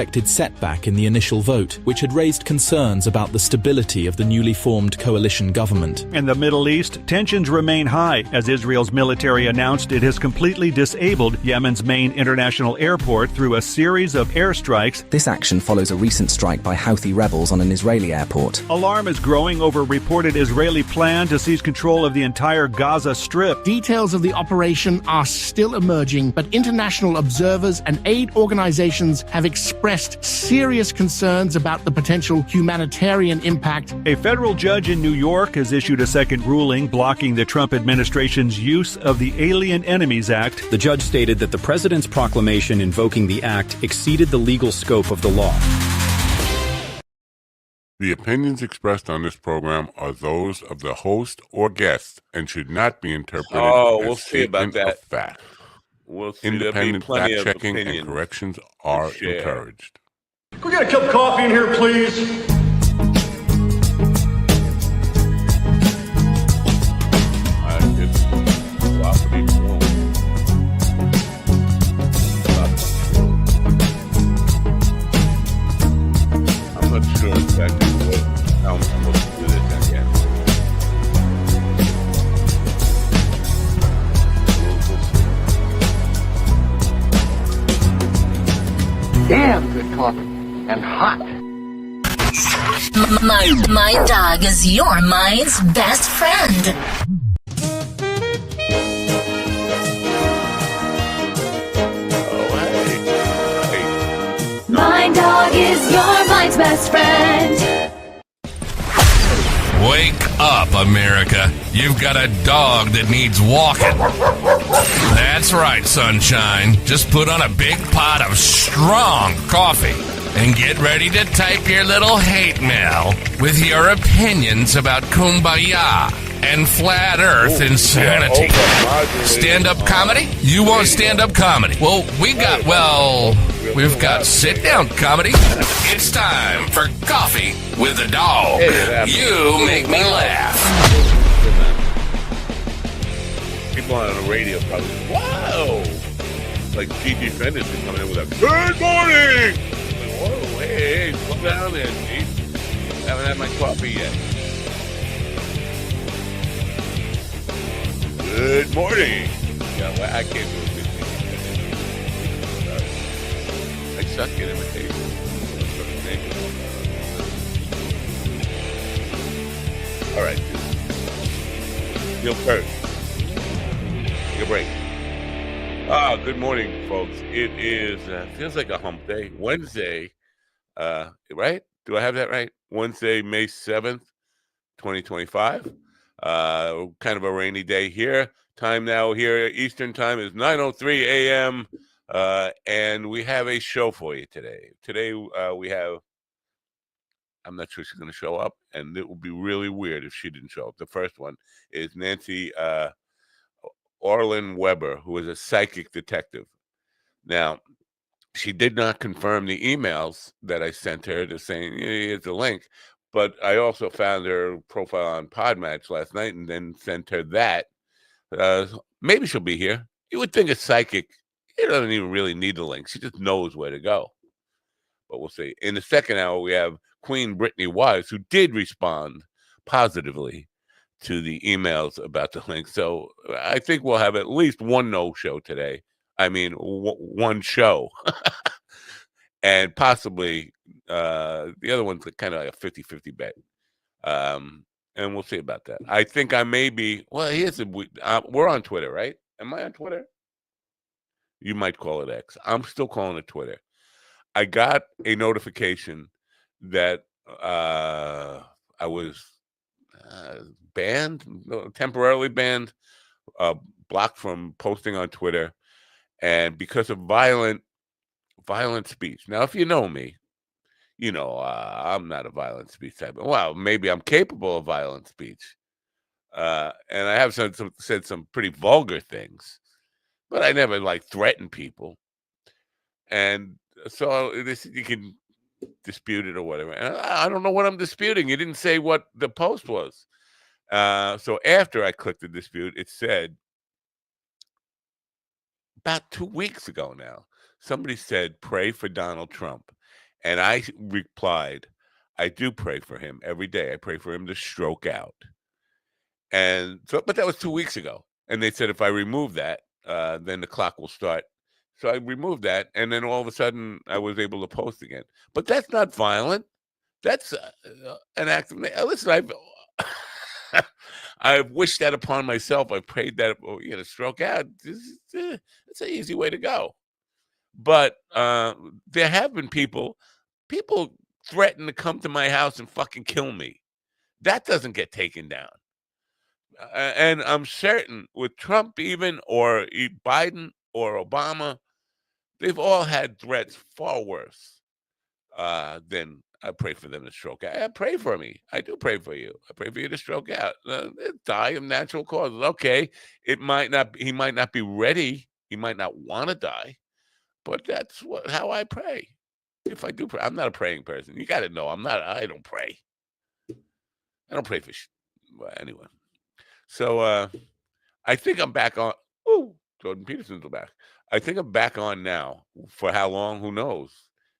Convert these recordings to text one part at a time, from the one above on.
expected setback in the initial vote, which had raised concerns about the stability of the newly formed coalition government. In the Middle East, tensions remain high as Israel's military announced it has completely disabled Yemen's main international airport through a series of airstrikes. This action follows a recent strike by Houthi rebels on an Israeli airport. Alarm is growing over reported Israeli plan to seize control of the entire Gaza Strip. Details of the operation are still emerging, but international observers and aid organizations have expressed serious concerns about the potential humanitarian impact. A federal judge in New York has issued a second ruling blocking the Trump administration's use of the Alien Enemies Act. The judge stated that the president's proclamation invoking the act exceeded the legal scope of the law. The opinions expressed on this program are those of the host or guest and should not be interpreted we'll as see about statements that. of fact. We'll see. Independent There'll be plenty of fact-checking and opinions corrections are to share. encouraged. Can we get a cup of coffee in here, please? I'm not sure exactly how I'm supposed to do this again. Damn good coffee and hot. My dog is your mind's best friend. My dog is your mind's best friend. Wake up, America. You've got a dog that needs walking. That's right, sunshine. Just put on a big pot of strong coffee and get ready to type your little hate mail with your opinions about kumbaya and flat earth insanity. Stand-up comedy? You want stand-up comedy? Well, we've got sit-down comedy. It's time for Coffee with a Dog. You make me laugh. People on the radio probably, wow! Like Gigi Fender's been coming in with a good morning! Like, whoa, hey, slow down there, G. Haven't had my coffee yet. Good morning! Yeah, well, I can't do a good thing. I suck at imitation. All right, dude. Neil Peart. Take a break. Good morning, folks. It is, feels like a hump day. Wednesday, right? Do I have that right? Wednesday, May 7th, 2025. Kind of a rainy day here. Time now here, Eastern time is 9:03 a.m. And we have a show for you today. Today, we have, I'm not sure she's going to show up, and it would be really weird if she didn't show up. The first one is Nancy Orlin Weber, who is a psychic detective. Now, she did not confirm the emails that I sent her to saying, here's the link. But I also found her profile on Podmatch last night and then sent her that. Maybe she'll be here. You would think a psychic, she doesn't even really need the link. She just knows where to go. But we'll see. In the second hour, we have Queen Brittany Wise, who did respond positively to the emails about the link. So I think we'll have at least one no-show today. I mean, one show. And possibly the other one's kind of like a 50-50 bet. And we'll see about that. I think I may be, well, we're on Twitter, right? Am I on Twitter? You might call it X. I'm still calling it Twitter. I got a notification that I was temporarily banned, blocked from posting on Twitter, and because of violent speech. Now, if you know me, you know I'm not a violent speech type. Well, maybe I'm capable of violent speech, and I have said some pretty vulgar things, but I never threaten people. And so you can dispute it or whatever. And I don't know what I'm disputing. You didn't say what the post was. So after I clicked the dispute, it said, about 2 weeks ago now, somebody said, pray for Donald Trump. And I replied, I do pray for him every day. I pray for him to stroke out. And so, but that was 2 weeks ago. And they said if I remove that, then the clock will start. So I removed that, and then all of a sudden I was able to post again. But that's not violent. That's an act of listen. I've wished that upon myself. I prayed that stroke out. It's an easy way to go. But there have been people threaten to come to my house and fucking kill me. That doesn't get taken down. And I'm certain with Trump even, or Biden or Obama, they've all had threats far worse than I pray for them to stroke out. I pray for me. I do pray for you. I pray for you to stroke out. Die of natural causes. Okay, he might not be ready. He might not want to die, but that's how I pray. If I do pray, I'm not a praying person. You got to know I don't pray. I don't pray for well, anyway. So I think I'm back on. Oh, Jordan Peterson's back. I think I'm back on now. For how long? Who knows?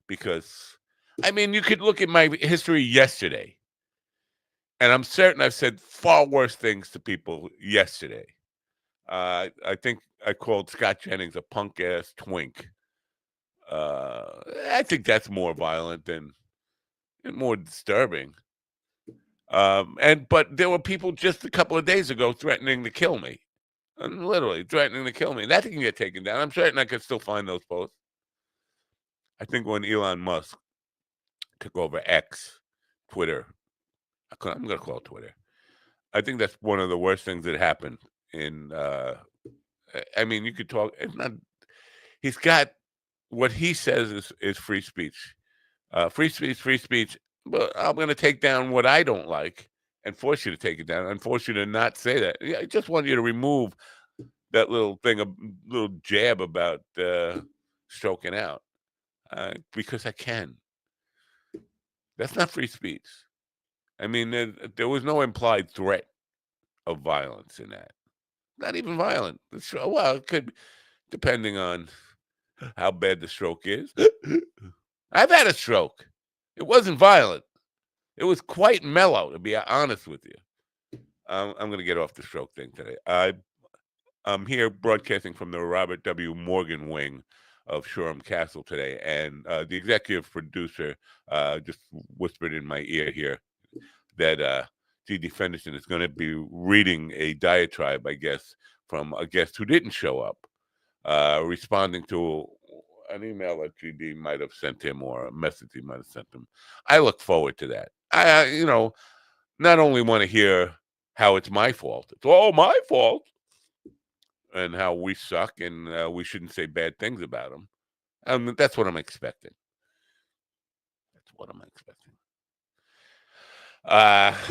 Because, I mean, you could look at my history yesterday, and I'm certain I've said far worse things to people yesterday. I think I called Scott Jennings a punk-ass twink. I think that's more violent and more disturbing. But there were people just a couple of days ago threatening to kill me. Literally threatening to kill me. That can get taken down. I'm certain I could still find those posts. I think when Elon Musk took over X, Twitter, I'm going to call it Twitter. I think that's one of the worst things that happened in, I mean, you could talk, it's not, he's got, what he says is free speech. Free speech, but I'm going to take down what I don't like and force you to take it down and force you to not say that. I just want you to remove that little thing, a little jab about stroking out because I can. That's not free speech. I mean, there was no implied threat of violence in that. Not even violent. Well, it could, depending on how bad the stroke is. I've had a stroke. It wasn't violent. It was quite mellow, to be honest with you. I'm going to get off the stroke thing today. I'm here broadcasting from the Robert W. Morgan wing of Shoreham Castle today, and the executive producer just whispered in my ear here that G.D. Fenderson is going to be reading a diatribe, I guess, from a guest who didn't show up, responding to an email that GD might have sent him or a message he might have sent him. I look forward to that. I not only want to hear how it's my fault, it's all my fault, and how we suck and we shouldn't say bad things about them. That's what I'm expecting.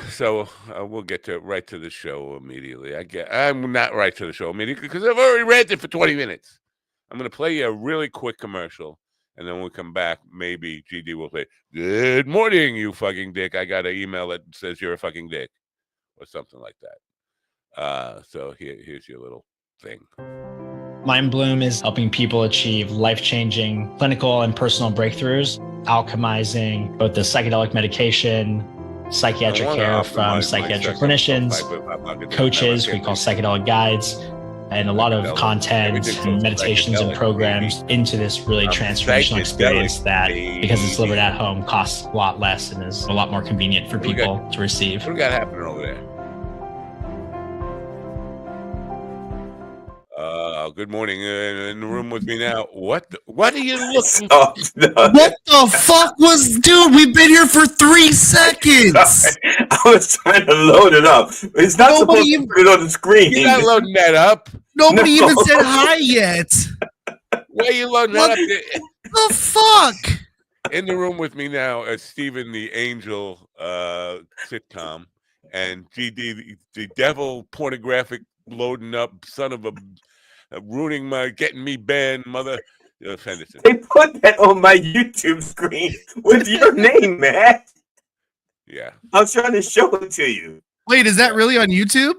So we'll get right to the show immediately. I'm not right to the show immediately because I've already ranted for 20 minutes. I'm going to play you a really quick commercial, and then when we come back, maybe GD will say, "Good morning, you fucking dick. I got an email that says you're a fucking dick," or something like that. So here's your little thing. Mind Bloom is helping people achieve life-changing clinical and personal breakthroughs, alchemizing both the psychedelic medication, psychiatric care from psychiatric clinicians, coaches, we call psychedelic guides, and a lot of content and meditations and programs into this really transformational experience that, because it's delivered at home, costs a lot less and is a lot more convenient for people to receive. What we got happening over there? Good morning. In the room with me now. What are you looking What the fuck dude, we've been here for 3 seconds. I was trying to load it up. It's not supposed to put it on the screen. You're not loading that up. Nobody even said hi yet. Why are you loading that up? The fuck? In the room with me now is Stephen the Angel sitcom and GD the devil pornographic loading up son of a getting me banned mother. Fenderson. They put that on my YouTube screen with your name, man. Yeah. I was trying to show it to you. Wait, is that really on YouTube?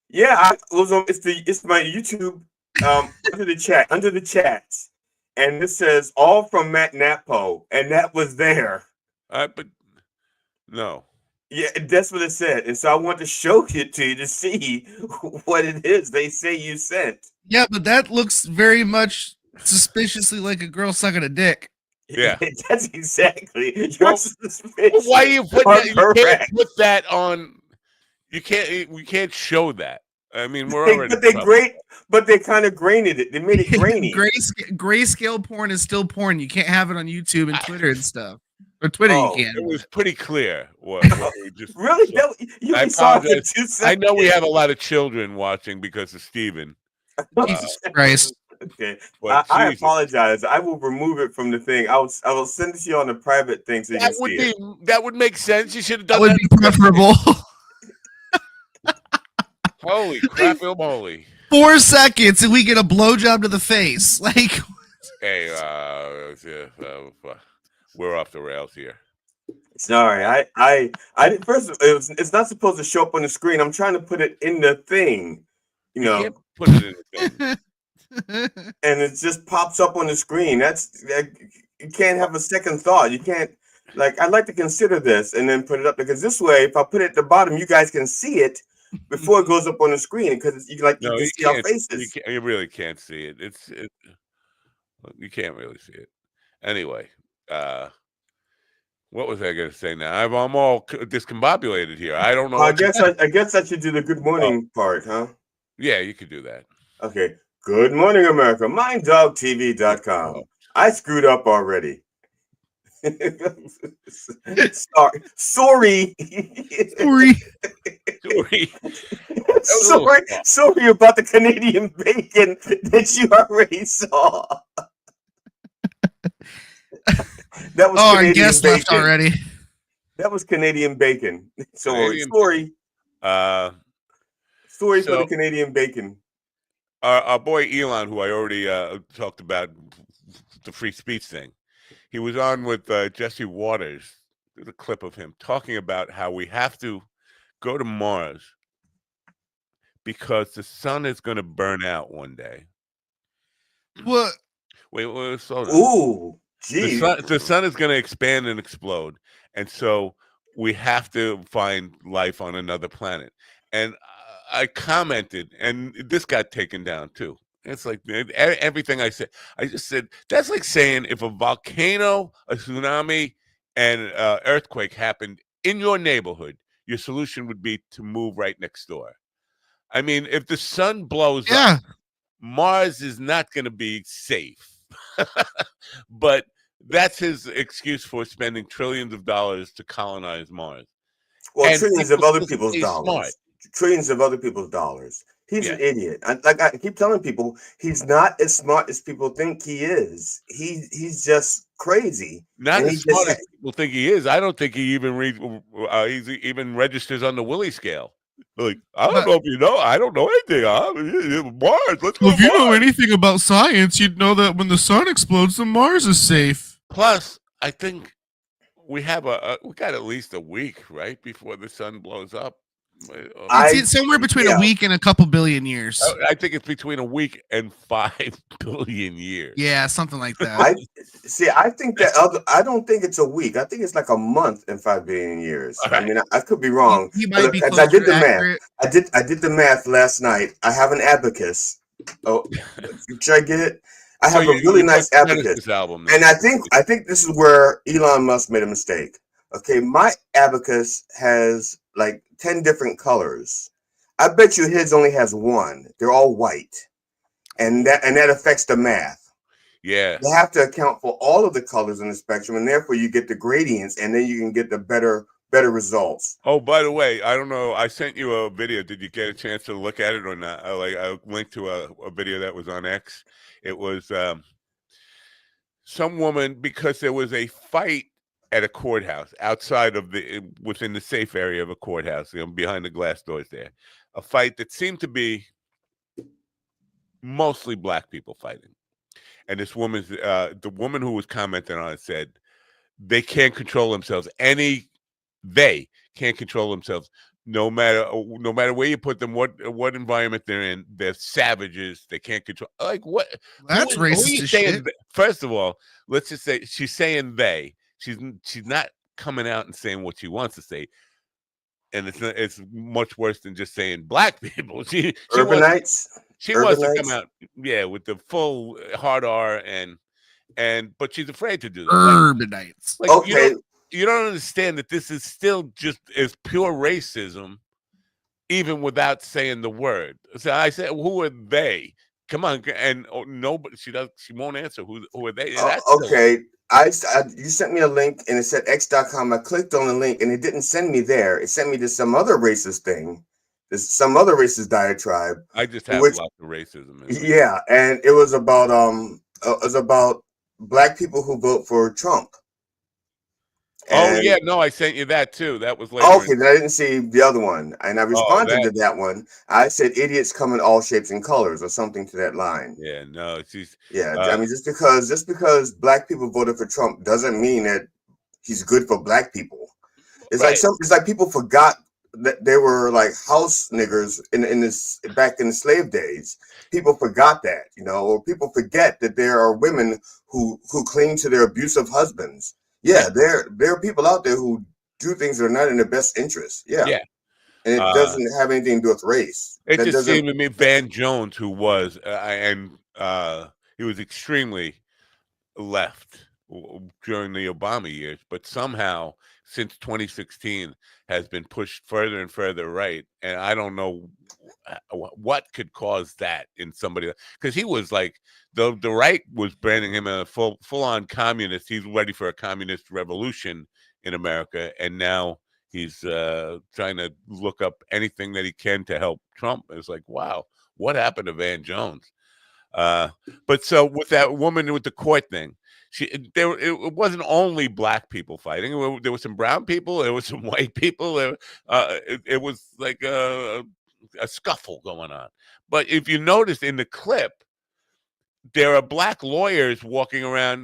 Yeah, it's my YouTube under the chats. and it says all from Matt Napo, and that was there. But no. Yeah, that's what it said. And so I want to show it to you to see what it is they say you sent. Yeah, but that looks very much suspiciously like a girl sucking a dick. Yeah, that's exactly. Well, why you put that? You can't put that on. You can't. We can't show that. I mean, we're already. But they kind of grained it. They made it grainy. Grayscale porn is still porn. You can't have it on YouTube and Twitter and stuff. Or Twitter, you can. It was pretty clear what we just. Really? I apologize. I know we have a lot of children watching because of Steven. Jesus Christ. Okay, I apologize. I will remove it from the thing. I will send it to you on a private thing so you can see it. That would make sense. You should have done that. Would be preferable. Holy crap, moly. 4 seconds and we get a blowjob to the face. Like, hey, we're off the rails here. Sorry, I first it's not supposed to show up on the screen. I'm trying to put it in the thing, you know. Can't put it in the thing. And it just pops up on the screen. You can't have a second thought. You can't, like, I'd like to consider this and then put it up, because this way, if I put it at the bottom, you guys can see it before it goes up on the screen, because you can see our faces. You really can't see it. You can't really see it. Anyway, what was I going to say now? I'm all discombobulated here. I don't know. I guess I should do the good morning part, huh? Yeah, you could do that. Okay. Good morning, America. MindDogTV.com. I screwed up already. Sorry about the Canadian bacon that you already saw. That was our guest left already. That was Canadian bacon. Sorry. Sorry for the Canadian bacon. Our boy Elon, who I already talked about, the free speech thing, he was on with Jesse Waters. There's a clip of him talking about how we have to go to Mars because the sun is going to burn out one day. What? Wait, slow down. Ooh, geez. The sun is going to expand and explode, and so we have to find life on another planet. And I commented, and this got taken down too. It's like everything I said. I just said that's like saying if a volcano, a tsunami, and earthquake happened in your neighborhood, your solution would be to move right next door. I mean, if the sun blows up, Mars is not going to be safe. But that's his excuse for spending trillions of dollars to colonize Mars. Well, and trillions of other people's dollars. Smart. Trillions of other people's dollars. He's an idiot. I keep telling people, he's not as smart as people think he is. He's just crazy. Not as smart as people think he is. I don't think he even registers on the Willie scale. Like, I don't know if you know. I don't know anything. Mars. Let's go. Well, if you know anything about science, you'd know that when the sun explodes, the Mars is safe. Plus, I think we got at least a week, right, before the sun blows up. It's somewhere between a week and a couple billion years. I think it's between a week and 5 billion years. Yeah, something like that. I think that I don't think it's a week. I think it's like a month and 5 billion years. Right. I mean, I could be wrong. You might be I did the math. I did the math last night. I have an abacus. Oh, should I get it? I have a really nice abacus album, and I think this is where Elon Musk made a mistake. Okay, my abacus has like 10 different colors. I bet you his only has one. They're all white, and that affects the math. Yeah, you have to account for all of the colors in the spectrum, and therefore you get the gradients, and then you can get the better results. Oh, by the way, I don't know. I sent you a video. Did you get a chance to look at it or not? I linked to a video that was on X. It was some woman, because there was a fight at a courthouse outside of within the safe area of a courthouse, behind the glass doors there, a fight that seemed to be mostly black people fighting. And this woman's, the woman who was commenting on it said, they can't control themselves. They can't control themselves. no matter where you put them, what environment they're in, they're savages. They can't control. Like what? That's who are racist you as saying? shit. First of all, let's just say she's saying they. She's not coming out and saying what she wants to say, and it's much worse than just saying black people. She wants to come out, yeah, with the full hard R but she's afraid to do that. Urbanites. Like you don't understand that this is still just as pure racism, even without saying the word. So I said, who are they? Come on, and nobody. She won't answer. Who are they? Okay. You sent me a link and it said x.com. I clicked on the link and it didn't send me there. It sent me to some other racist thing. There's some other racist diatribe. I just have lots of racism. Yeah, and it was about black people who vote for Trump. And, I sent you that too. That was later. Okay, then I didn't see the other one, and I responded to that one. I said, "Idiots come in all shapes and colors," or something to that line. Yeah, no, she's. I mean, just because black people voted for Trump doesn't mean that he's good for black people. It's like people forgot that they were like house niggers in this back in the slave days. People forgot that, or people forget that there are women who cling to their abusive husbands. Yeah, there are people out there who do things that are not in their best interest. Yeah. And it doesn't have anything to do with race. It just seemed to me Van Jones, who was he was extremely left during the Obama years, but somehow since 2016 has been pushed further and further right, and I don't know what could cause that in somebody, because he was like the right was branding him a full-on communist. He's ready for a communist revolution in America, and now he's trying to look up anything that he can to help Trump. It's like, wow, what happened to Van Jones? But so with that woman with the court thing, it wasn't only black people fighting. There were some brown people. There were some white people. It was like a scuffle going on. But if you notice in the clip, there are black lawyers walking around,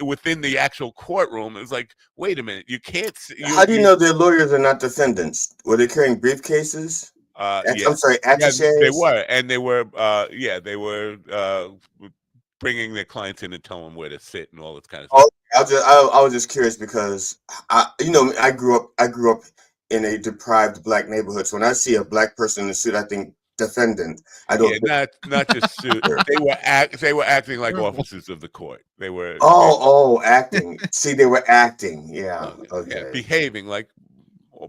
within the actual courtroom. It's like, wait a minute, you can't. How do you know their lawyers are not defendants? Were they carrying briefcases? I'm sorry, attaches. They were, and they were, they were bringing their clients in and telling them where to sit and all this kind of stuff. I was just curious because I grew up in a deprived black neighborhood. So when I see a black person in a suit, I think defendant. I don't. Yeah, not just suit. They were acting like officers of the court. They were. Acting. See, they were acting. Yeah. Okay. Yeah, behaving like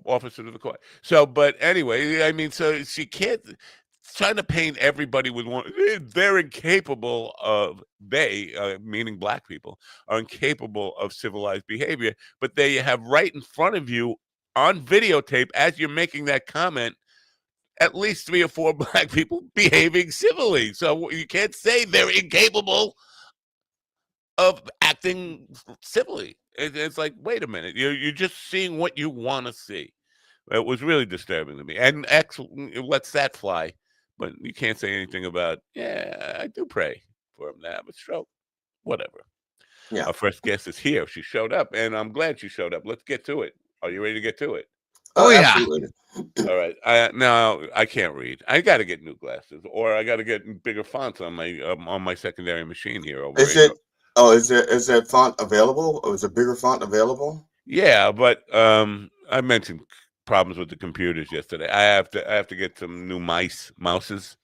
officers of the court. So, but anyway, I mean, so she can't. Trying to paint everybody with one, they're incapable of, meaning black people, are incapable of civilized behavior, but they have right in front of you on videotape as you're making that comment, at least 3 or 4 black people behaving civilly. So you can't say they're incapable of acting civilly. It's like, wait a minute, you're just seeing what you want to see. It was really disturbing to me. And X lets that fly. But you can't say anything about, I do pray for him to have a stroke. Whatever. Yeah. Our first guest is here. She showed up, and I'm glad she showed up. Let's get to it. Are you ready to get to it? Oh, yeah. Absolutely. All right. Now I can't read. I got to get new glasses, or I got to get bigger fonts on my secondary machine here. Is that font available? Or is a bigger font available? Yeah, but I mentioned problems with the computers yesterday. I have to get some new mouses.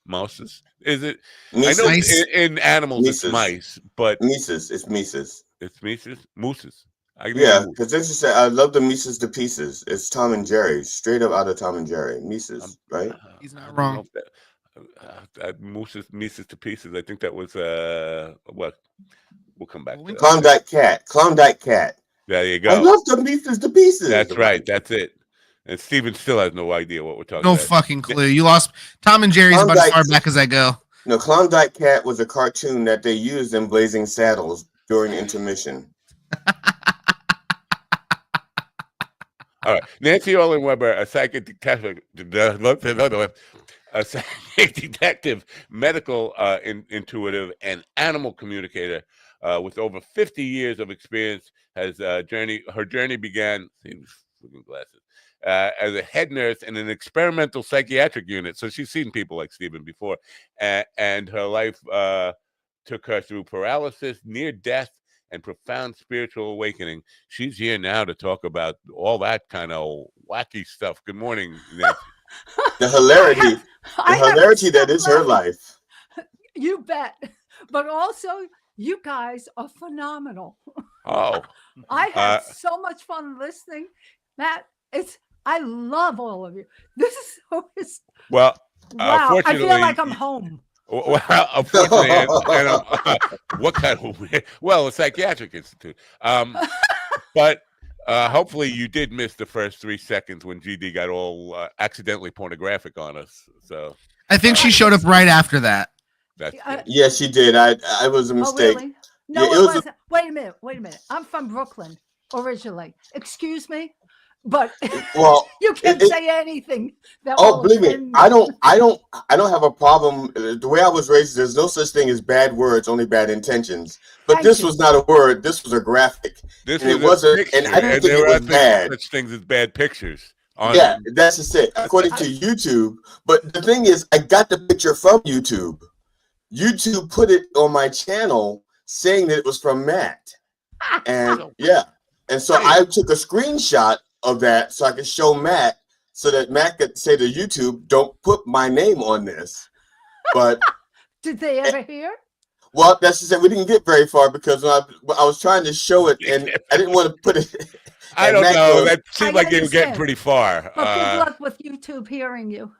Is it? Mises. I know in animals Mises. It's mice, but Mises. It's Mises. It's Mises. Mooses. Yeah, because this is I love the Mises to pieces. It's Tom and Jerry, straight up out of Tom and Jerry. Mises, right? He's not wrong. Mises to pieces. I think that was what? We'll come back to that. Klondike cat. There you go. I love the Mises to pieces. That's right. That's it. And Steven still has no idea what we're talking about. No fucking clue. You lost. Tom and Jerry's about as far back as I go. No, Klondike Cat was a cartoon that they used in Blazing Saddles during intermission. All right. Nancy Olin Weber, a psychic detective, medical intuitive, and animal communicator with over 50 years of experience, her journey began. Glasses. as a head nurse in an experimental psychiatric unit. So she's seen people like Stephen before, and her life took her through paralysis, near death, and profound spiritual awakening. She's here now to talk about all that kind of wacky stuff. Good morning, Nancy. The hilarity that is her life. You bet. But also, you guys are phenomenal. Oh, I had so much fun listening. Matt, I love all of you. This is so well. Wow, I feel like I'm home. Well, unfortunately, what kind of weird? Well, a psychiatric institute. But hopefully, you did miss the first 3 seconds when GD got all accidentally pornographic on us. So I think she showed up right after that. Yeah, she did. I was a mistake. Oh, really? No, yeah, it wasn't. Wait a minute. I'm from Brooklyn originally. Excuse me. But well, you can say anything. Believe me, I don't have a problem. The way I was raised, there's no such thing as bad words, only bad intentions. But this was not a word. This was a graphic. It wasn't, and I didn't think it was bad. Such things as bad pictures. Yeah, that's just it. According to YouTube. But the thing is, I got the picture from YouTube. YouTube put it on my channel saying that it was from Matt. And yeah, and so I took a screenshot of that so I could show Matt, so that Matt could say to YouTube, "Don't put my name on this." But did they ever hear? Well, that's just it. We didn't get very far because when I was trying to show it, and I didn't want to put it. I don't know. That seemed like they were getting pretty far. But good luck with YouTube hearing you.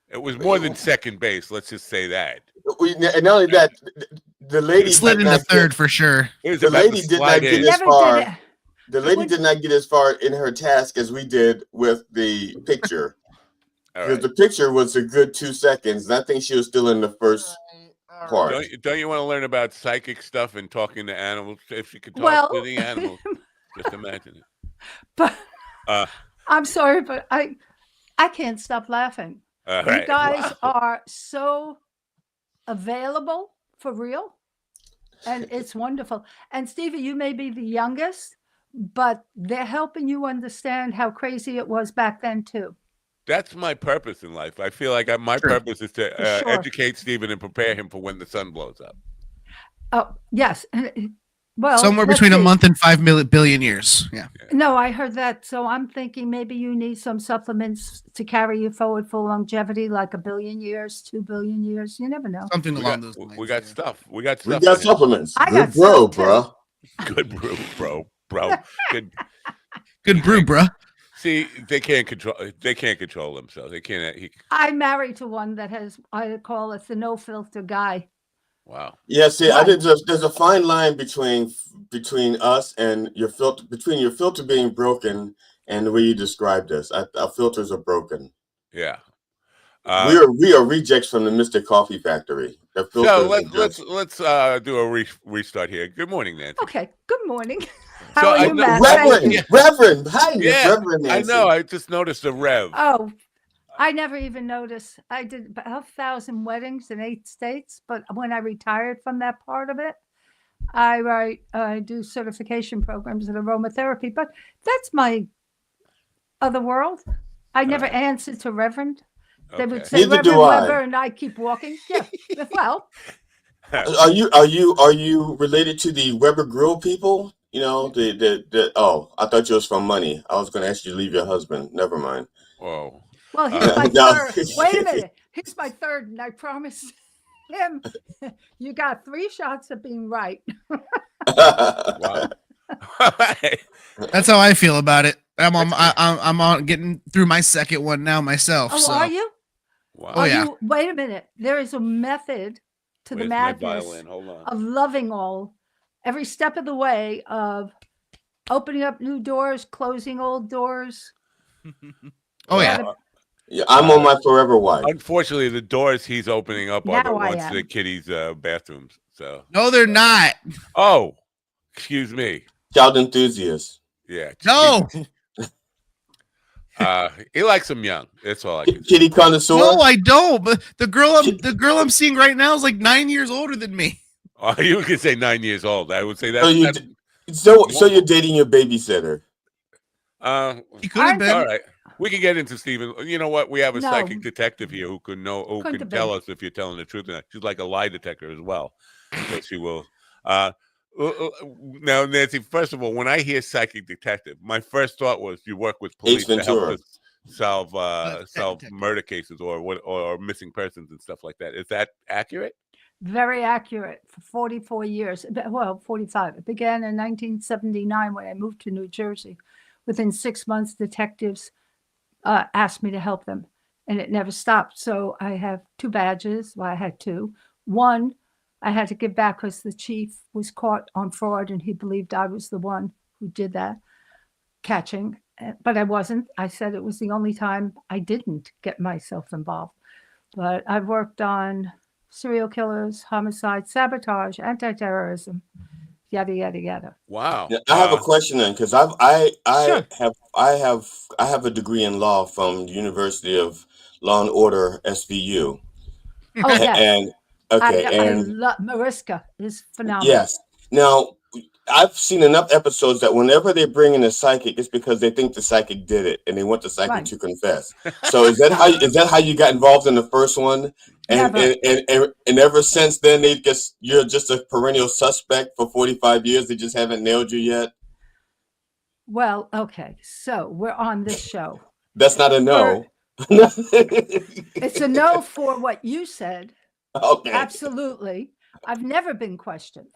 It was more than second base. Let's just say that. And not only that, the lady slid into third for sure. The lady did not get as far. The lady did not get as far in her task as we did with the picture. Because the picture was a good 2 seconds, and I think she was still in the first part. Don't you want to learn about psychic stuff and talking to animals? If she could talk to the animals, just imagine it. But I'm sorry, but I can't stop laughing. You guys are so available for real, and it's wonderful. And Stevie, you may be the youngest, but they're helping you understand how crazy it was back then too. That's my purpose in life. I feel like my purpose is to educate Stephen and prepare him for when the sun blows up. Oh yes, well, somewhere between a month and 5 billion years. Yeah. No, I heard that. So I'm thinking maybe you need some supplements to carry you forward for longevity, like 1 billion years, 2 billion years. You never know. Something along those lines. We got stuff. We got stuff. We got supplements. I got bro, bro. Good brew, bro. Good brew, bro. See, they can't control themselves. They can't. I'm married to one that has, I call it the no filter guy. Wow. Yeah, see, I did there's a fine line between us and your filter, between your filter being broken and the way you described us. Our filters are broken. Yeah. We are rejects from the Mr. Coffee Factory. So let's do a restart here. Good morning, Nancy. Okay. Good morning. How are you, Matt? Reverend. Hi, Reverend I Nancy. know. I just noticed the Rev. Oh, I never even noticed. I did about 1,000 weddings in 8 states, but when I retired from that part of it, I do certification programs in aromatherapy. But that's my other world. I never answered to Reverend. They would say Reverend Weber, and I keep walking. Yeah, well. Are you related to the Weber Grill people? You know, oh, I thought you was from money. I was going to ask you to leave your husband. Never mind. Whoa. Well, he's my third. Wait a minute. He's my third, and I promised him you got 3 shots of being right. Wow. That's how I feel about it. I'm on getting through my second one now myself. Oh, so. Are you? Wow. Oh, yeah. Wait a minute. There is a method to the madness of loving all, every step of the way, of opening up new doors, closing old doors. Oh, yeah. Yeah, I'm on my forever wife. Unfortunately, the doors he's opening up are the ones to the kitties' bathrooms. So no, they're not. Oh, excuse me. Child enthusiast. Yeah. No. He likes them young. That's all I can say. Kitty connoisseur. No, I don't. But the girl I'm seeing right now is like 9 years older than me. Oh, you could say 9 years old. I would say that. So you're dating your babysitter. He could have been. All right. We can get into Stephen. You know what? We have a No. psychic detective here who can Couldn't have tell been. us if you're telling the truth or not. She's like a lie detector as well, so she will. Now, Nancy. First of all, when I hear psychic detective, my first thought was you work with police to help Ventura. us solve murder cases or missing persons and stuff like that. Is that accurate? Very accurate for 44 years. Well, 45. It began in 1979 when I moved to New Jersey. Within 6 months, detectives asked me to help them, and it never stopped. So I have 2 badges. Well, I had 2. One, I had to give back because the chief was caught on fraud, and he believed I was the one who did that catching. But I wasn't. I said it was the only time I didn't get myself involved. But I've worked on serial killers, homicide, sabotage, anti-terrorism, yada yada yada. Wow. Yeah, I have a question then, because I have a degree in law from the University of Law and Order SVU. Oh yes. And okay, I love Mariska is phenomenal. yes. Now I've seen enough episodes that whenever they bring in a psychic, it's because they think the psychic did it and they want the psychic to confess. So is that how you got involved in the first one? And ever since then you're just a perennial suspect for 45 years. They just haven't nailed you yet. Well, okay. So we're on this show. That's not a no. It's a no for what you said. Okay. Absolutely. I've never been questioned.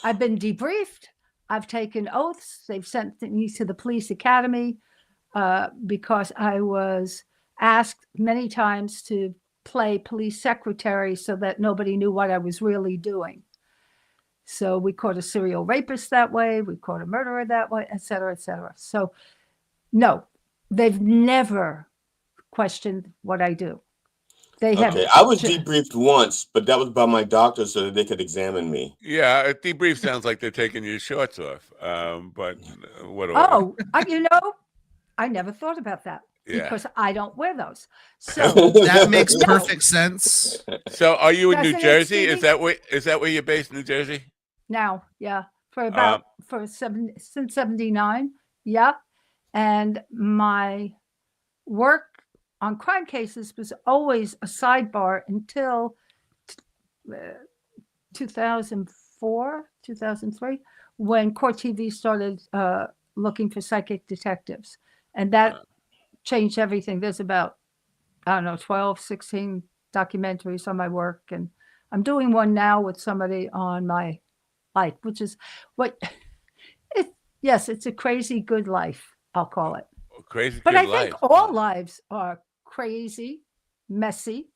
I've been debriefed. I've taken oaths. They've sent me to the police academy because I was asked many times to play police secretary so that nobody knew what I was really doing. So we caught a serial rapist that way. We caught a murderer that way, et cetera, et cetera. So no, they've never questioned what I do. They have. Okay, I was debriefed once, but that was by my doctor so that they could examine me. Yeah, a debrief sounds like they're taking your shorts off. But what? I never thought about that because I don't wear those. So that makes perfect sense. So, are you in New Jersey? Is that where you're based, New Jersey? Now, yeah, since 79, yeah, and my work on crime cases was always a sidebar until 2004, 2003, when Court TV started looking for psychic detectives. And that changed everything. There's about, 12, 16 documentaries on my work. And I'm doing one now with somebody on my life, which is it's a crazy good life, I'll call it. Crazy but good I life. think all lives are crazy, messy,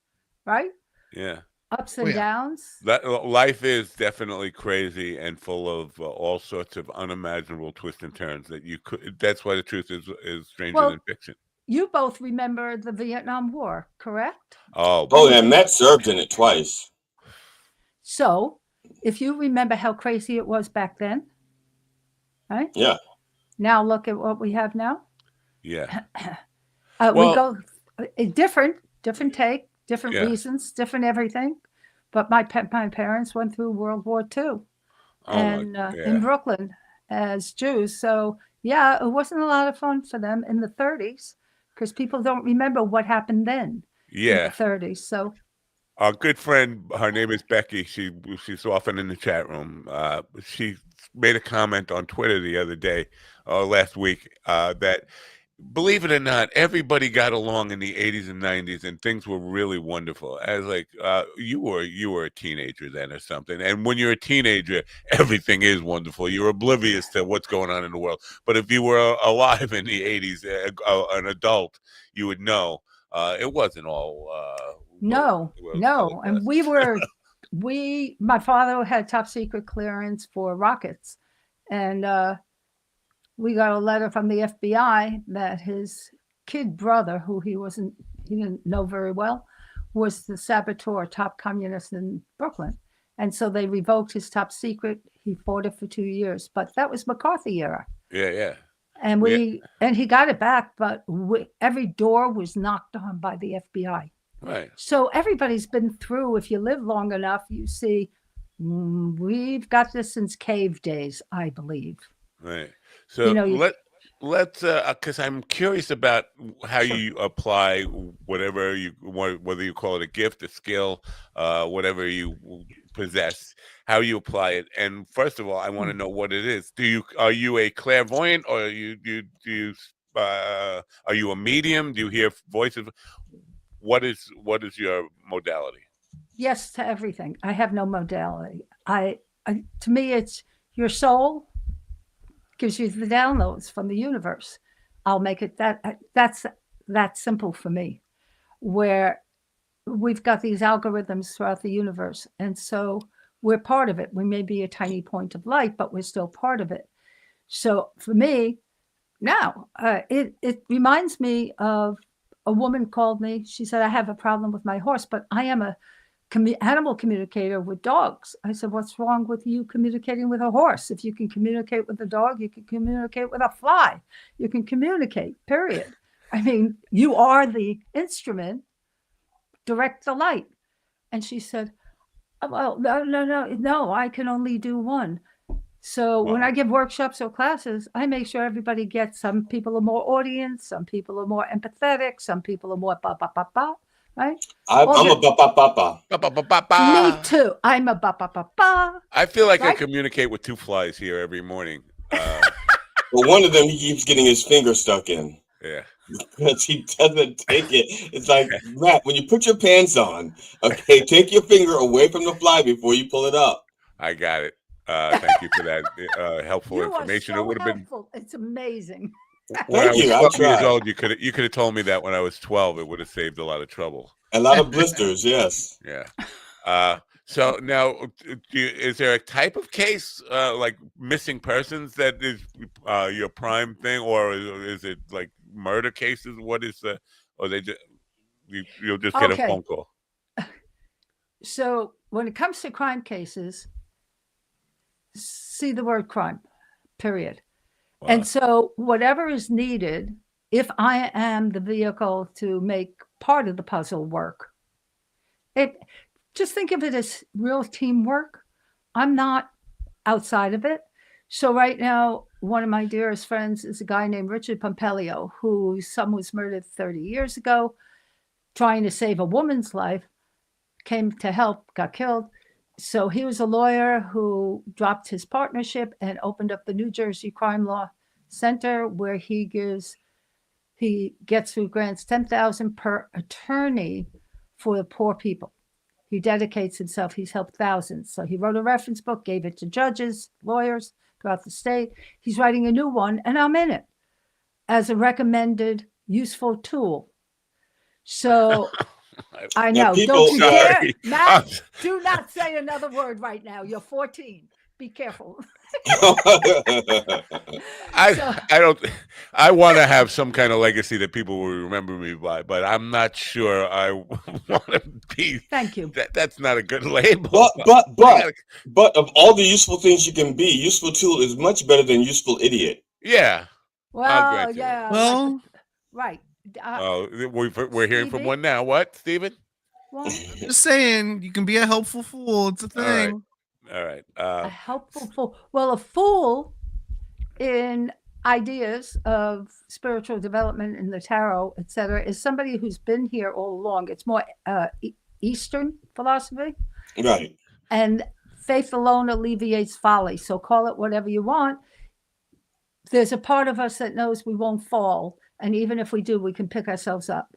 right? Yeah. Ups and downs. Life is definitely crazy and full of all sorts of unimaginable twists and turns that's why the truth is stranger than fiction. You both remember the Vietnam War, correct? Oh, yeah, Matt served in it twice. So, if you remember how crazy it was back then, right? Yeah. Now look at what we have now. Yeah. We go different take, different reasons, different everything. But my parents went through World War II in Brooklyn as Jews. So, yeah, it wasn't a lot of fun for them in the 30s because people don't remember what happened then in the 30s. So, our good friend, her name is Becky. She's often in the chat room. She made a comment on Twitter the other day, last week, that believe it or not, everybody got along in the 80s and 90s, and things were really wonderful. As like you were a teenager then or something, and when you're a teenager, everything is wonderful. You're oblivious to what's going on in the world. But if you were alive in the 80s, an adult, you would know it wasn't all. No. And my father had top secret clearance for rockets. And we got a letter from the FBI that his kid brother, who he didn't know very well, was the saboteur, top communist in Brooklyn. And so they revoked his top secret. He fought it for 2 years, but that was McCarthy era. Yeah. And he got it back, but every door was knocked on by the FBI. Right. So everybody's been through. If you live long enough, you see, we've got this since cave days, I believe. Right. So let's because I'm curious about how you apply whatever you want, whether you call it a gift, a skill, whatever you possess, how you apply it. And first of all, I want to know what it is. Are you a clairvoyant, or are you a medium? Do you hear voices? What is your modality? Yes to everything. I have no modality. To me, it's your soul gives you the downloads from the universe. I'll make it that's that simple for me. Where we've got these algorithms throughout the universe, and so we're part of it. We may be a tiny point of light, but we're still part of it. So for me, now it reminds me of a woman called me. She said, I have a problem with my horse, but I am a animal communicator with dogs. I said, what's wrong with you communicating with a horse? If you can communicate with a dog, you can communicate with a fly. You can communicate, period. I mean, you are the instrument, direct the light. And she said, well, no, I can only do one. So when I give workshops or classes, I make sure everybody gets, some people are more audience, some people are more empathetic, some people are more ba-ba-ba-ba, right? I'm a ba-ba-ba-ba. Me too. I'm a ba-ba-ba-ba. I feel like I communicate with two flies here every morning. Well, one of them, he keeps getting his finger stuck in. Yeah. Because he doesn't take it. It's like, Matt, when you put your pants on, okay, take your finger away from the fly before you pull it up. I got it. Thank you for that helpful information. So it would have been. It's amazing. When I was 12 years old, you could have told me that when I was 12. It would have saved a lot of trouble. A lot of blisters, yes. Yeah. So now, is there a type of case like missing persons that is your prime thing, or is it like murder cases? What is the? Or they just you'll just get a phone call. So when it comes to crime cases, see the word crime, period. Wow. And so whatever is needed, if I am the vehicle to make part of the puzzle work, just think of it as real teamwork. I'm not outside of it. So right now, one of my dearest friends is a guy named Richard Pompelio, whose son was murdered 30 years ago, trying to save a woman's life, came to help, got killed. So he was a lawyer who dropped his partnership and opened up the New Jersey Crime Law Center, where he grants who grants $10,000 per attorney for the poor people. He dedicates himself. He's helped thousands. So he wrote a reference book, gave it to judges, lawyers throughout the state. He's writing a new one, and I'm in it as a recommended useful tool. So I know. Don't you dare, Matt, do not say another word right now. You're 14. Be careful. I want to have some kind of legacy that people will remember me by, but I'm not sure I want to be. Thank you. That's not a good label. But of all the useful things you can be, useful tool is much better than useful idiot. Yeah. Well, yeah. Well, right. We're hearing from one now. What, Stephen? Just saying, you can be a helpful fool. It's a thing. All right. A helpful fool. Well, a fool in ideas of spiritual development in the tarot, etc., is somebody who's been here all along. It's more Eastern philosophy. Right. And faith alone alleviates folly. So call it whatever you want. There's a part of us that knows we won't fall. And even if we do, we can pick ourselves up.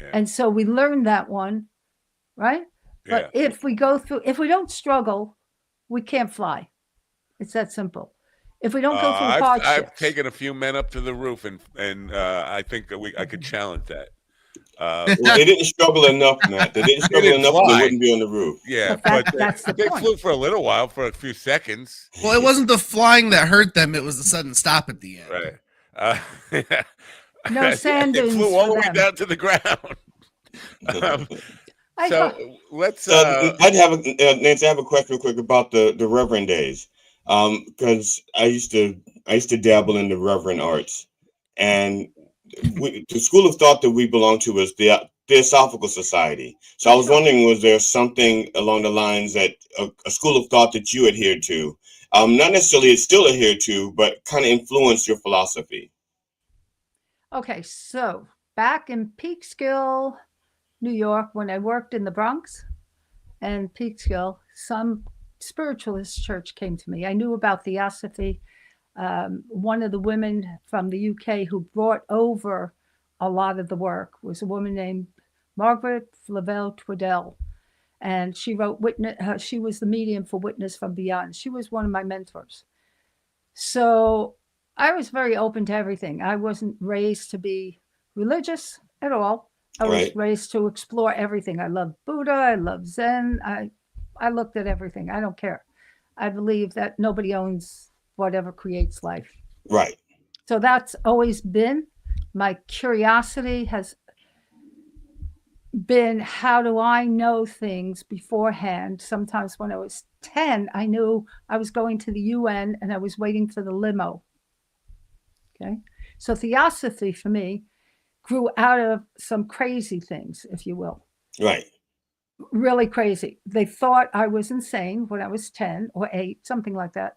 Yeah. And so we learn that one, right? But if we don't struggle, we can't fly. It's that simple. If we don't go through hardships. I've taken a few men up to the roof, and I think that I could challenge that. Well, they didn't struggle enough, Matt. They didn't struggle enough, they wouldn't be on the roof. Yeah, but they flew for a little while, for a few seconds. Well, it wasn't the flying that hurt them; it was the sudden stop at the end. Right. No sand dunes. It flew all the way down to the ground. So let's. Nancy, I have a question real quick about the Reverend days, because I used to dabble in the Reverend arts, and the school of thought that we belong to is the Theosophical Society. So I was wondering, was there something along the lines that a school of thought that you adhered to, not necessarily it's still adhered to, but kind of influenced your philosophy? Okay, so back in Peekskill, New York, when I worked in the Bronx and Peekskill, some spiritualist church came to me. I knew about Theosophy. One of the women from the UK who brought over a lot of the work was a woman named Margaret Flavel Twaddell. And she wrote Witness. She was the medium for Witness from Beyond. She was one of my mentors. So I was very open to everything. I wasn't raised to be religious at all. I was raised to explore everything. I love Buddha. I love Zen. I looked at everything. I don't care. I believe that nobody owns whatever creates life. Right. So that's always been my curiosity has been, how do I know things beforehand? Sometimes when I was 10, I knew I was going to the UN and I was waiting for the limo. Okay. So Theosophy for me grew out of some crazy things, if you will. Right. Really crazy. They thought I was insane when I was 10 or 8, something like that,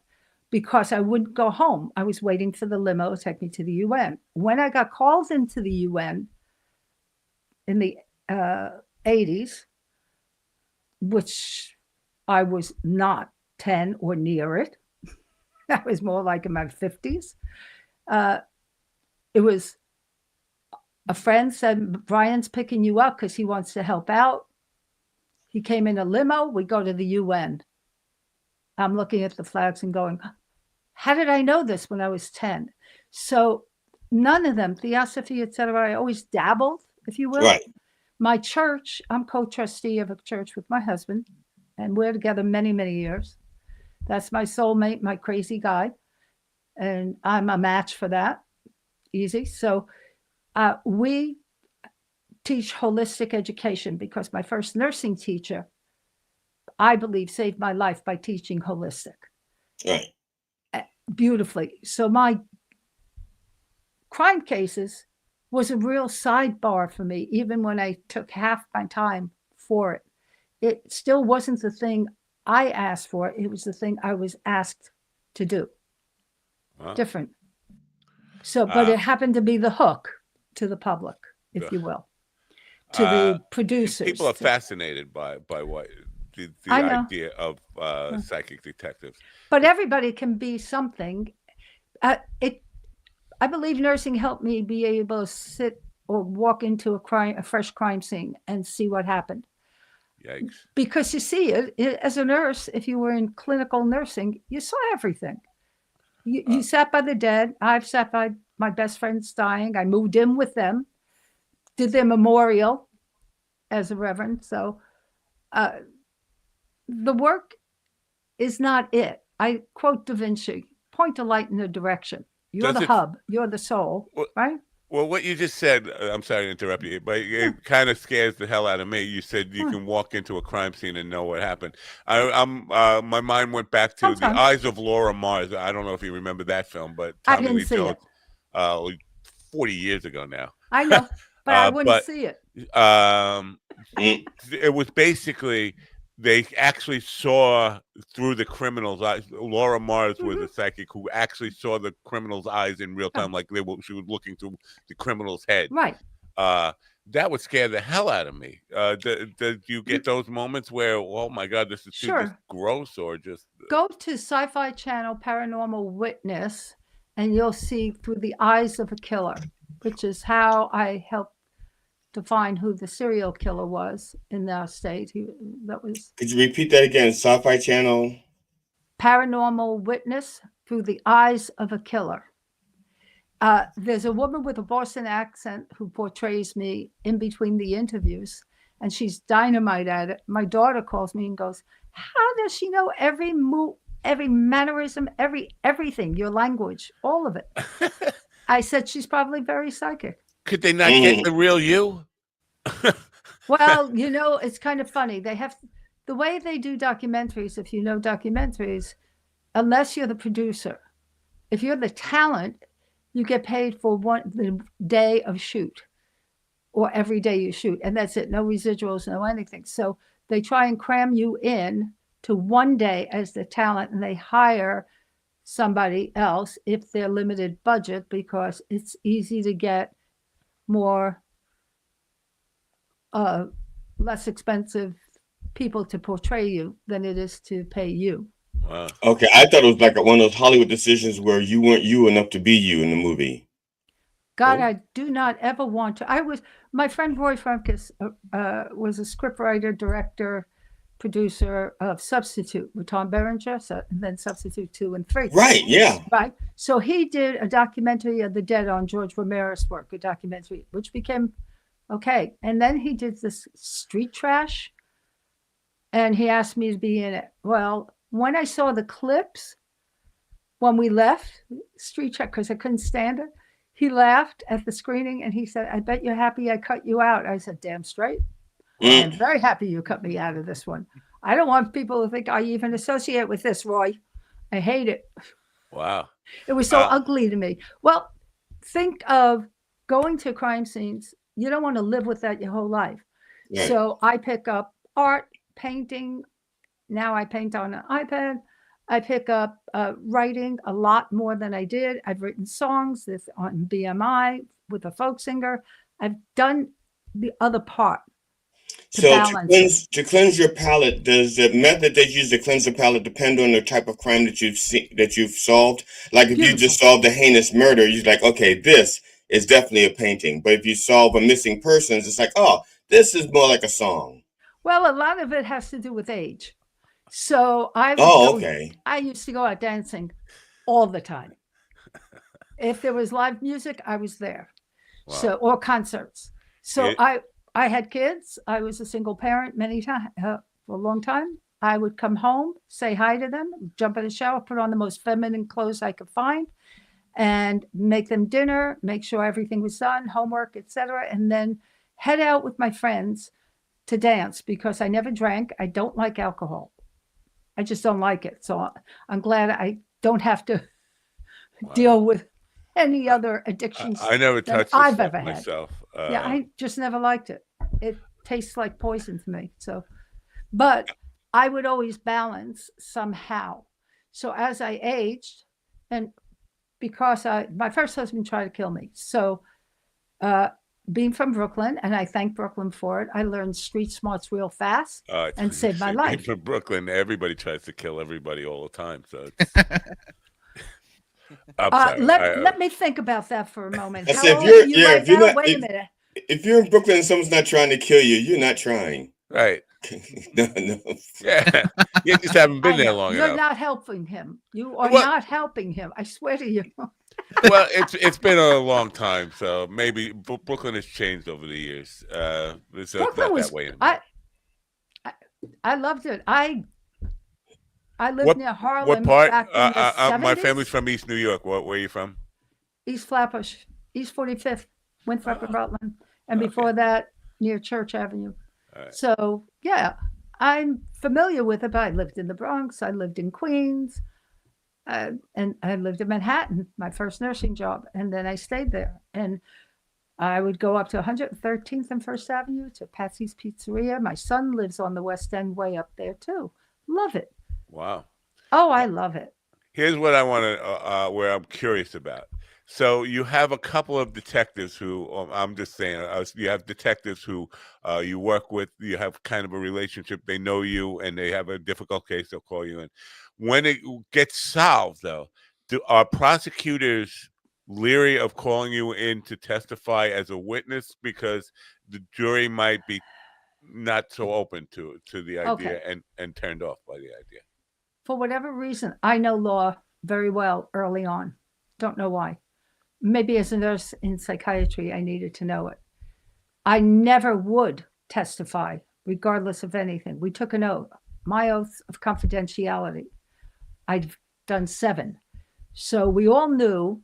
because I wouldn't go home. I was waiting for the limo to take me to the UN. When I got called into the UN in the 80s, which I was not 10 or near it, I was more like in my 50s. It was a friend said, Brian's picking you up because he wants to help out. He came in a limo. We go to the UN. I'm looking at the flags and going, how did I know this when I was 10? So none of them, Theosophy, etc. I always dabbled, if you will. Right. My church, I'm co-trustee of a church with my husband, and we're together many, many years. That's my soulmate, my crazy guy. And I'm a match for that. Easy. So we teach holistic education because my first nursing teacher, I believe, saved my life by teaching holistic. Right. Beautifully. So my crime cases was a real sidebar for me, even when I took half my time for it. It still wasn't the thing I asked for. It was the thing I was asked to do. Wow. Different. So, but it happened to be the hook to the public, if you will, to the producers. People are fascinated by what the idea of psychic detectives. But everybody can be something. I believe nursing helped me be able to sit or walk into a fresh crime scene and see what happened. Yikes. Because you see it as a nurse, if you were in clinical nursing, you saw everything. You sat by the dead. I've sat by my best friends dying. I moved in with them, did their memorial as a reverend. So the work is not it. I quote Da Vinci, point a light in a direction. You're the hub. You're the soul, right? Well, what you just said, I'm sorry to interrupt you, but it kind of scares the hell out of me. You said you can walk into a crime scene and know what happened. My mind went back to The Eyes of Laura Mars. I don't know if you remember that film, but Tommy Lee Jones, 40 years ago now. I know, but I wouldn't see it. It was basically, they actually saw through the criminal's eyes. Laura Mars was a psychic who actually saw the criminal's eyes in real time, like she was looking through the criminal's head. Right. That would scare the hell out of me. Do you get those moments where, oh my God, this is too just gross, or just go to Sci-Fi Channel Paranormal Witness, and you'll see Through the Eyes of a Killer, which is how I helped define who the serial killer was in our state. Could you repeat that again? Sci-Fi Channel Paranormal Witness, Through the Eyes of a Killer. There's a woman with a Boston accent who portrays me in between the interviews, and she's dynamite at it. My daughter calls me and goes, how does she know every move, every mannerism, everything, your language, all of it? I said, she's probably very psychic. Could they not get the real you? Well, it's kind of funny. They have the way they do documentaries. If you know documentaries, unless you're the producer, if you're the talent, you get paid for the day of shoot, or every day you shoot, and that's it. No residuals, no anything. So they try and cram you in to one day as the talent, and they hire somebody else if they're limited budget, because it's easy to get more less expensive people to portray you than it is to pay you. Wow. Okay, I thought it was like one of those Hollywood decisions where you weren't you enough to be you in the movie. God, I do not ever want to. My friend Roy Frumkes was a scriptwriter, director, producer of Substitute with Tom Berenger, and then Substitute 2 and 3. Right, yeah. Right. So he did a documentary of the dead on George Romero's work, a documentary, which became okay. And then he did this Street Trash, and he asked me to be in it. Well, when I saw the clips, when we left Street Trash, because I couldn't stand it, he laughed at the screening and he said, "I bet you're happy I cut you out." I said, "Damn straight. I'm very happy you cut me out of this one. I don't want people to think I even associate with this, Roy. I hate it." Wow. It was so ugly to me. Well, think of going to crime scenes. You don't want to live with that your whole life. Right. So I pick up art, painting. Now I paint on an iPad. I pick up writing a lot more than I did. I've written songs on BMI with a folk singer. I've done the other part. So to cleanse your palate, does the method that you use to cleanse the palate depend on the type of crime that you've solved? Like if you just solved a heinous murder, you're like, okay, this is definitely a painting. But if you solve a missing persons, it's like, oh, this is more like a song. Well, a lot of it has to do with age. So I used to go out dancing all the time. If there was live music, I was there. Wow. So or concerts. So I had kids. I was a single parent many times for a long time. I would come home, say hi to them, jump in the shower, put on the most feminine clothes I could find, and make them dinner, make sure everything was done, homework, etc., and then head out with my friends to dance because I never drank. I don't like alcohol. I just don't like it. So I'm glad I don't have to deal with any other addictions. I never touched I've ever myself. Yeah, I just never liked it. It tastes like poison to me. So, but I would always balance somehow. So as I aged, and because my first husband tried to kill me. So being from Brooklyn, and I thank Brooklyn for it, I learned street smarts real fast and saved my life. Being from Brooklyn, everybody tries to kill everybody all the time. So let me think about that for a moment. Wait a minute. If you're in Brooklyn and someone's not trying to kill you, you're not trying. Right. No. Yeah. You just haven't been there long enough. You're not helping him. You are not helping him. I swear to you. Well, it's been a long time, so maybe Brooklyn has changed over the years. It's not that way anymore. I loved it. I lived near Harlem. What part? Back in the 70s. My family's from East New York. Where are you from? East Flatbush, East 45th, Winthrop and Rutland, and before that, near Church Avenue. Right. So yeah, I'm familiar with it. But I lived in the Bronx. I lived in Queens, and I lived in Manhattan. My first nursing job, and then I stayed there. And I would go up to 113th and First Avenue to Patsy's Pizzeria. My son lives on the West End, way up there too. Love it. Wow. Oh, I love it. Here's what I want to, where I'm curious about. So you have a couple of detectives who, I'm just saying, you have detectives who you work with, you have kind of a relationship, they know you, and they have a difficult case, they'll call you in. When it gets solved, though, are prosecutors leery of calling you in to testify as a witness because the jury might be not so open to the idea and turned off by the idea? For whatever reason, I know law very well early on. Don't know why. Maybe as a nurse in psychiatry, I needed to know it. I never would testify, regardless of anything. We took an oath, my oath of confidentiality. I've done 7. So we all knew,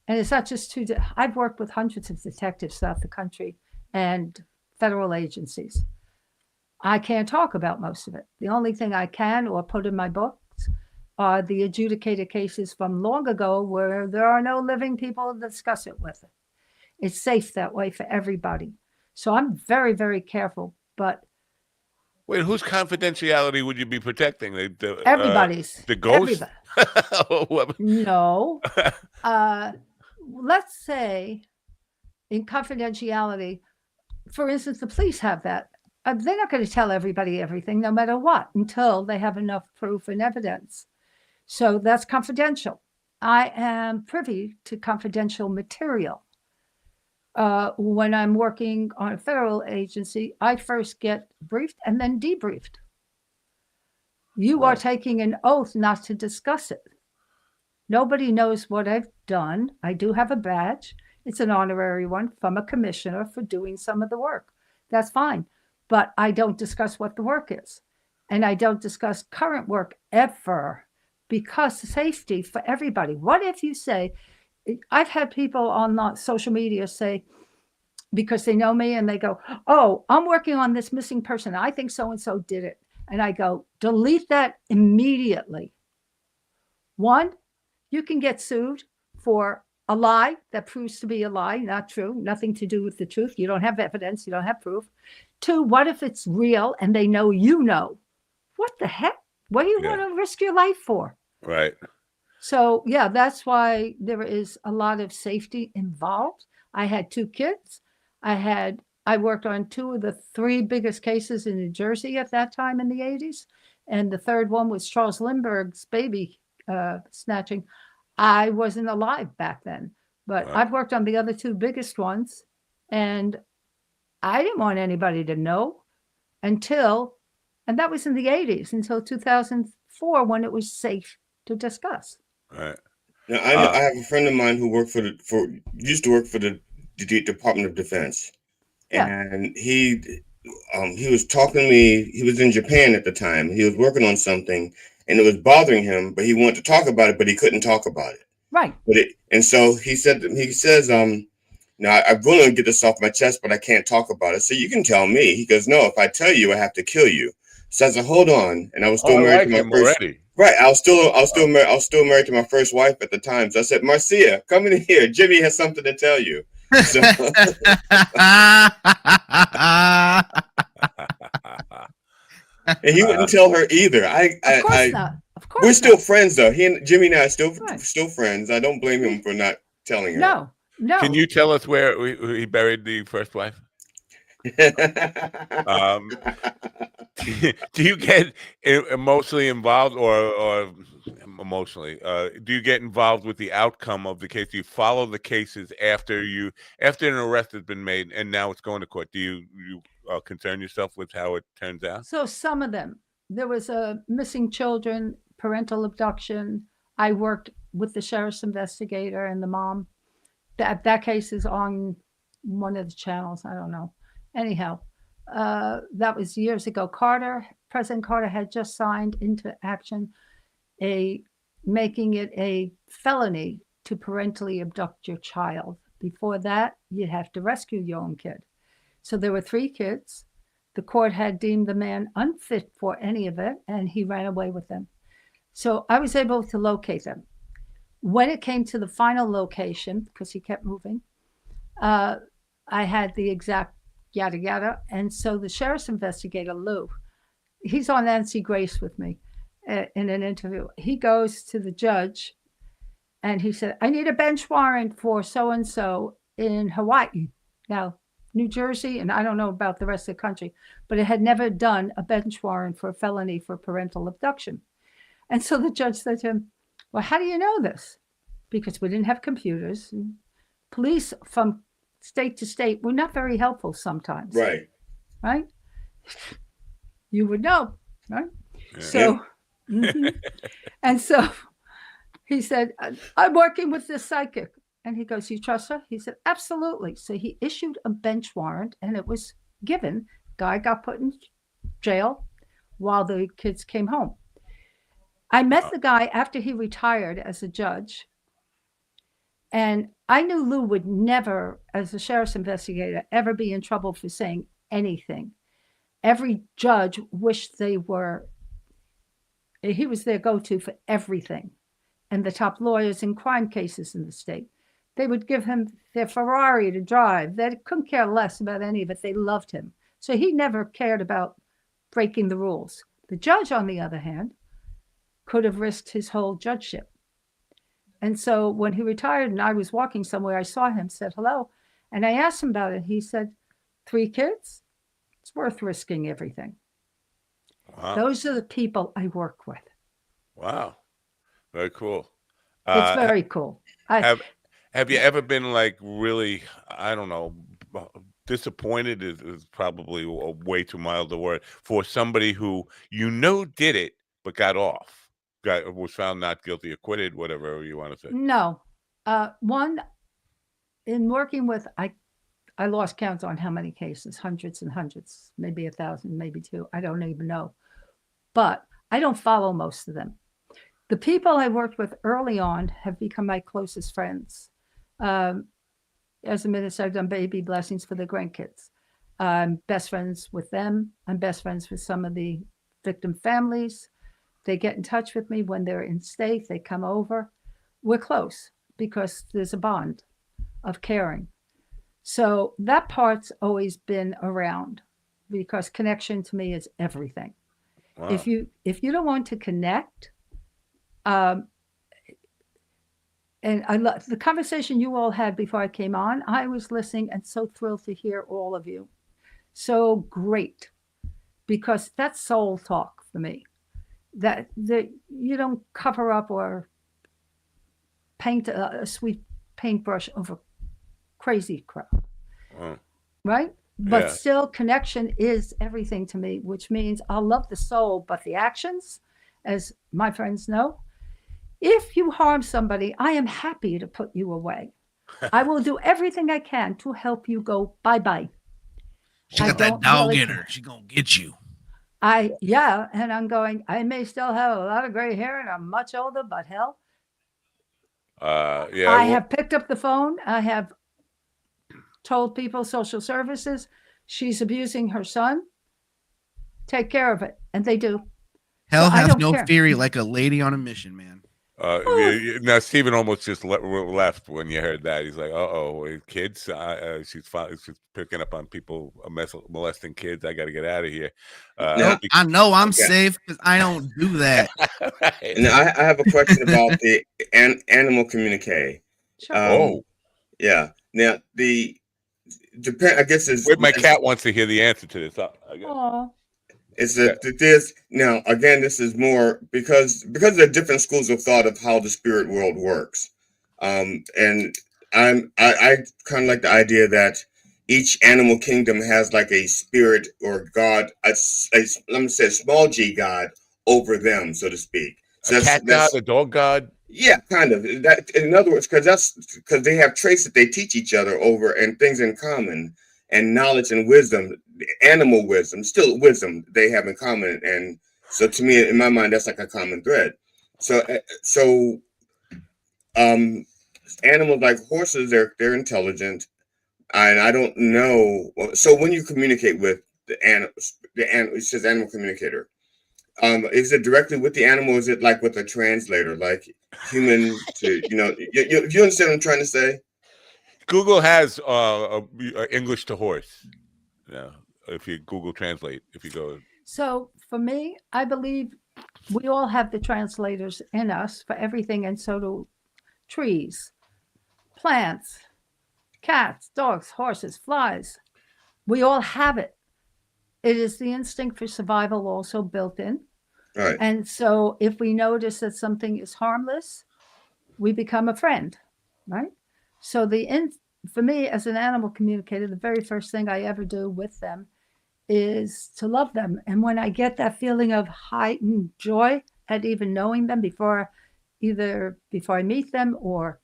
and it's not just I've worked with hundreds of detectives throughout the country and federal agencies. I can't talk about most of it. The only thing I can or put in my books are the adjudicated cases from long ago where there are no living people to discuss it with. It's safe that way for everybody. So I'm very, very careful. But wait, whose confidentiality would you be protecting? Everybody's. The ghost? No. Let's say in confidentiality, for instance, the police have that. They're not going to tell everybody everything, no matter what, until they have enough proof and evidence. So that's confidential. I am privy to confidential material. When I'm working on a federal agency, I first get briefed and then debriefed. You are taking an oath not to discuss it. Nobody knows what I've done. I do have a badge. It's an honorary one from a commissioner for doing some of the work. That's fine. But I don't discuss what the work is. And I don't discuss current work ever, because safety for everybody. What if you say, I've had people on social media say, because they know me and they go, oh, I'm working on this missing person. I think so-and-so did it. And I go, delete that immediately. One, you can get sued for a lie that proves to be a lie, not true, nothing to do with the truth. You don't have evidence, you don't have proof. Two, what if it's real and they know you know? What the heck? What do you want to risk your life for? Right. So, yeah, that's why there is a lot of safety involved. I had 2 kids. I worked on 2 of the 3 biggest cases in New Jersey at that time in the 80s. And the third one was Charles Lindbergh's baby snatching. I wasn't alive back then, but I've worked on the other 2 biggest ones. And I didn't want anybody to know until, and that was in the 80s, until 2004 when it was safe to discuss. Right. Now, I have a friend of mine who used to work for the Department of Defense. And he was talking to me. He was in Japan at the time. He was working on something, and it was bothering him. But he wanted to talk about it, but he couldn't talk about it. Right. And so he says, "Now I really want to get this off my chest, but I can't talk about it. So you can tell me." He goes, "No, if I tell you, I have to kill you." So I said, "Hold on." And I was still married to my first. Already. Right. I was still married to my first wife at the time. So I said, "Marcia, come in here. Jimmy has something to tell you." So, and he wouldn't tell her either. Of course not. Of course we're still not. friends though. He and Jimmy and I are still friends. I don't blame him for not telling her. No. Can you tell us where he buried the first wife? Do you get emotionally involved or emotionally? Do you get involved with the outcome of the case? Do you follow the cases after an arrest has been made and now it's going to court? Do you concern yourself with how it turns out? So some of them, there was a missing children, parental abduction. I worked with the sheriff's investigator and the mom. That case is on one of the channels. I don't know. Anyhow, that was years ago. President Carter had just signed into action making it a felony to parentally abduct your child. Before that, you'd have to rescue your own kid. So there were 3 kids. The court had deemed the man unfit for any of it, and he ran away with them. So I was able to locate them. When it came to the final location, because he kept moving, I had the exact yada yada. And so the sheriff's investigator, Lou, he's on Nancy Grace with me in an interview. He goes to the judge and he said, I need a bench warrant for so-and-so in Hawaii. Now, New Jersey, and I don't know about the rest of the country, but it had never done a bench warrant for a felony for parental abduction. And so the judge said to him, well, how do you know this? Because we didn't have computers. Police from state to state were not very helpful sometimes. Right. Right? You would know, right? Yeah. So, and so he said, I'm working with this psychic. And he goes, you trust her? He said, absolutely. So he issued a bench warrant and it was given. Guy got put in jail while the kids came home. I met the guy after he retired as a judge. And I knew Lou would never, as a sheriff's investigator, ever be in trouble for saying anything. Every judge wished he was their go-to for everything. And the top lawyers in crime cases in the state. They would give him their Ferrari to drive. They couldn't care less about any of it. They loved him. So he never cared about breaking the rules. The judge, on the other hand, could have risked his whole judgeship. And so when he retired and I was walking somewhere, I saw him, said hello. And I asked him about it. He said, 3 kids, it's worth risking everything. Wow. Those are the people I work with. Wow. Very cool. It's very cool. Have you ever been like really, I don't know, disappointed is probably a way too mild a word, for somebody who did it but got off, was found not guilty, acquitted, whatever you want to say? No. One, in working with, I lost count on how many cases, hundreds and hundreds, maybe 1,000, maybe 2. I don't even know. But I don't follow most of them. The people I worked with early on have become my closest friends. As a minister, I've done baby blessings for the grandkids. I'm best friends with them. I'm best friends with some of the victim families. They get in touch with me when they're in state. They come over. We're close because there's a bond of caring. So that part's always been around because connection to me is everything. Wow. If you don't want to connect, and I love the conversation you all had before I came on. I was listening and so thrilled to hear all of you. So great, because that's soul talk for me. That you don't cover up or paint a sweet paintbrush over crazy crap, right? But Yeah. still, connection is everything to me, which means I'll love the soul, but the actions, as my friends know, if you harm somebody, I am happy to put you away. I will do everything I can to help you go bye-bye. She got that dog in her. She gonna get you. And I'm going, I may still have a lot of gray hair and I'm much older, but hell, I have picked up the phone. I have told people, social services, she's abusing her son. Take care of it. And they do. Hell So I hath don't no care. fury like a lady on a mission, man. Now Stephen almost just left when you heard that. He's like, kids, she's picking up on people molesting kids. I got to get out of here. I know I'm safe because I don't do that. Right. Now, I have a question about the animal communique. Yeah. Now, I guess it's... My cat wants to hear the answer to this. It's this now again. This is more because there are different schools of thought of how the spirit world works, and I kind of like the idea that each animal kingdom has like a spirit or god, let me say a small g god over them, so to speak. So a cat god, a dog god. Yeah, kind of. That, in other words, because they have traits that they teach each other over and things in common, and knowledge and wisdom, animal wisdom, still wisdom they have in common. And so to me, in my mind, that's like a common thread. So animals like horses, they're intelligent, and I don't know. So when you communicate with the animal, it says animal communicator. Is it directly with the animal? Or is it like with a translator, like human to, you understand what I'm trying to say? Google has English to horse. Yeah, if you Google Translate, if you go. So for me, I believe we all have the translators in us for everything, and so do trees, plants, cats, dogs, horses, flies. We all have it. It is the instinct for survival also built in. Right. And so if we notice that something is harmless, we become a friend, right? So for me as an animal communicator, the very first thing I ever do with them is to love them. And when I get that feeling of heightened joy at even knowing them before I meet them or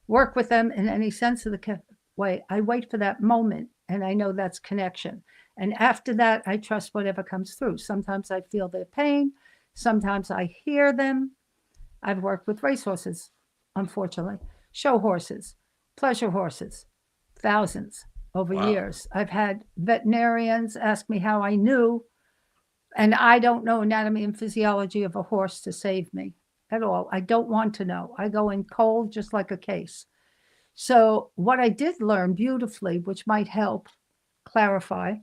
work with them in any sense of the way, I wait for that moment and I know that's connection. And after that, I trust whatever comes through. Sometimes I feel their pain. Sometimes I hear them. I've worked with racehorses, unfortunately, show horses, pleasure horses, thousands over years. I've had veterinarians ask me how I knew, and I don't know anatomy and physiology of a horse to save me at all. I don't want to know. I go in cold, just like a case. So what I did learn beautifully, which might help clarify,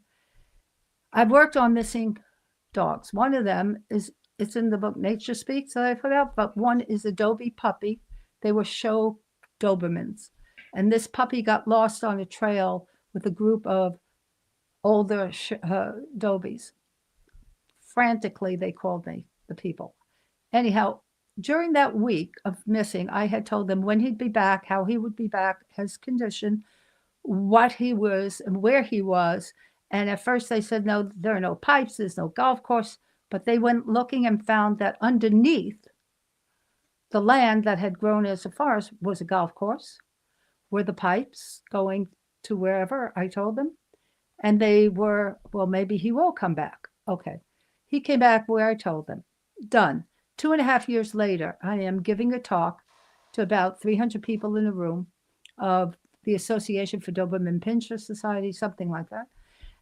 I've worked on missing dogs. One of them it's in the book Nature Speaks that I put out, but one is a Dobie puppy. They were show Dobermans. And this puppy got lost on a trail with a group of older dobies. Frantically, they called me, the people. Anyhow, during that week of missing, I had told them when he'd be back, how he would be back, his condition, what he was and where he was. And at first they said, no, there are no pipes, there's no golf course. But they went looking and found that underneath the land that had grown as a forest was a golf course, were the pipes going to wherever I told them. And they were, well, maybe he will come back. Okay. He came back where I told them. Done. 2.5 years later, I am giving a talk to about 300 people in a room of the Association for Doberman Pinscher Society, something like that.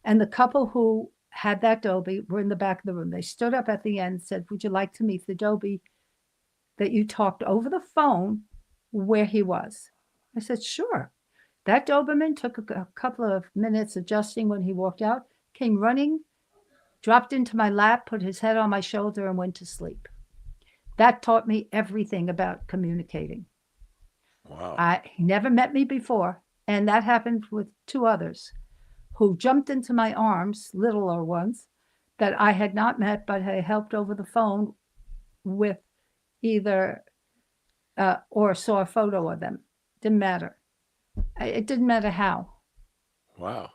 And the couple who had that Dobie were in the back of the room. They stood up at the end and said, would you like to meet the Dobie that you talked over the phone where he was? I said, sure. That Doberman took a couple of minutes adjusting when he walked out, came running, dropped into my lap, put his head on my shoulder, and went to sleep. That taught me everything about communicating. Wow. He never met me before, and that happened with 2 others who jumped into my arms, littler ones, that I had not met, but I helped over the phone with either or saw a photo of them. Didn't matter. It didn't matter how. Wow.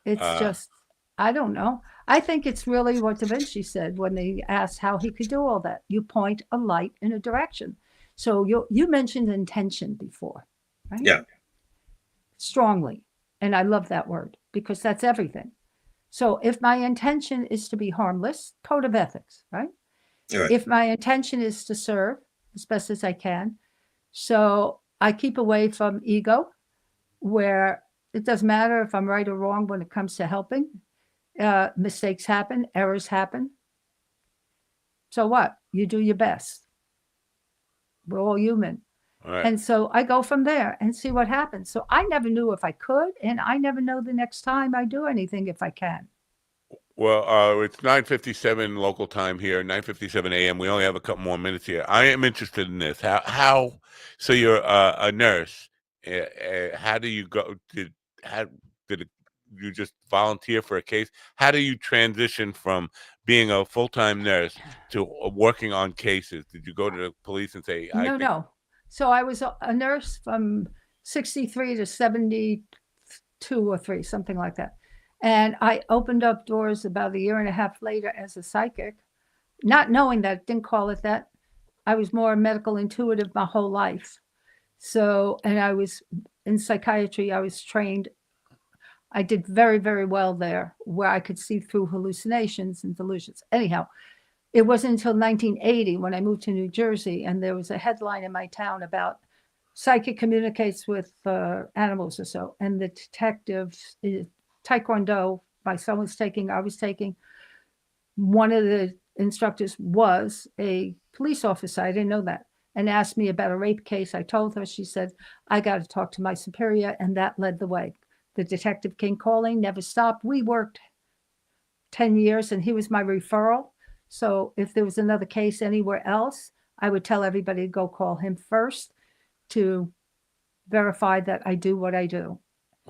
It's just, I don't know. I think it's really what Da Vinci said when they asked how he could do all that. You point a light in a direction. So you mentioned intention before, right? Yeah. Strongly. And I love that word because that's everything. So if my intention is to be harmless, code of ethics, right? Right. If my intention is to serve as best as I can, so I keep away from ego, where it doesn't matter if I'm right or wrong when it comes to helping. Mistakes happen, errors happen. So what? You do your best. We're all human. Right. And so I go from there and see what happens. So I never knew if I could, and I never know the next time I do anything if I can. Well, it's 9:57 local time here, 9:57 a.m. We only have a couple more minutes here. I am interested in this. How so you're a nurse. How do you go? Did you just volunteer for a case? How do you transition from being a full-time nurse to working on cases? Did you go to the police and say, No. So I was a nurse from 63 to 72 or 3, something like that. And I opened up doors about 1.5 years later as a psychic, not knowing that, didn't call it that. I was more medical intuitive my whole life. So, and I was in psychiatry, I was trained. I did very, very well there, where I could see through hallucinations and delusions. Anyhow, it wasn't until 1980 when I moved to New Jersey, and there was a headline in my town about psychic communicates with animals or so. And the detective, Taekwondo, my son was taking, I was taking. One of the instructors was a police officer. I didn't know that. And asked me about a rape case. I told her, she said, I got to talk to my superior. And that led the way. The detective came calling, never stopped. We worked 10 years and he was my referral. So if there was another case anywhere else, I would tell everybody to go call him first to verify that I do what I do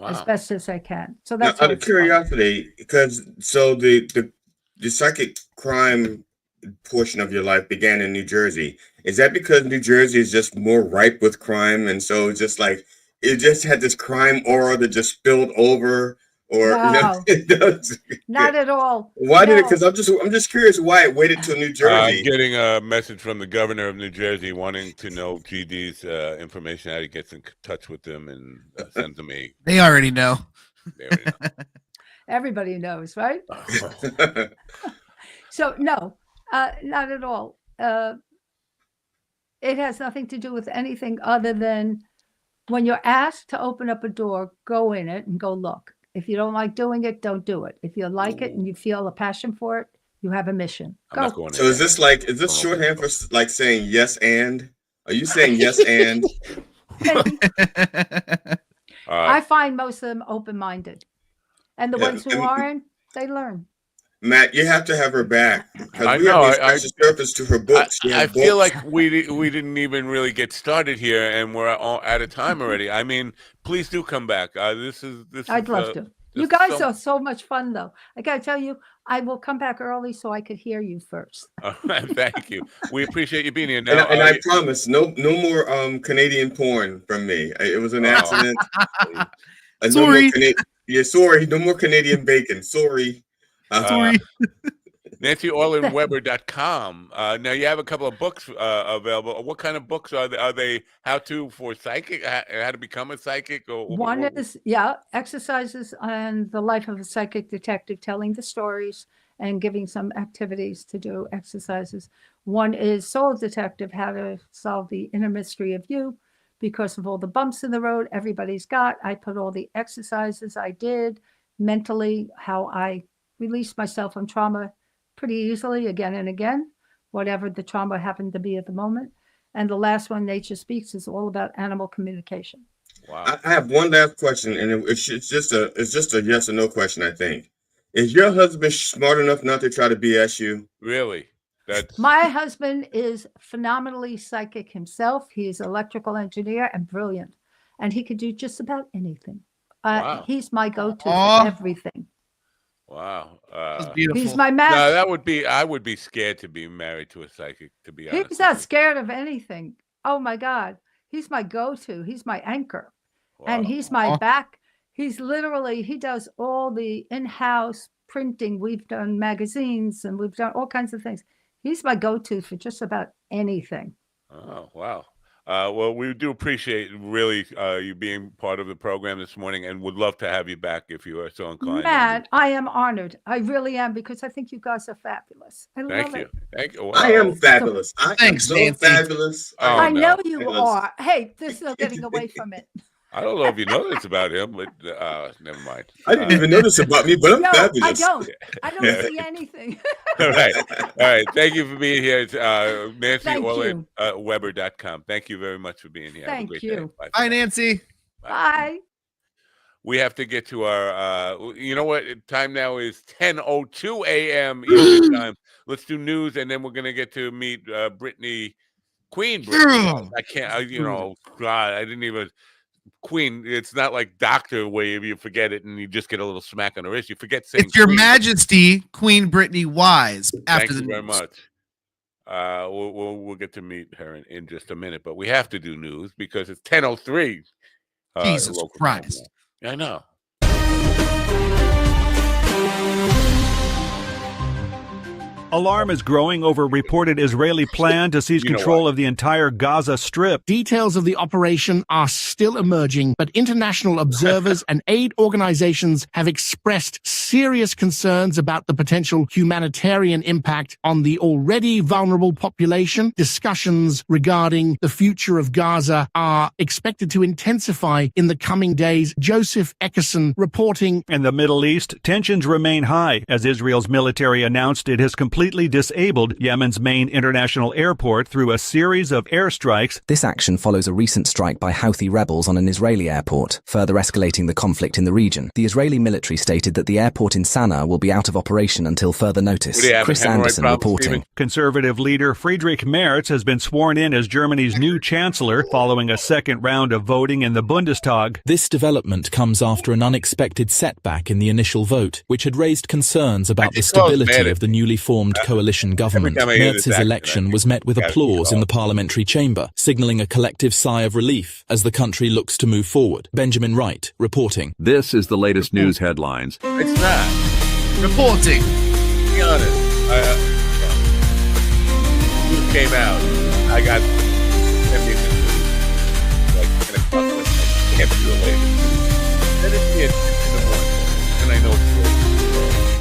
as best as I can. So that's out of curiosity, because so the psychic crime portion of your life began in New Jersey. Is that because New Jersey is just more ripe with crime, and so it's just like it just had this crime aura that just spilled over, or no, not at all. Why did it? Because I'm just curious why it waited till New Jersey. Getting a message from the governor of New Jersey wanting to know GD's information, how he gets in touch with them and sends them a. They already know. They already know. Everybody knows, right? So no, not at all. It has nothing to do with anything other than when you're asked to open up a door, go in it and go look. If you don't like doing it, don't do it. If you like it and you feel a passion for it, you have a mission. Go. So is this shorthand for like saying yes and? Are you saying yes and? I find most of them open-minded. And the ones who aren't, they learn. Matt, you have to have her back because I we know. haven't scratched the surface to her books. She I has feel books. like we didn't even really get started here, and we're all out of time already. I mean, please do come back. This is. I'd love to. You guys are so much fun, though. I got to tell you, I will come back early so I could hear you first. Thank you. We appreciate you being here. And, Now, and I promise, no more Canadian porn from me. It was an accident. Sorry. Sorry. No more Canadian bacon. Sorry. Sorry. NancyOrlandWeber.com. Now you have a couple of books available. What kind of books are they? Are they how to for psychic? How to become a psychic? Or One is exercises on the life of a psychic detective, telling the stories and giving some activities to do exercises. One is Soul Detective, how to solve the inner mystery of you because of all the bumps in the road everybody's got. I put all the exercises I did mentally, how I released myself from trauma pretty easily again and again, whatever the trauma happened to be at the moment. And the last one, Nature Speaks, is all about animal communication. Wow. I have one last question, and it's just a yes or no question, I think. Is your husband smart enough not to try to BS you? Really? My husband is phenomenally psychic himself. He's an electrical engineer and brilliant, and he could do just about anything. Wow. He's my go-to for everything. Wow. That's beautiful. He's my master. No, that would be. I would be scared to be married to a psychic. To be honest, he's not scared of anything. Oh my God, he's my go-to. He's my anchor, and he's my back. He's literally. He does all the in-house printing. We've done magazines and we've done all kinds of things. He's my go-to for just about anything. Oh, wow. Well, we do appreciate really you being part of the program this morning and would love to have you back if you are so inclined. Matt, I am honored. I really am, because I think you guys are fabulous. I Thank love you. it. Thank you. Wow. I am fabulous. Thanks, I am so fabulous. I know you are. Hey, there's no getting away from it. I don't know if you know this about him, but never mind. I didn't even know this about me, but I'm fabulous. I don't see anything. All right. Thank you for being here. It's NancyOrlandWeber.com. Thank you very much for being here. Thank Have a great you. day. Bye. Bye, Nancy. Bye. We have to get to our, you know what? Time now is 10:02 a.m. Eastern time. Let's do news, and then we're going to get to meet Queen Brittany. I can't, God, I didn't even. Queen, it's not like doctor where you forget it and you just get a little smack on the wrist. You forget saying it's Your Queen. Majesty, Queen Brittany Wise. After Thank the you very news. much. We'll get to meet her in just a minute, but we have to do news because it's 10:03. Jesus Christ! I know. Alarm is growing over reported Israeli plan to seize control of the entire Gaza Strip. Details of the operation are still emerging, but international observers and aid organizations have expressed serious concerns about the potential humanitarian impact on the already vulnerable population. Discussions regarding the future of Gaza are expected to intensify in the coming days. Joseph Eckerson reporting. In the Middle East, tensions remain high as Israel's military announced it has completely disabled Yemen's main international airport through a series of airstrikes. This action follows a recent strike by Houthi rebels on an Israeli airport, further escalating the conflict in the region. The Israeli military stated that the airport in Sana'a will be out of operation until further notice. Chris Anderson reporting. Conservative leader Friedrich Merz has been sworn in as Germany's new chancellor following a second round of voting in the Bundestag. This development comes after an unexpected setback in the initial vote, which had raised concerns about the stability of the newly formed coalition government. Merz's election was met with applause in the parliamentary chamber, signaling a collective sigh of relief as the country looks to move forward. Benjamin Wright reporting. This is the latest news headlines. It's not. Reporting. To be honest, news came out. I got 10 minutes like 10 o'clock. I can't be related. Then it's in the morning, and I know it's late.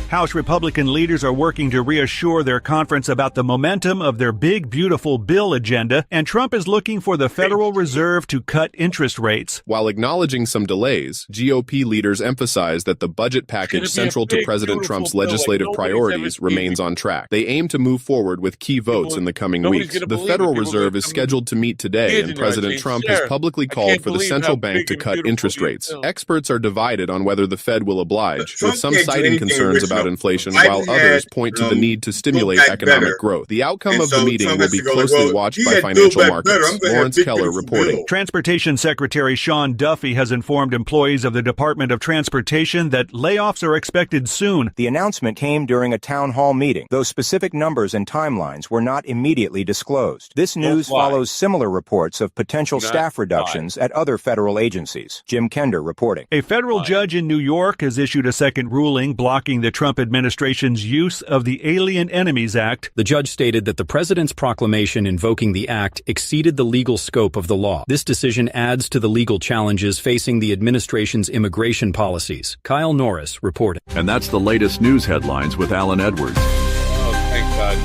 House Republican leaders are working to reassure their conference about the momentum of their big, beautiful bill agenda, and Trump is looking for the Federal Reserve to cut interest rates. While acknowledging some delays, GOP leaders emphasize that the budget package central to President Trump's legislative priorities remains on track. They aim to move forward with key votes in the coming weeks. The Federal Reserve is scheduled to meet today, and President Trump has publicly called for the central bank to cut interest rates. Experts are divided on whether the Fed will oblige, with some citing concerns about about inflation, while others point to the need to stimulate economic growth. The outcome of the meeting will be closely watched by financial markets. Lawrence Keller reporting. Transportation Secretary Sean Duffy has informed employees of the Department of Transportation that layoffs are expected soon. The announcement came during a town hall meeting, though specific numbers and timelines were not immediately disclosed. This news follows similar reports of potential staff reductions at other federal agencies. Jim Kender reporting. A federal judge in New York has issued a second ruling blocking the Trump administration's use of the Alien Enemies Act. The judge stated that the president's proclamation invoking the act exceeded the legal scope of the law. This decision adds to the legal challenges facing the administration's immigration policies. Kyle Norris reporting. And that's the latest news headlines with Alan Edwards. Oh, thank God.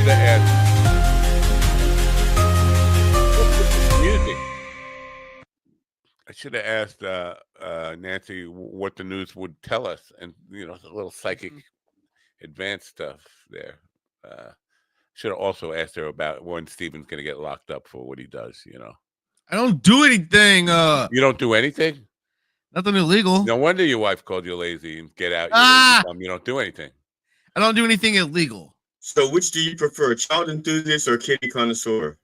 That's I should have asked Nancy what the news would tell us, and a little psychic advanced stuff there. Should have also asked her about when Stephen's going to get locked up for what he does. I don't do anything. You don't do anything? Nothing illegal. No wonder your wife called you lazy and get out. You don't do anything. I don't do anything illegal. So which do you prefer, child enthusiast or kitty connoisseur?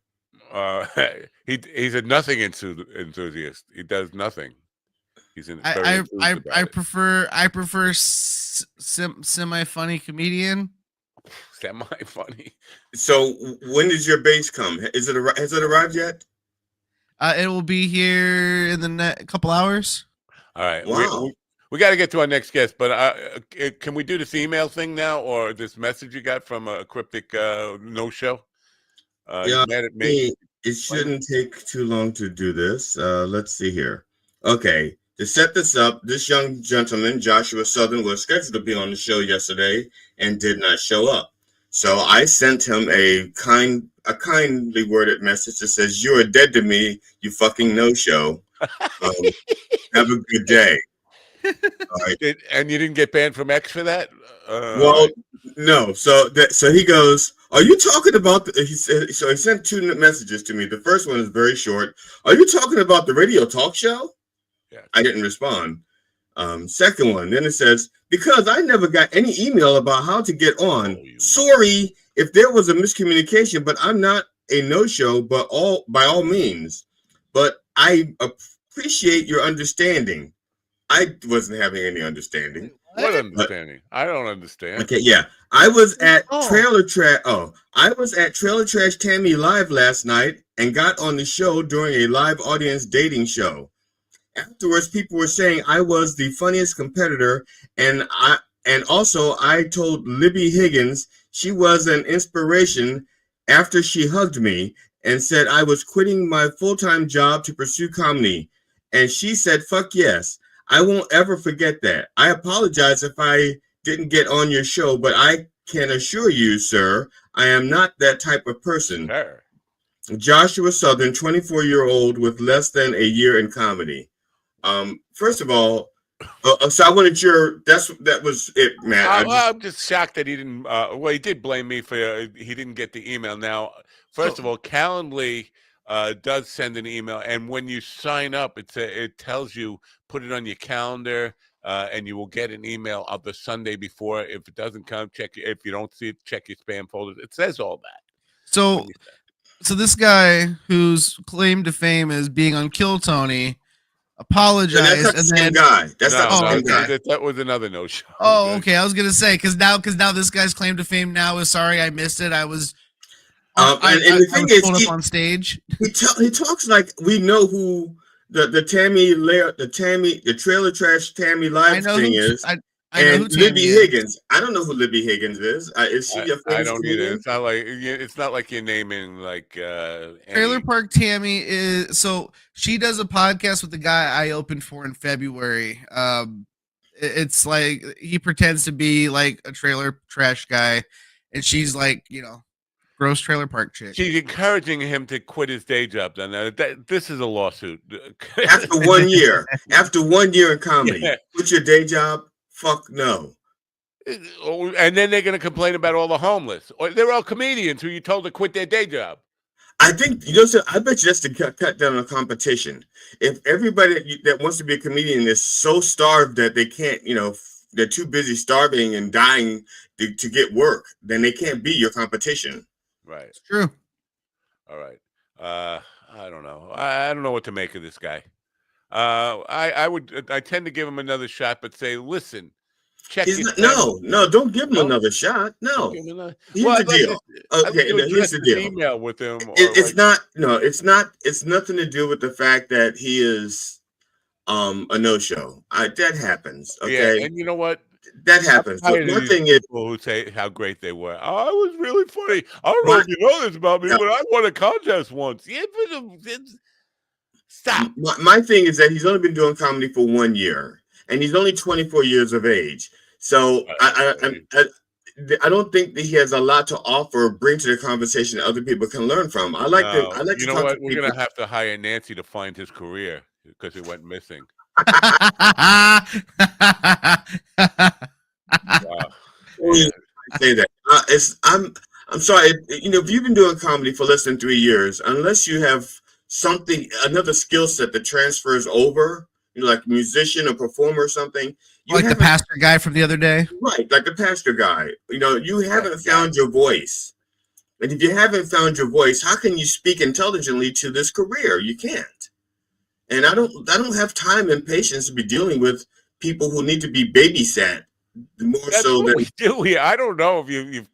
He's a nothing enthusiast. He does nothing. He's an I prefer semi funny comedian. Semi funny. So when does your base come? Has it arrived yet? It will be here in the next couple hours. All right. Wow. We got to get to our next guest, but can we do this email thing now, or this message you got from a cryptic no-show? Yeah, it shouldn't take too long to do this. Let's see here. Okay, to set this up, this young gentleman, Joshua Southern, was scheduled to be on the show yesterday and did not show up. So I sent him a kindly worded message that says, "You are dead to me, you fucking no-show. Have a good day." Right. And you didn't get banned from X for that? Well, no. So he goes, "Are you talking about?" He sent two messages to me. The first one is very short. "Are you talking about the radio talk show?" Yeah. I didn't respond. Second one, then it says, "Because I never got any email about how to get on. Sorry if there was a miscommunication, but I'm not a no-show. But by all means, but I appreciate your understanding." I wasn't having any understanding. What understanding? I don't understand. Okay, yeah. I was at Trailer Trash Tammy Live last night and got on the show during a live audience dating show. Afterwards, people were saying I was the funniest competitor, and also I told Libby Higgins she was an inspiration after she hugged me and said I was quitting my full-time job to pursue comedy. And she said, "Fuck yes." I won't ever forget that. I apologize if I didn't get on your show, but I can assure you, sir, I am not that type of person. Sure. Joshua Southern, 24-year-old with less than a year in comedy. First of all, so I wanted that was it, man. I'm just shocked that he didn't. He did blame me for he didn't get the email. Now, first of all, Calendly does send an email, and when you sign up, it tells you put it on your calendar, and you will get an email of the Sunday before. If it doesn't come, check. If you don't see it, check your spam folder. It says all that. So this guy whose claim to fame is being on Kill Tony apologized. That's not the same guy. That's not the same guy. That was another no-show. Oh, okay. I was gonna say because now this guy's claim to fame now is sorry I missed it. I was. And the thing is, he, up on stage. He talks like we know who the Trailer Trash Tammy Live thing is. I know who Libby Higgins. I don't know who Libby Higgins is. Is she a famous I don't either. comedian? It's not like you're naming like Trailer Park Tammy is. So she does a podcast with the guy I opened for in February. It's like he pretends to be like a trailer trash guy, and she's like, gross trailer park chick. She's encouraging him to quit his day job. Then this is a lawsuit. After 1 year, in comedy, quit your day job. Fuck no. And then they're going to complain about all the homeless. Or they're all comedians who you told to quit their day job. I think I bet you that's to cut down on competition. If everybody that wants to be a comedian is so starved that they can't, they're too busy starving and dying to get work, then they can't be your competition. Right. It's true. All right. I don't know. I don't know what to make of this guy. I tend to give him another shot, but say, listen, check it. No, don't give him another shot. No. Here's the deal. Okay, here's the deal. Email with him. It's nothing to do with the fact that he is a no-show. That happens. Okay. Yeah, and you know what? That happens. But one thing is, people who say how great they were. Oh, it was really funny. I don't know if you know this about me, but I won a contest once. Yeah, but stop. My thing is that he's only been doing comedy for 1 year, and he's only 24 years of age. So I don't think that he has a lot to offer or bring to the conversation that other people can learn from. I like to talk to what? We're people. Gonna have to hire Nancy to find his career because it went missing. Wow. Yeah. I say that. I'm sorry. If you've been doing comedy for less than 3 years, unless you have another skill set that transfers over, like musician or performer or something. Like the pastor guy from the other day? Right, like the pastor guy. You haven't found your voice. And if you haven't found your voice, how can you speak intelligently to this career? You can't. And I don't have time and patience to be dealing with people who need to be babysat. That's what we do here. I don't know if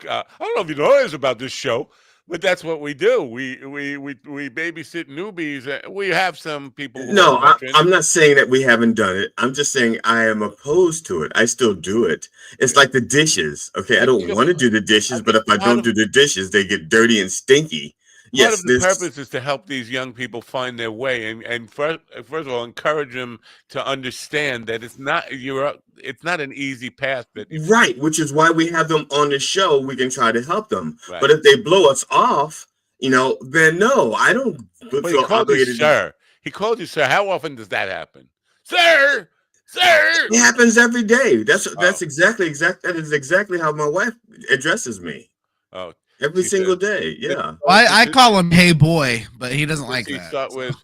I don't know if you know this about this show, but that's what we do. We babysit newbies. We have some people. No, I'm not saying that we haven't done it. I'm just saying I am opposed to it. I still do it. It's like the dishes. Okay, I don't want to do the dishes, but if I don't do the dishes, they get dirty and stinky. Part of the purpose is to help these young people find their way, and first of all, encourage them to understand that it's not an easy path. Right, which is why we have them on the show. We can try to help them, but if they blow us off, then no, I don't feel obligated. Sir, he called you sir. How often does that happen, sir? Sir, it happens every day. That is exactly how my wife addresses me. Oh. Every single day, yeah. I call him "Hey boy," but he doesn't like that. Start with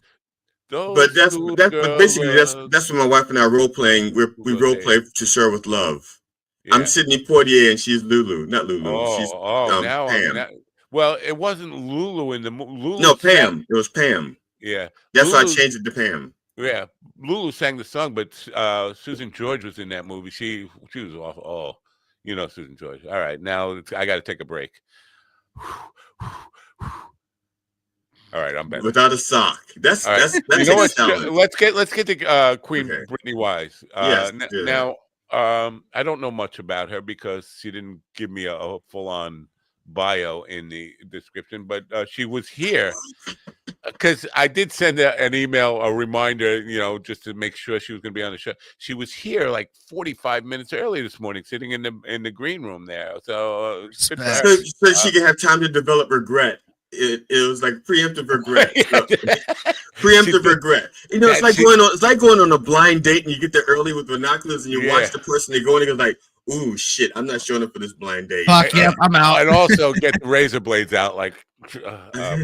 but basically that's what my wife and I role playing. We role play to serve with love. Yeah. I'm Sidney Poitier and she's Lulu, not Lulu. She's Pam. Well, it wasn't Lulu in the movie. No, Pam. It was Pam. Yeah, that's why I changed it to Pam. Yeah, Lulu sang the song, but Susan George was in that movie. She was awful. Oh, Susan George. All right, now I got to take a break. All right, I'm better. Without a sock. That's let's get to Queen Brittany Wise. Now, I don't know much about her because she didn't give me a full-on bio in the description, but she was here because I did send an email, a reminder, just to make sure she was going to be on the show. She was here like 45 minutes early this morning, sitting in the green room there. So she can have time to develop regret. It was like preemptive regret. Preemptive regret. It's like going on a blind date and you get there early with binoculars and you watch the person they go in and go like, ooh, shit, I'm not showing up for this blind date. Fuck yeah, I'm out. And also get the razor blades out, like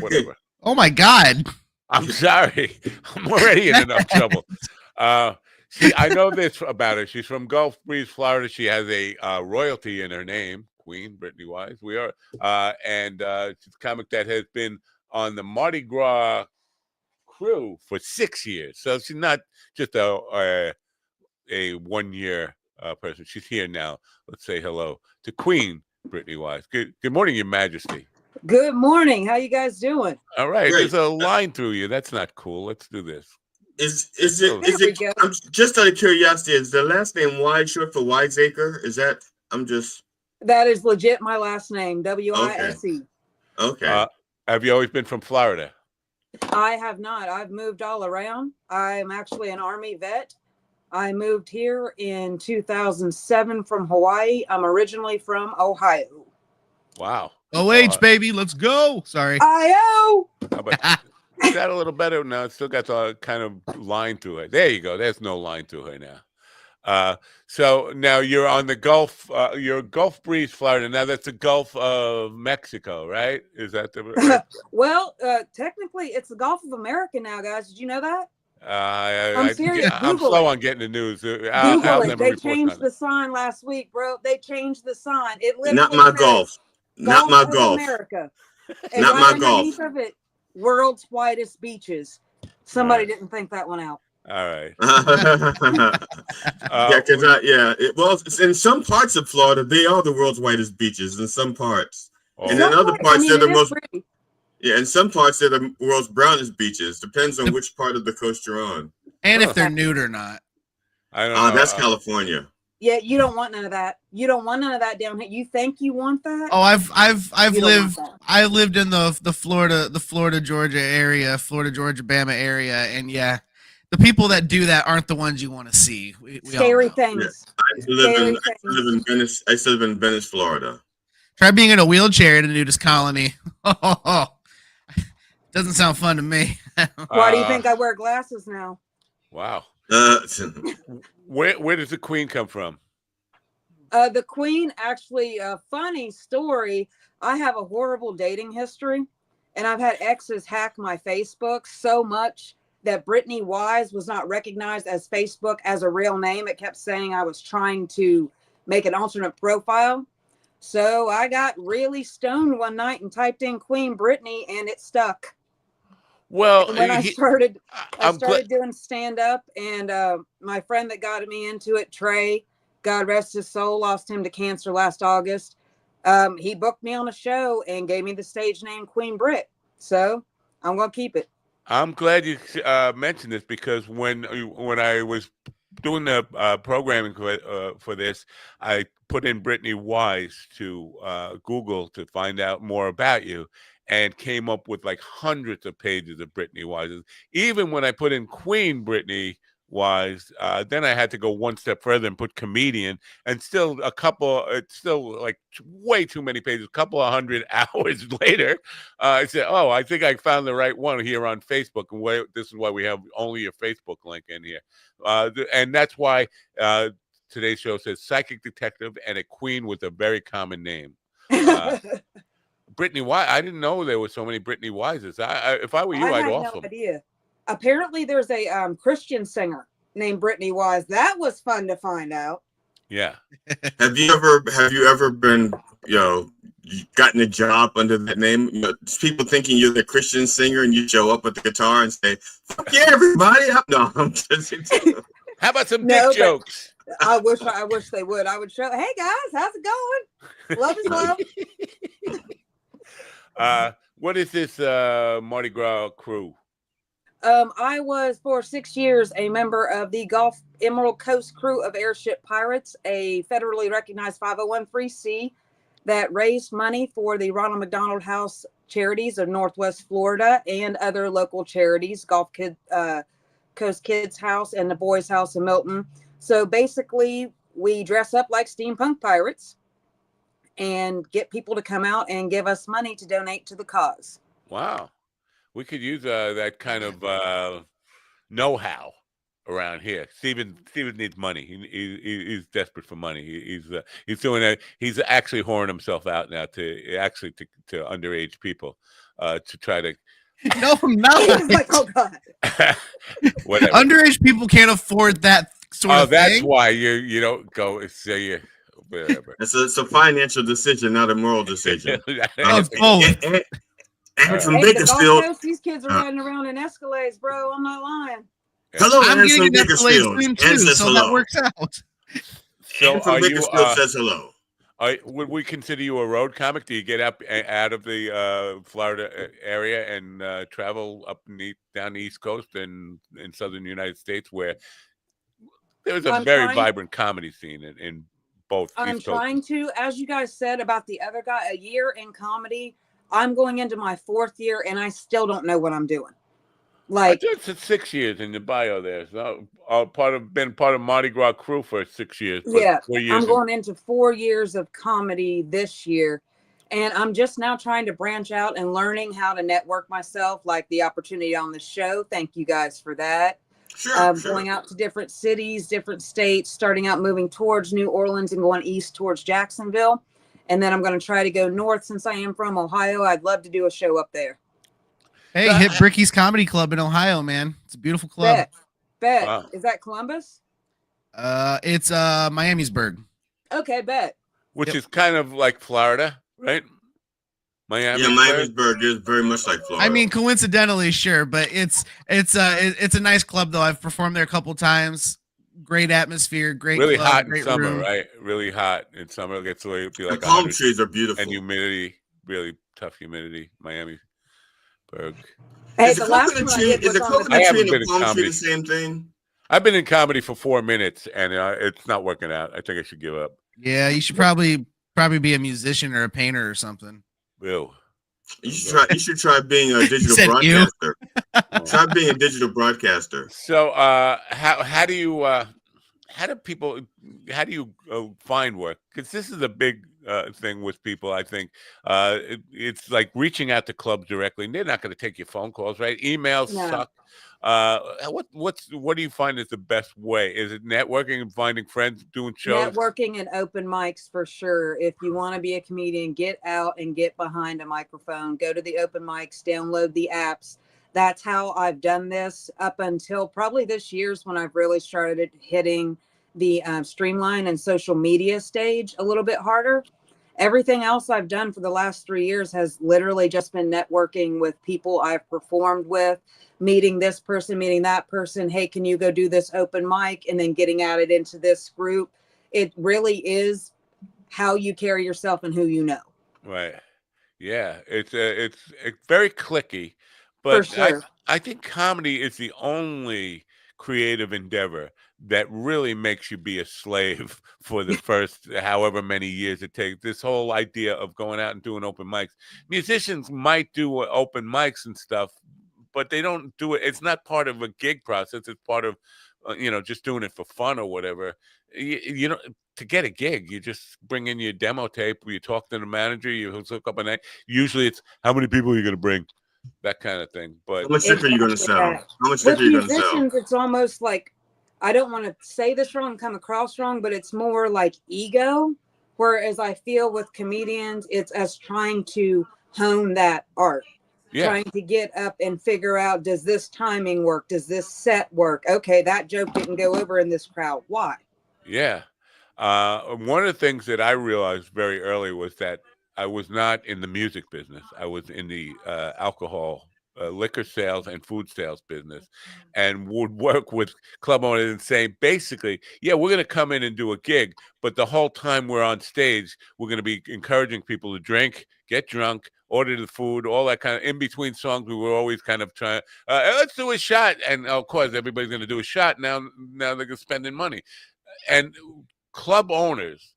whatever. Oh my God. I'm sorry. I'm already in enough trouble. I know this about her. She's from Gulf Breeze, Florida. She has a royalty in her name, Queen Brittany Wise. We are, and she's a comic that has been on the Mardi Gras crew for 6 years. So she's not just a 1 year person. She's here now. Let's say hello to Queen Brittany Wise. Good morning, Your Majesty. Good morning. How you guys doing? All right. Great. There's a line through you. That's not cool. Let's do this. Is it? I'm just out of curiosity. Is the last name Wise short for Wiseacre? Is that? That is legit my last name. W-I-S-E. Okay. Have you always been from Florida? I have not. I've moved all around. I'm actually an Army vet. I moved here in 2007 from Hawaii. I'm originally from Ohio. Wow. OH, baby, let's go. Sorry. I-O. Is that a little better? No, it's still got the kind of line to it. There you go. There's no line to her now. So now you're on the Gulf. You're Gulf Breeze, Florida. Now that's the Gulf of Mexico, right? Is that the? Well, technically, it's the Gulf of America now, guys. Did you know that? I'm serious. I'm Google slow it. on getting the news. Google it. They changed the sign last week, bro. They changed the sign. It literally Not my says Gulf. Not my of Gulf. America. And Not right my Gulf. underneath of it, world's whitest beaches. Somebody didn't think that one out. All right. Well, in some parts of Florida, they are the world's whitest beaches. In some parts, and in other parts, they're the most. Pretty. Yeah, in some parts, they're the world's brownest beaches. Depends on which part of the coast you're on, and if they're nude or not. I don't know. That's California. Yeah, you don't want none of that. You don't want none of that down here. You think you want that? Oh, I've lived in the Florida Georgia area, Florida Georgia Bama area, and yeah, the people that do that aren't the ones you want to see. Scary things. Yeah. I used to live in Venice, Florida. Try being in a wheelchair in a nudist colony. Doesn't sound fun to me. Why do you think I wear glasses now? Wow. Where does the Queen come from? The Queen, actually, a funny story. I have a horrible dating history, and I've had exes hack my Facebook so much that Brittany Wise was not recognized as Facebook as a real name. It kept saying I was trying to make an alternate profile. So I got really stoned one night and typed in Queen Brittany, and it stuck. Well, and when I started doing stand up, and my friend that got me into it, Trey, God rest his soul, lost him to cancer last August. He booked me on a show and gave me the stage name Queen Brit. So I'm going to keep it. I'm glad you mentioned this, because when I was doing the programming for this, I put in Brittany Wise to Google to find out more about you, and came up with like hundreds of pages of Brittany Wise. Even when I put in Queen Brittany Wise, then I had to go one step further and put comedian, and still it's still like way too many pages. A couple of hundred hours later, I said, oh, I think I found the right one here on Facebook. And this is why we have only a Facebook link in here. And that's why today's show says psychic detective and a queen with a very common name. Brittany Wise. I didn't know there were so many Brittany Wises. If I were you, I'd also. No idea. Apparently, there's a Christian singer named Brittany Wise. That was fun to find out. Yeah. Have you ever been, gotten a job under that name? People thinking you're the Christian singer, and you show up with the guitar and say, "Fuck yeah, everybody!" No, I'm just. How about some dick jokes? I wish they would. I would show. Hey guys, how's it going? Love is love. What is this Mardi Gras crew? I was for 6 years a member of the Gulf Emerald Coast crew of Airship Pirates, a federally recognized 501c that raised money for the Ronald McDonald House charities of Northwest Florida and other local charities, Gulf Coast Kids House and the Boys House in Milton. So basically, we dress up like steampunk pirates and get people to come out and give us money to donate to the cause. Wow. We could use that kind of know-how around here. Steven needs money. He's desperate for money. He's doing that. He's actually whoring himself out now to underage people to try to. No, I'm not. Like, oh God. Whatever. Underage people can't afford that sort of thing. Oh, that's why you don't go. Say whatever. It's a financial decision, not a moral decision. And from Bakersfield, these kids are riding around in Escalades, bro. I'm not lying. Hello, I'm getting an Escalade soon too, so hello. that works out. So from Bakersfield says hello. Would we consider you a road comic? Do you get up out of the Florida area and travel up down the East Coast and in southern United States, where there's a very vibrant comedy scene in both? I'm trying to, as you guys said about the other guy, a year in comedy. I'm going into my 4th year, and I still don't know what I'm doing. Like, it's 6 years in the bio there. So been part of Mardi Gras crew for 6 years. Yeah, 4 years. I'm going into 4 years of comedy this year, and I'm just now trying to branch out and learning how to network myself, like the opportunity on the show. Thank you guys for that. Sure. Going out to different cities, different states, starting out moving towards New Orleans and going east towards Jacksonville. And then I'm going to try to go north since I am from Ohio. I'd love to do a show up there. Hey, hit Bricky's Comedy Club in Ohio, man. It's a beautiful club. Bet. Wow. Is that Columbus? It's Miamisburg. Okay, bet. Which is kind of like Florida, right? Miami. Yeah, Miamisburg is very much like Florida. I mean, coincidentally, sure, but it's a nice club though. I've performed there a couple times. Great atmosphere, great really club, hot in great summer, room. right? Really hot in summer. It gets to be like the palm trees are beautiful and humidity, really tough humidity. Miami. Hey, is the coconut tree and the palm tree the same thing? I've been in comedy for 4 minutes, and it's not working out. I think I should give up. Yeah, you should probably be a musician or a painter or something. Ew. You should try being a digital broadcaster. Try being a digital broadcaster. So, how do you find work? Because this is a big thing with people. I think it's like reaching out to clubs directly. They're not going to take your phone calls, right? Emails suck. What do you find is the best way? Is it networking and finding friends, doing shows? Networking and open mics for sure. If you want to be a comedian, get out and get behind a microphone. Go to the open mics, download the apps. That's how I've done this up until probably this year's when I've really started hitting the streamline and social media stage a little bit harder. Everything else I've done for the last 3 years has literally just been networking with people I've performed with, meeting this person, meeting that person. Hey, can you go do this open mic? And then getting added into this group. It really is how you carry yourself and who you know. Right. Yeah. It's very cliquey, but for sure. I think comedy is the only creative endeavor that really makes you be a slave for the first however many years it takes. This whole idea of going out and doing open mics. Musicians might do open mics and stuff, but they don't do it. It's not part of a gig process. It's part of, just doing it for fun or whatever. You know, to get a gig, you just bring in your demo tape, you talk to the manager, you hook up a night. Usually it's how many people are you going to bring? That kind of thing. But how much ticket are you going to sell? How much ticket are you going to sell? With musicians, it's almost like, I don't want to say this wrong, come across wrong, but it's more like ego. Whereas I feel with comedians, it's us trying to hone that art. Yeah. Trying to get up and figure out, does this timing work? Does this set work? Okay, that joke didn't go over in this crowd. Why? Yeah. One of the things that I realized very early was that I was not in the music business. I was in the alcohol, liquor sales and food sales business, and would work with club owners and say, basically, yeah, we're going to come in and do a gig, but the whole time we're on stage, we're going to be encouraging people to drink, get drunk, order the food, all that kind of in between songs. We were always kind of trying, let's do a shot. And of course, everybody's going to do a shot. Now they're spending money. And club owners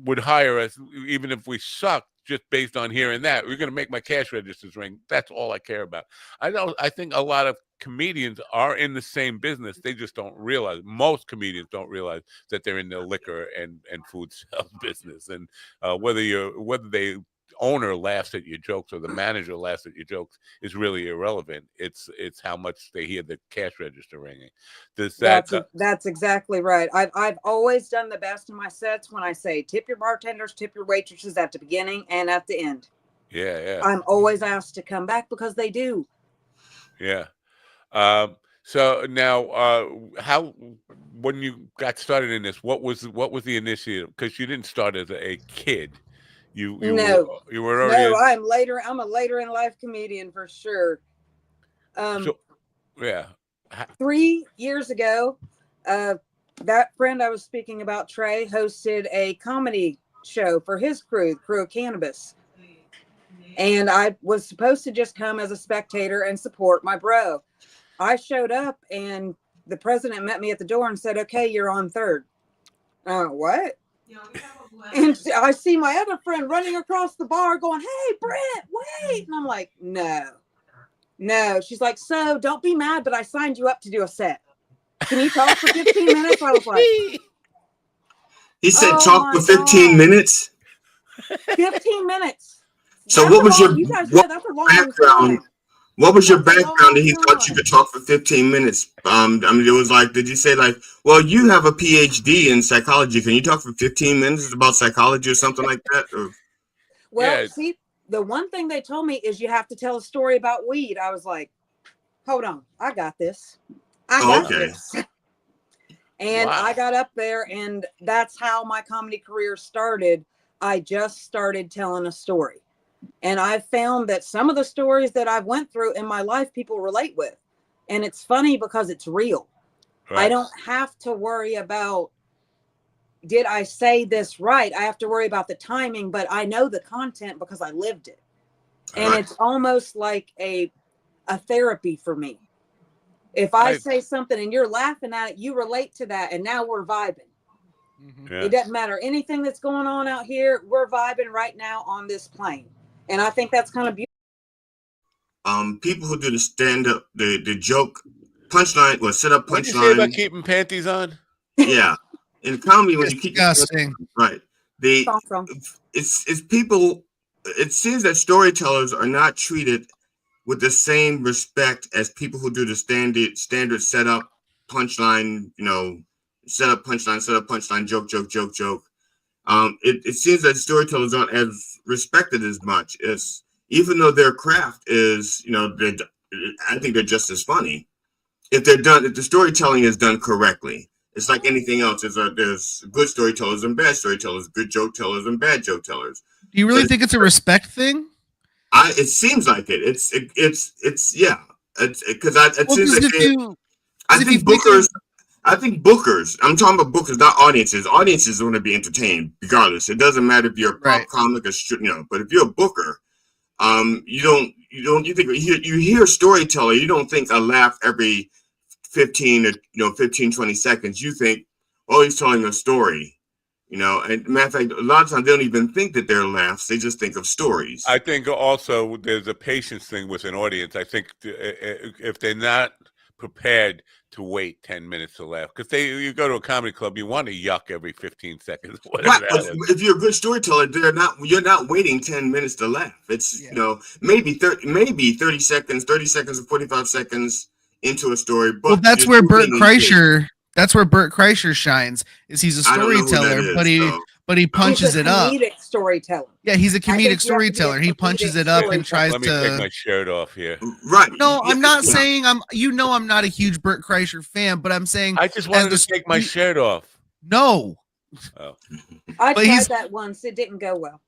would hire us even if we sucked, just based on hearing that. We're going to make my cash registers ring. That's all I care about. I think a lot of comedians are in the same business. They just don't realize. Most comedians don't realize that they're in the liquor and food sales business. And whether they owner laughs at your jokes or the manager laughs at your jokes is really irrelevant. It's how much they hear the cash register ringing. That's exactly right. I've always done the best in my sets when I say tip your bartenders, tip your waitresses at the beginning and at the end. Yeah. I'm always asked to come back because they do. Yeah. So now, when you got started in this, what was the initiative? Because you didn't start as a kid. You were already. No, I'm a later in life comedian for sure. Yeah. 3 years ago, that friend I was speaking about, Trey, hosted a comedy show for his crew of Cannabis. And I was supposed to just come as a spectator and support my bro. I showed up and the president met me at the door and said, okay, you're on third. What? And I see my other friend running across the bar going, hey, Brent, wait. And I'm like, no. She's like, so don't be mad, but I signed you up to do a set. Can you talk for 15 minutes? I was like, he said, talk for 15 minutes? 15 minutes. So what was your you guys know that's a long background? What was your background that he thought you could talk for 15 minutes? I mean, it was like, did you say like, well, you have a PhD in psychology. Can you talk for 15 minutes about psychology or something like that? Or... Well, see, the one thing they told me is you have to tell a story about weed. I was like, hold on, I got this. I got this. And I got up there, and that's how my comedy career started. I just started telling a story. And I found that some of the stories that I've went through in my life, people relate with. And it's funny because it's real. Right. I don't have to worry about, did I say this right? I have to worry about the timing, but I know the content because I lived it. And it's almost like a therapy for me. If I say something and you're laughing at it, you relate to that. And now we're vibing. Yes. It doesn't matter anything that's going on out here. We're vibing right now on this plane. And I think that's kind of beautiful. People who do the stand-up, the joke punchline or set up punchline. What did you say about keeping panties on? Yeah. In comedy, when you keep disgusting. Right. It's people, it seems that storytellers are not treated with the same respect as people who do the standard setup punchline, setup punchline, joke. It seems that storytellers aren't as respected as much as, even though their craft is, I think they're just as funny if the storytelling is done correctly. It's like anything else. There's good storytellers and bad storytellers, good joke tellers and bad joke tellers. Do you really think it's a respect thing? It seems like it. It's yeah. It's because it seems like I think bookers. I'm talking about bookers, not audiences. Audiences want to be entertained, regardless. It doesn't matter if you're a pop comic or but if you're a booker, you hear storyteller. You don't think a laugh every 15 or 20 seconds. You think, oh, he's telling a story. And matter of fact, a lot of times they don't even think that they're laughs. They just think of stories. I think also there's a patience thing with an audience. I think if they're not prepared to wait 10 minutes to laugh, because you go to a comedy club, you want to yuck every 15 seconds. Right, but if you're a good storyteller, you're not waiting 10 minutes to laugh. It's maybe 30 seconds or 45 seconds into a story. But well, that's where Bert Kreischer. That's where Bert Kreischer shines. Is he's a storyteller, but he punches it up. He's a comedic storyteller. Yeah, he's a comedic storyteller. He punches it up and tries to. Let me take my shirt off here. Right. No, I'm not saying I'm. I'm not a huge Bert Kreischer fan, but I'm saying I just wanted to take my shirt off. No. Oh. I tried that once. It didn't go well.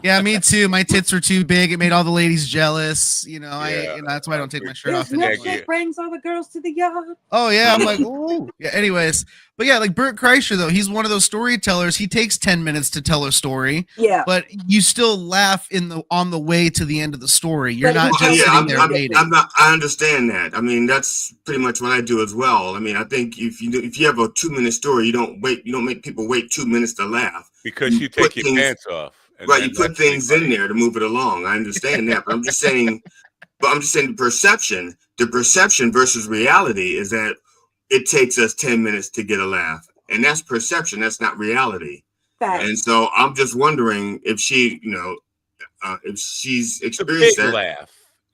Yeah, me too. My tits were too big. It made all the ladies jealous. That's why I don't take my shirt off anymore. Milkshake brings all the girls to the yard. Oh yeah, I'm like, ooh. Yeah. Anyways, but yeah, like Bert Kreischer though, he's one of those storytellers. He takes 10 minutes to tell a story. Yeah. But you still laugh on the way to the end of the story. You're not just sitting there waiting. I understand that. I mean, that's pretty much what I do as well. I mean, I think if you have a 2-minute story, you don't make people wait 2 minutes to laugh because you take your pants off. Right, you put things in there to move it along. I understand that, but I'm just saying the perception versus reality is that it takes us 10 minutes to get a laugh. And that's perception, that's not reality. Fact. And so I'm just wondering if she, if she's experienced that. Laugh.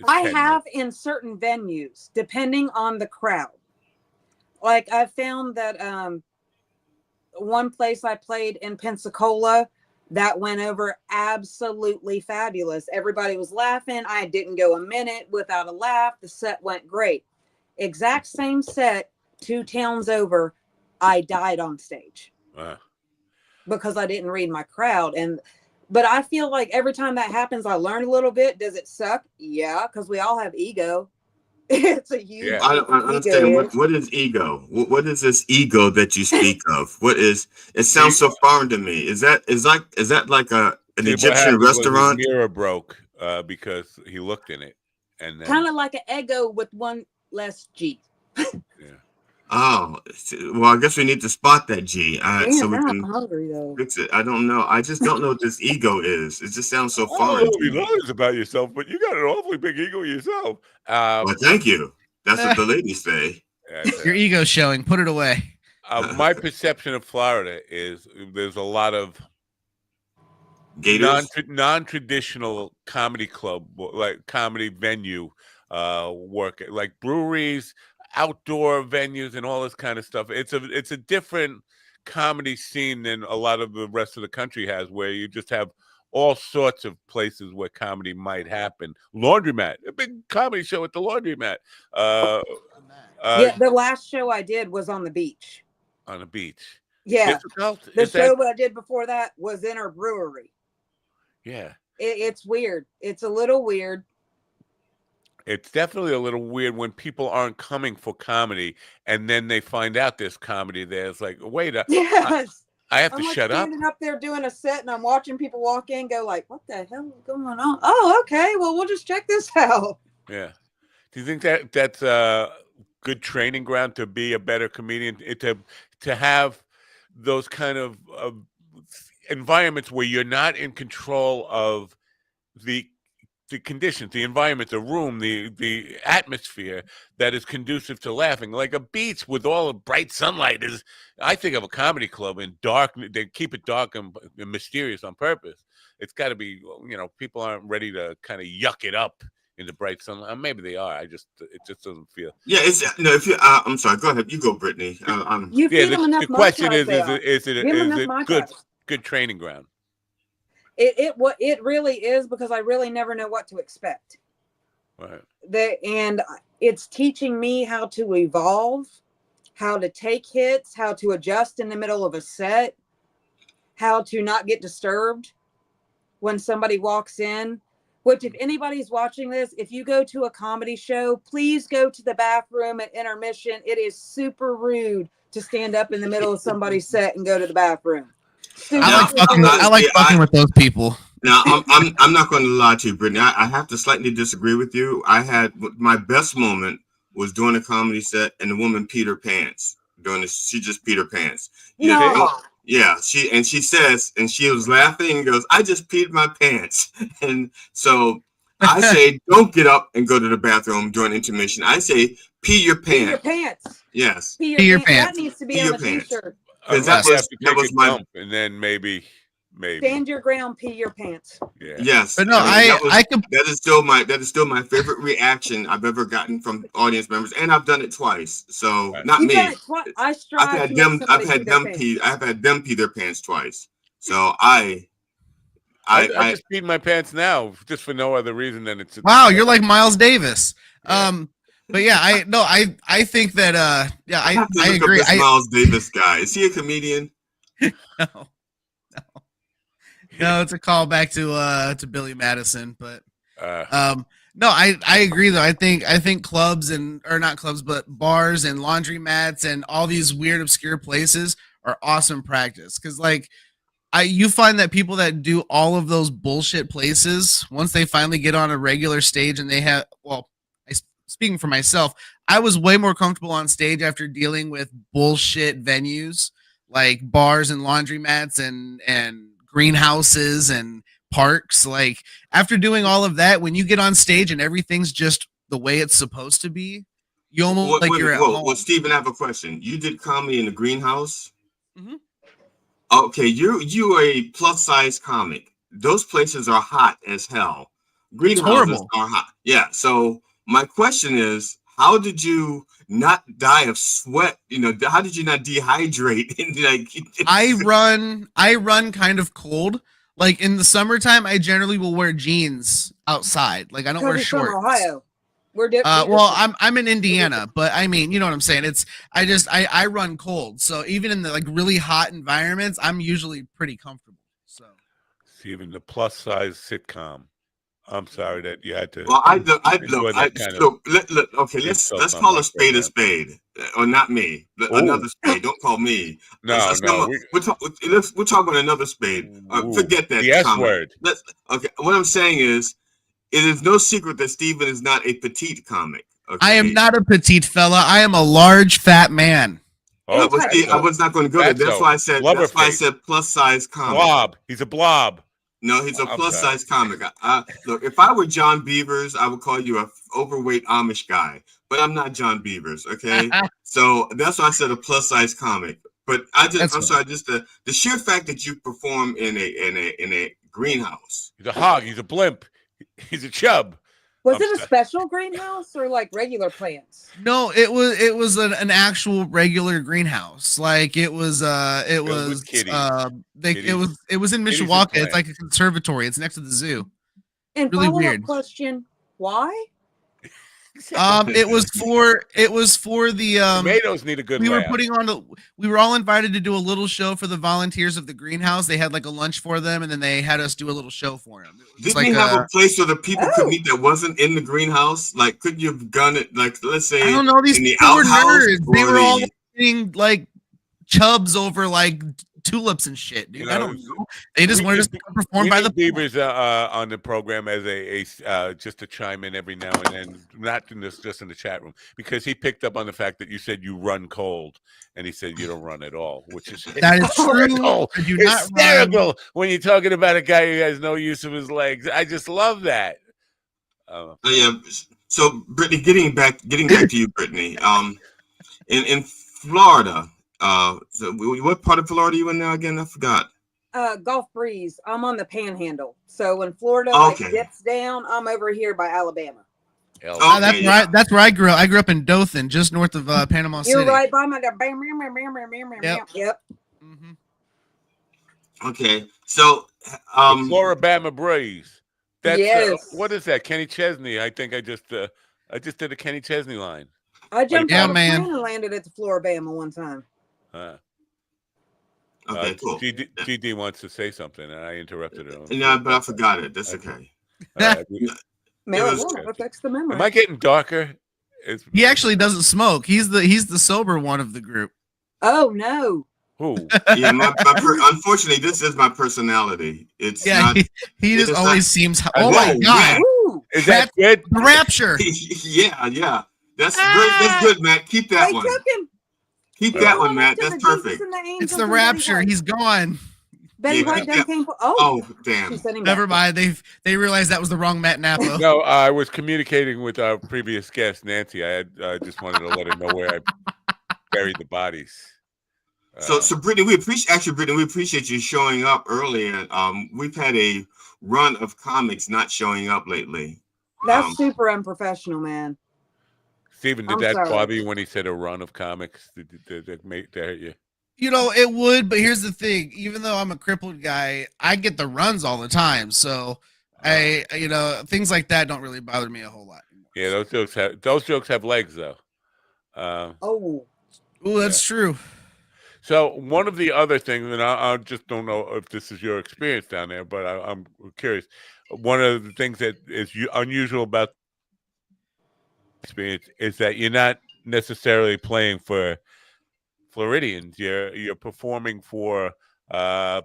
I have in certain venues, depending on the crowd. Like I found that one place I played in Pensacola, that went over absolutely fabulous. Everybody was laughing. I didn't go a minute without a laugh. The set went great. Exact same set, 2 towns over, I died on stage because I didn't read my crowd. But I feel like every time that happens, I learn a little bit. Does it suck? Yeah, because we all have ego. It's a huge. Yeah. I understand what is ego. What is this ego that you speak of? What is? It sounds so foreign to me. Is that like an Egyptian restaurant? His mirror broke because he looked in it, and kind of like an ego with one less G. Yeah. Oh, well, I guess we need to spot that G. So we can hungry though. Fix it. I don't know. I just don't know what this ego is. It just sounds so foreign. You know about yourself, but you got an awfully big ego yourself. Well, thank you. That's what the ladies say. Your ego's showing. Put it away. My perception of Florida is there's a lot of Gators? non-traditional comedy club, like comedy venue, work, like breweries, outdoor venues, and all this kind of stuff. It's a different comedy scene than a lot of the rest of the country has, where you just have all sorts of places where comedy might happen. Laundromat, a big comedy show at the Laundromat. Yeah, the last show I did was on the beach. On the beach. Yeah. Difficult? The show that I did before that was in our brewery. Yeah. It's weird. It's a little weird. It's definitely a little weird when people aren't coming for comedy and then they find out there's comedy there. It's like, wait, yes. I have I'm to like shut up. standing up there doing a set and I'm watching people walk in, go like, what the hell is going on? Oh, okay. Well, we'll just check this out. Yeah. Do you think that that's a good training ground to be a better comedian, to have those kind of environments where you're not in control of the conditions, the environment, the room, the atmosphere that is conducive to laughing? Like a beach with all the bright sunlight is, I think of a comedy club in dark. They keep it dark and mysterious on purpose. It's got to be, people aren't ready to kind of yuck it up in the bright sunlight. Maybe they are. It just doesn't feel. Yeah, if you. I'm sorry. Go ahead. You go, Brittany. You feed them enough. The question is it good training ground? It really is, because I really never know what to expect. Right. And it's teaching me how to evolve, how to take hits, how to adjust in the middle of a set, how to not get disturbed when somebody walks in. Which, if anybody's watching this, if you go to a comedy show, please go to the bathroom at intermission. It is super rude to stand up in the middle of somebody's set and go to the bathroom. I like fucking with those people. Now, I'm not going to lie to you, Brittany. I have to slightly disagree with you. I had my best moment was doing a comedy set, and the woman peed her pants. She just peed her pants. No. Yeah, she says, and she was laughing and goes, "I just peed my pants." And so I say, don't get up and go to the bathroom during intermission. I say, pee your pants. Pee your pants. Yes. Pee your pants. That needs to be on a t-shirt. Because that was my dump, and then maybe stand your ground, pee your pants. Yeah. Yes, but no, that is still my favorite reaction I've ever gotten from audience members, and I've done it twice. So not me. I strive. I've had them pee their pants twice. So I just peed my pants now, just for no other reason than it's. Wow, you're like Miles Davis. Yeah. But yeah, I think that I agree. This Miles Davis guy, is he a comedian? No, it's a callback to Billy Madison. But no, I agree though. I think clubs or not clubs, but bars and laundromats and all these weird obscure places are awesome practice, because you find that people that do all of those bullshit places, once they finally get on a regular stage and they have, speaking for myself, I was way more comfortable on stage after dealing with bullshit venues like bars and laundromats and greenhouses and parks. Like, after doing all of that, when you get on stage and everything's just the way it's supposed to be, you almost you're at home. Well, Stephen, I have a question. You did comedy in the greenhouse? Mm-hmm. Okay, you are a plus size comic. Those places are hot as hell. Greenhouses are hot. Yeah. So my question is, how did you not die of sweat? How did you not dehydrate? I run kind of cold. Like in the summertime, I generally will wear jeans outside. Like, I don't wear shorts. From Ohio. We're well, I'm in Indiana, but I mean, you know what I'm saying? I run cold. So even in the really hot environments, I'm usually pretty comfortable. So even the plus size sitcom. I'm sorry that you had to. Well, let's call a spade, or not me. Another spade. Don't call me. No. We're talking about another spade. Forget that. The S word. Okay. What I'm saying is, it is no secret that Stephen is not a petite comic. Okay? I am not a petite fella. I am a large, fat man. I was not going to go there. That's why I said plus size comic. Blob. He's a blob. No, he's a plus size comic. Look, if I were John Beavers, I would call you a overweight Amish guy. But I'm not John Beavers, okay? So that's why I said a plus size comic. But I'm sorry, just the sheer fact that you perform in a greenhouse. He's a hog. He's a blimp. He's a chub. Was it a special greenhouse or like regular plants? No, it was an actual regular greenhouse. Like it was it was in Mishawaka. It's like a conservatory. It's next to the zoo. And really follow-up weird. question: why? It was for the tomatoes need a good. We were we were all invited to do a little show for the volunteers of the greenhouse. They had like a lunch for them, and then they had us do a little show for them. Didn't we have a place where the people could meet that wasn't in the greenhouse? Like, could you have done it? Like, let's say I don't know. These in the people were outhouse nerds. They or were all the- eating like chubs over like tulips and shit, dude. I don't know. They just wanted us to perform by the Beavers on the program as just to chime in every now and then, not in this, just in the chat room, because he picked up on the fact that you said you run cold, and he said you don't run at all, which is that is true. I do not hysterical when you're talking about a guy who has no use of his legs. I just love that. yeah. So, Brittany, getting back to you, Brittany. In Florida. So what part of Florida are you in now again? I forgot. Gulf Breeze. I'm on the Panhandle. So when Florida dips down, I'm over here by Alabama. That's where I grew up. I grew up in Dothan, just north of Panama City. You're right by my. Yep. Okay, so Floribama Breeze. That's yes. What is that? Kenny Chesney. I think I just did a Kenny Chesney line. I jumped out of a plane and landed at the Floribama one time. Okay, cool. GD wants to say something, and I interrupted her. No, but I forgot it. That's okay. Marijuana affects the memory. Am I getting darker? He actually doesn't smoke. He's the sober one of the group. Oh no. Who? Yeah, unfortunately, this is my personality. It's not. He just always seems. Oh my god! Is that good? The rapture. Yeah. That's great. That's good, Matt. Keep that one. Keep that one, Matt. That's perfect. It's the rapture. He's gone. Betty White done came. Oh, damn. Never mind. They realized that was the wrong Matt Napa. No, I was communicating with our previous guest, Nancy. I just wanted to let her know where I buried the bodies. So Brittany, we appreciate you showing up early. And we've had a run of comics not showing up lately. That's super unprofessional, man. Steven, did that bother you when he said a run of comics? Did that hurt you? You know, it would, but here's the thing. Even though I'm a crippled guy, I get the runs all the time. So things like that don't really bother me a whole lot anymore. Yeah, those jokes have legs though. That's true. So one of the other things, and I just don't know if this is your experience down there, but I'm curious. One of the things that is unusual about experience is that you're not necessarily playing for Floridians. You're performing for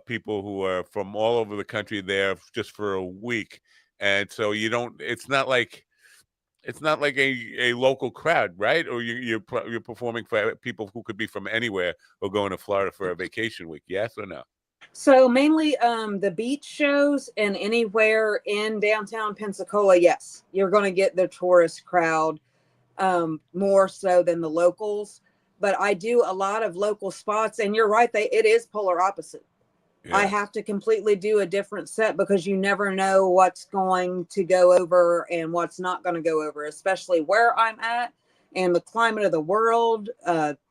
people who are from all over the country there just for a week, and so you don't. It's not like a local crowd, right? Or you're performing for people who could be from anywhere or going to Florida for a vacation week. Yes or no? So mainly the beach shows and anywhere in downtown Pensacola. Yes, you're going to get the tourist crowd more so than the locals. But I do a lot of local spots, and you're right, it is polar opposite. Yeah. I have to completely do a different set because you never know what's going to go over and what's not going to go over, especially where I'm at and the climate of the world,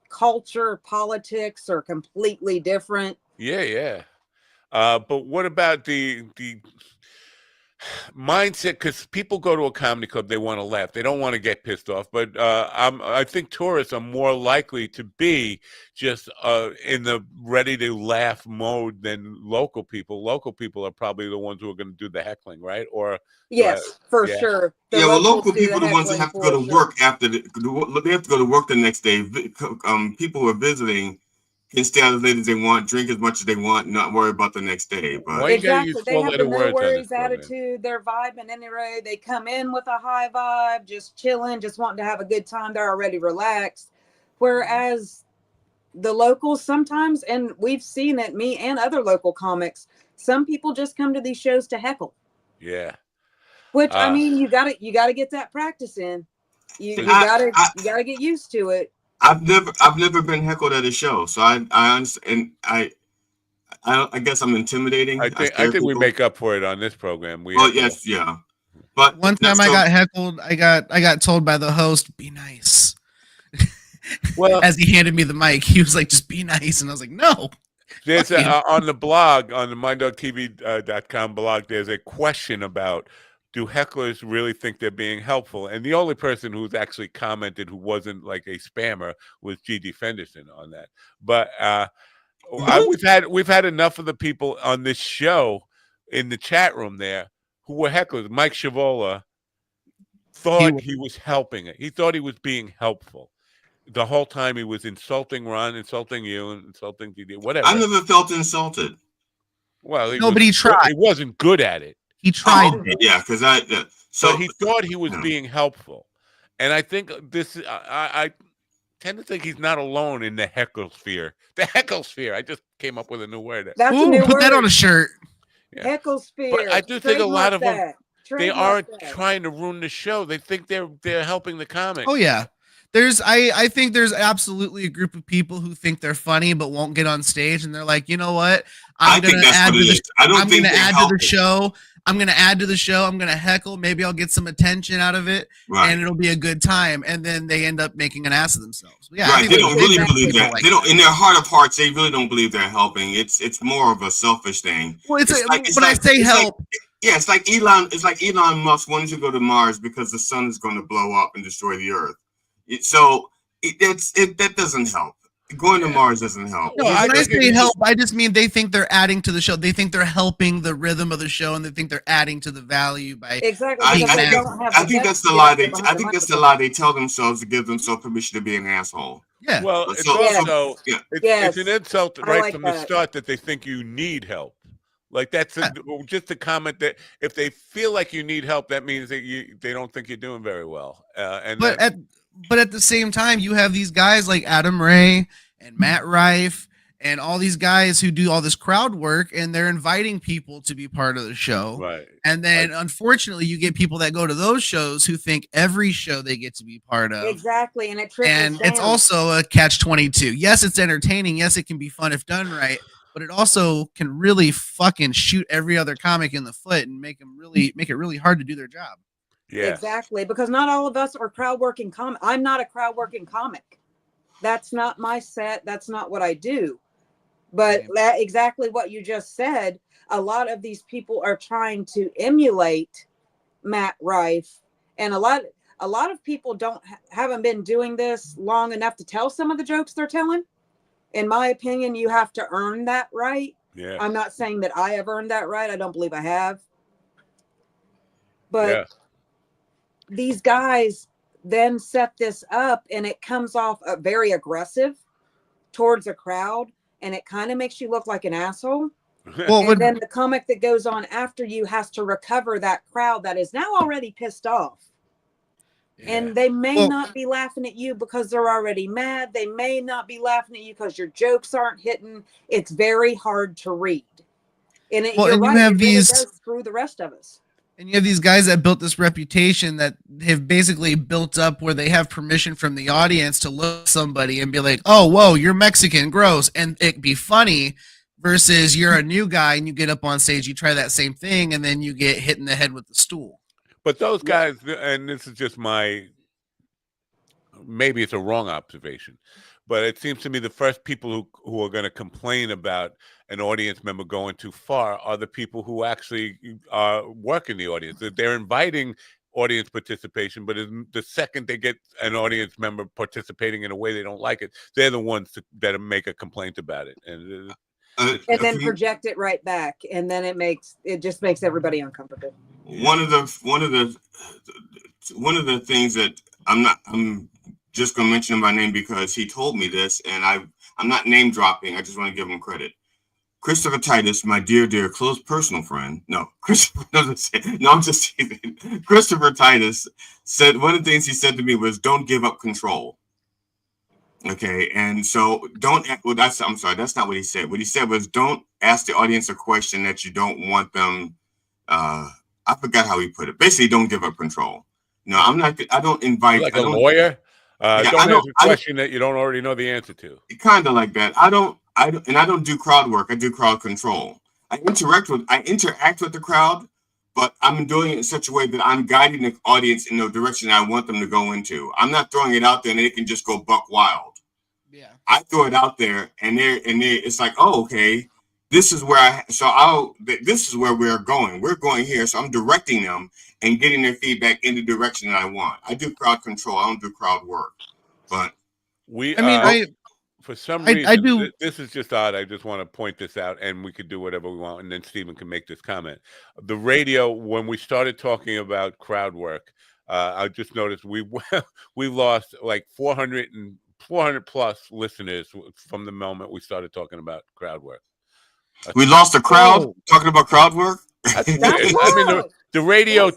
culture, politics are completely different. Yeah. But what about the mindset? Because people go to a comedy club, they want to laugh, they don't want to get pissed off. But I think tourists are more likely to be just in the ready to laugh mode than local people. Local people are probably the ones who are going to do the heckling, right? Or yes, for sure. Local people are the ones that have to go to work after they have to go to work the next day. People who are visiting can stay out as late as they want, drink as much as they want, not worry about the next day. But exactly, they have the no worries attitude. They're vibing anyway. They come in with a high vibe, just chilling, just wanting to have a good time. They're already relaxed. Whereas the locals sometimes, and we've seen it, me and other local comics, some people just come to these shows to heckle. Yeah. Which I mean, you gotta get that practice in. You gotta get used to it. I've never been heckled at a show, so I understand. I guess I'm intimidating. I think we make up for it on this program. Yes, yeah. But one time I got heckled, I got told by the host, "Be nice." Well, as he handed me the mic, he was like, "Just be nice," and I was like, "No." There's on the blog, on the MindDogTV.com blog, there's a question about, do hecklers really think they're being helpful? And the only person who's actually commented who wasn't like a spammer was G.D. Fenderson on that. But we've had enough of the people on this show in the chat room there who were hecklers. Mike Shavola thought he was helping it. He thought he was being helpful. The whole time he was insulting Ron, insulting you, and insulting GD, whatever. I never felt insulted. Well, he tried. He wasn't good at it. He tried. Yeah, because so he thought he was being helpful, and I think this. I tend to think he's not alone in the heckle sphere. The heckle sphere. I just came up with a new word. That's a new put word. that on a shirt. Yeah. Heckle sphere. But I do think a lot of them. They aren't that. trying to ruin the show. They think they're helping the comic. Oh yeah. I think there's absolutely a group of people who think they're funny but won't get on stage, and they're like, you know what? I'm gonna add to the show. I'm gonna add to the show. I'm gonna heckle. Maybe I'll get some attention out of it, and it'll be a good time. And then they end up making an ass of themselves. Yeah, right. They don't really believe that. They don't. In their heart of hearts, they really don't believe they're helping. It's more of a selfish thing. Well, I say help. It's like Elon Musk wanting to go to Mars because the sun is going to blow up and destroy the Earth. That doesn't help. Going to Mars doesn't help. No, when I say help, I just mean they think they're adding to the show. They think they're helping the rhythm of the show, and they think they're adding to the value by exactly. I think that's the lie. I think that's the lie they tell themselves to give themselves permission to be an asshole. Yeah. Well, it's an insult right from the start that they think you need help. Like that's just a comment that if they feel like you need help, that means that they don't think you're doing very well. But at the same time, you have these guys like Adam Ray and Matt Rife and all these guys who do all this crowd work, and they're inviting people to be part of the show. Right. And then unfortunately, you get people that go to those shows who think every show they get to be part of. Exactly. And it trickles down. It's also a catch-22. Yes, it's entertaining. Yes, it can be fun if done right. But it also can really fucking shoot every other comic in the foot and make it really hard to do their job. Yeah, exactly. Because not all of us are crowd working comic. I'm not a crowd working comic. That's not my set. That's not what I do. But exactly what you just said. A lot of these people are trying to emulate Matt Rife, and a lot of people haven't been doing this long enough to tell some of the jokes they're telling. In my opinion, you have to earn that right. Yeah. I'm not saying that I have earned that right. I don't believe I have. But these guys then set this up, and it comes off very aggressive towards a crowd, and it kind of makes you look like an asshole. And then the comic that goes on after you has to recover that crowd that is now already pissed off. Yeah. And they may not be laughing at you because they're already mad. They may not be laughing at you because your jokes aren't hitting. It's very hard to read. And you're right, it does screw the rest of us. And you have these guys that built this reputation that have basically built up where they have permission from the audience to look at somebody and be like, oh, whoa, you're Mexican, gross. And it be funny versus you're a new guy and you get up on stage, you try that same thing, and then you get hit in the head with the stool. But those guys, and this is just maybe it's a wrong observation, but it seems to me the first people who are going to complain about an audience member going too far are the people who actually work in the audience. They're inviting audience participation, but the second they get an audience member participating in a way they don't like it, they're the ones that make a complaint about it. And then project it right back, and then it just makes everybody uncomfortable. One of the things that I'm just gonna mention him by name because he told me this, and I'm not name dropping. I just want to give him credit. Christopher Titus, my dear close personal friend. No, Christopher. No, I'm just teasing. Christopher Titus said one of the things he said to me was, "Don't give up control." Okay, and so I'm sorry, that's not what he said. What he said was, don't ask the audience a question that you don't want them. I forgot how he put it. Basically, don't give up control. No, I'm not. I don't invite. Like a lawyer. Don't ask a question that you don't already know the answer to. Kind of like that. I don't do crowd work. I do crowd control. I interact with the crowd, but I'm doing it in such a way that I'm guiding the audience in the direction I want them to go into. I'm not throwing it out there and they can just go buck wild. Yeah. I throw it out there and it's like, oh, okay, this is where this is where we're going. We're going here. So I'm directing them and getting their feedback in the direction that I want. I do crowd control. I don't do crowd work. But for some reason, I do. This is just odd. I just want to point this out, and we could do whatever we want, and then Stephen can make this comment. The radio, when we started talking about crowd work, I just noticed we lost like 400 plus listeners from the moment we started talking about crowd work. We lost a crowd talking about crowd work. I mean, the radio.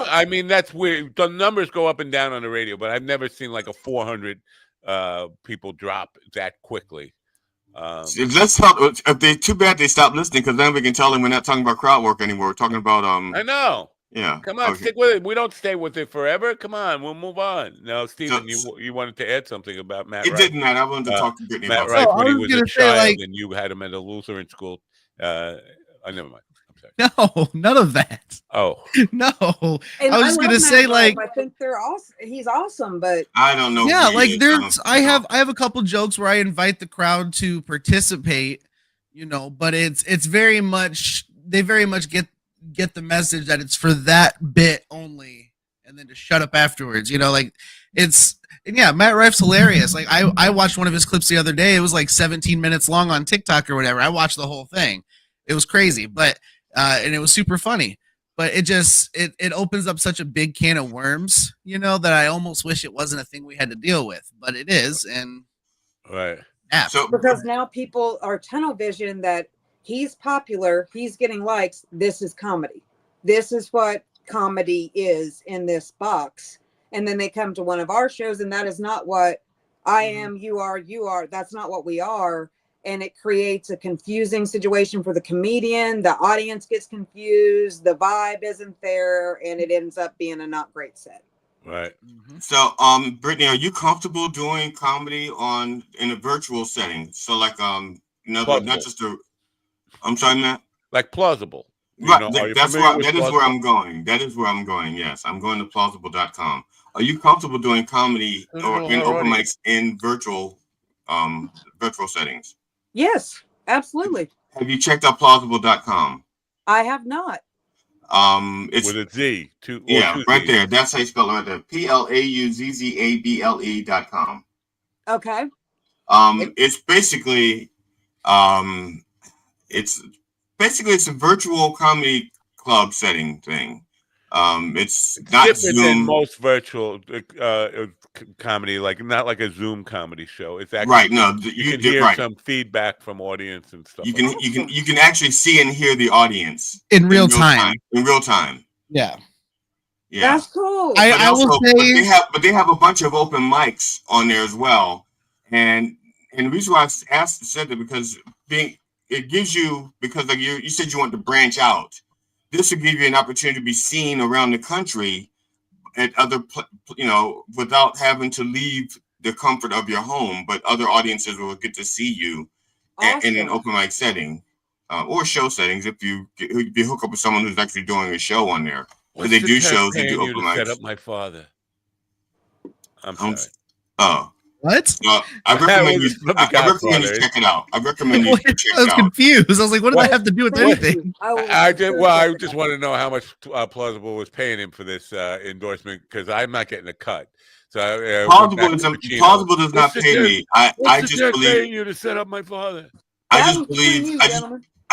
I mean, that's weird. The numbers go up and down on the radio, but I've never seen like a 400 people drop that quickly. Let's help. If they too bad they stop listening, because then we can tell them we're not talking about crowd work anymore. We're talking about I know. Yeah. Come on, stick with it. We don't stay with it forever. Come on, we'll move on. No, Stephen, you wanted to add something about Matt. It didn't matter. I wanted to talk to Brittany Matt about Rife that. when he was a child, and you had him at a Lutheran school. Never mind. I'm sorry. No, none of that. Oh no. And I was gonna say, like, I think they're awesome. He's awesome, but I don't know. Yeah, like there's I have a couple jokes where I invite the crowd to participate, but it's very much they very much get the message that it's for that bit only, and then to shut up afterwards. Like it's. And yeah, Matt Rife's hilarious. Like I watched one of his clips the other day. It was like 17 minutes long on TikTok or whatever. I watched the whole thing. It was crazy, but and it was super funny. But it opens up such a big can of worms, that I almost wish it wasn't a thing we had to deal with, but it is. And right. Yeah. So because now people are tunnel vision that he's popular, he's getting likes. This is comedy. This is what comedy is in this box. And then they come to one of our shows, and that is not what I am, you are. That's not what we are. And it creates a confusing situation for the comedian. The audience gets confused. The vibe isn't there, and it ends up being a not great set. Right. So, Brittany, are you comfortable doing comedy in a virtual setting? So, like, not just I'm sorry, Matt. Like plausible. Right. That is where I'm going. That is where I'm going. Yes, I'm going to plausible.com. Are you comfortable doing comedy or in open mics in virtual settings? Yes, absolutely. Have you checked out plausible.com? I have not. It's with a Z. Right there. That's how you spell it right there. PLAUZZABLE.com. Okay. It's basically it's a virtual comedy club setting thing. It's not different Zoom. than most virtual comedy, not like a Zoom comedy show. It's actually right. No, you can hear some feedback from audience and stuff. You can actually see and hear the audience in real time. In real time. Yeah. Yeah. That's cool. I will say, but they have a bunch of open mics on there as well, and the reason why I said that because it gives you, because like you said you want to branch out. This will give you an opportunity to be seen around the country at other, without having to leave the comfort of your home. But other audiences will get to see you in an open mic setting or show settings if you hook up with someone who's actually doing a show on there. Because they do shows, they do open mics. Set up my father. I'm sorry. What? I recommend you check it out. I recommend you check it out. I was confused. I was like, what do I have to do with anything? I just want to know how much Plausible was paying him for this endorsement, because I'm not getting a cut. So Plausible does not pay me. I just believe you to set up my father. I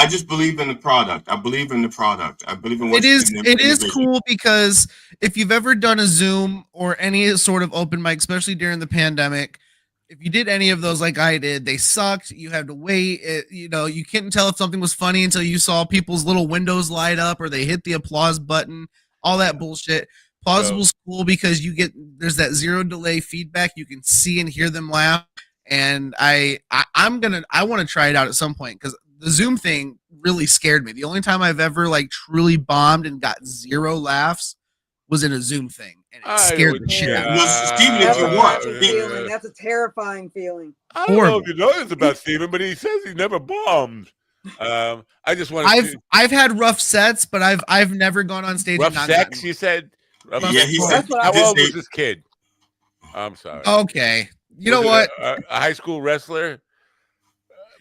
just believe in the product. I believe in the product. I believe in what it is cool, because if you've ever done a Zoom or any sort of open mic, especially during the pandemic, if you did any of those like I did, they sucked. You had to wait. You couldn't tell if something was funny until you saw people's little windows light up or they hit the applause button, all that bullshit. Plausible's cool because there's that zero delay feedback. You can see and hear them laugh. And I want to try it out at some point, because the Zoom thing really scared me. The only time I've ever truly bombed and got zero laughs was in a Zoom thing, and it scared the shit out of me. Steven, if you want, that's a terrifying feeling. I don't know if you know this about Steven, but he says he never bombed. I just want I've had rough sets, but I've never gone on stage. Rough and not sex, gotten... you said? Rough yeah, sex? he said. How old was this kid? I'm sorry. Okay, you Was know what? A high school wrestler?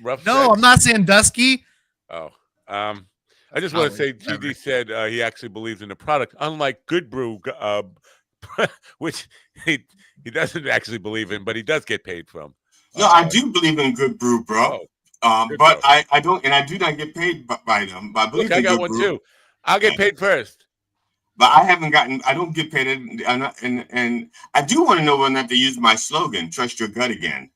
Rough No, sex? I'm not saying Dusky. Oh, I just want to say, GD said he actually believes in the product, unlike Good Brew, which he doesn't actually believe in, but he does get paid from. No, I do believe in Good Brew, bro. But I don't, and I do not get paid by them. But I believe I in got Good one Brew. too. I'll get paid first. But I haven't gotten. I don't get paid, and I do want to know whether or not they use my slogan, "Trust your gut" again.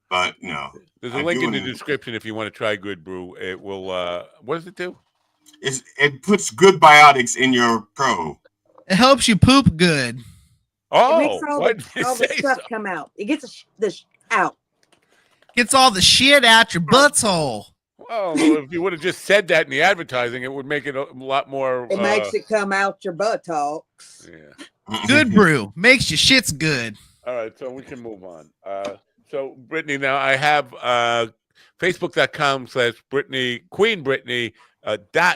But no, there's a link in the description if you want to try Good Brew. It will. What does it do? It puts good biotics in your pro. It helps you poop good. Oh, it makes all the stuff come out. It gets the out. Gets all the shit out your butthole. Oh, well, if you would have just said that in the advertising, it would make it a lot more. It makes it come out your buttocks. Yeah. Good Brew makes your shits good. All right, so we can move on. So Brittany, now I have Facebook.com/Brittany Queen Brittany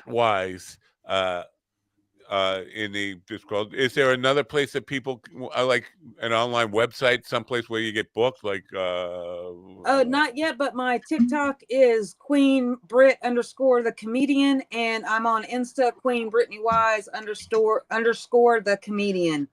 .wise in the Discord. Is there another place that people like an online website, someplace where you get booked? Like not yet, but my TikTok is Queen Brit _ the comedian, and I'm on Insta Queen Brittany Wise _ the comedian.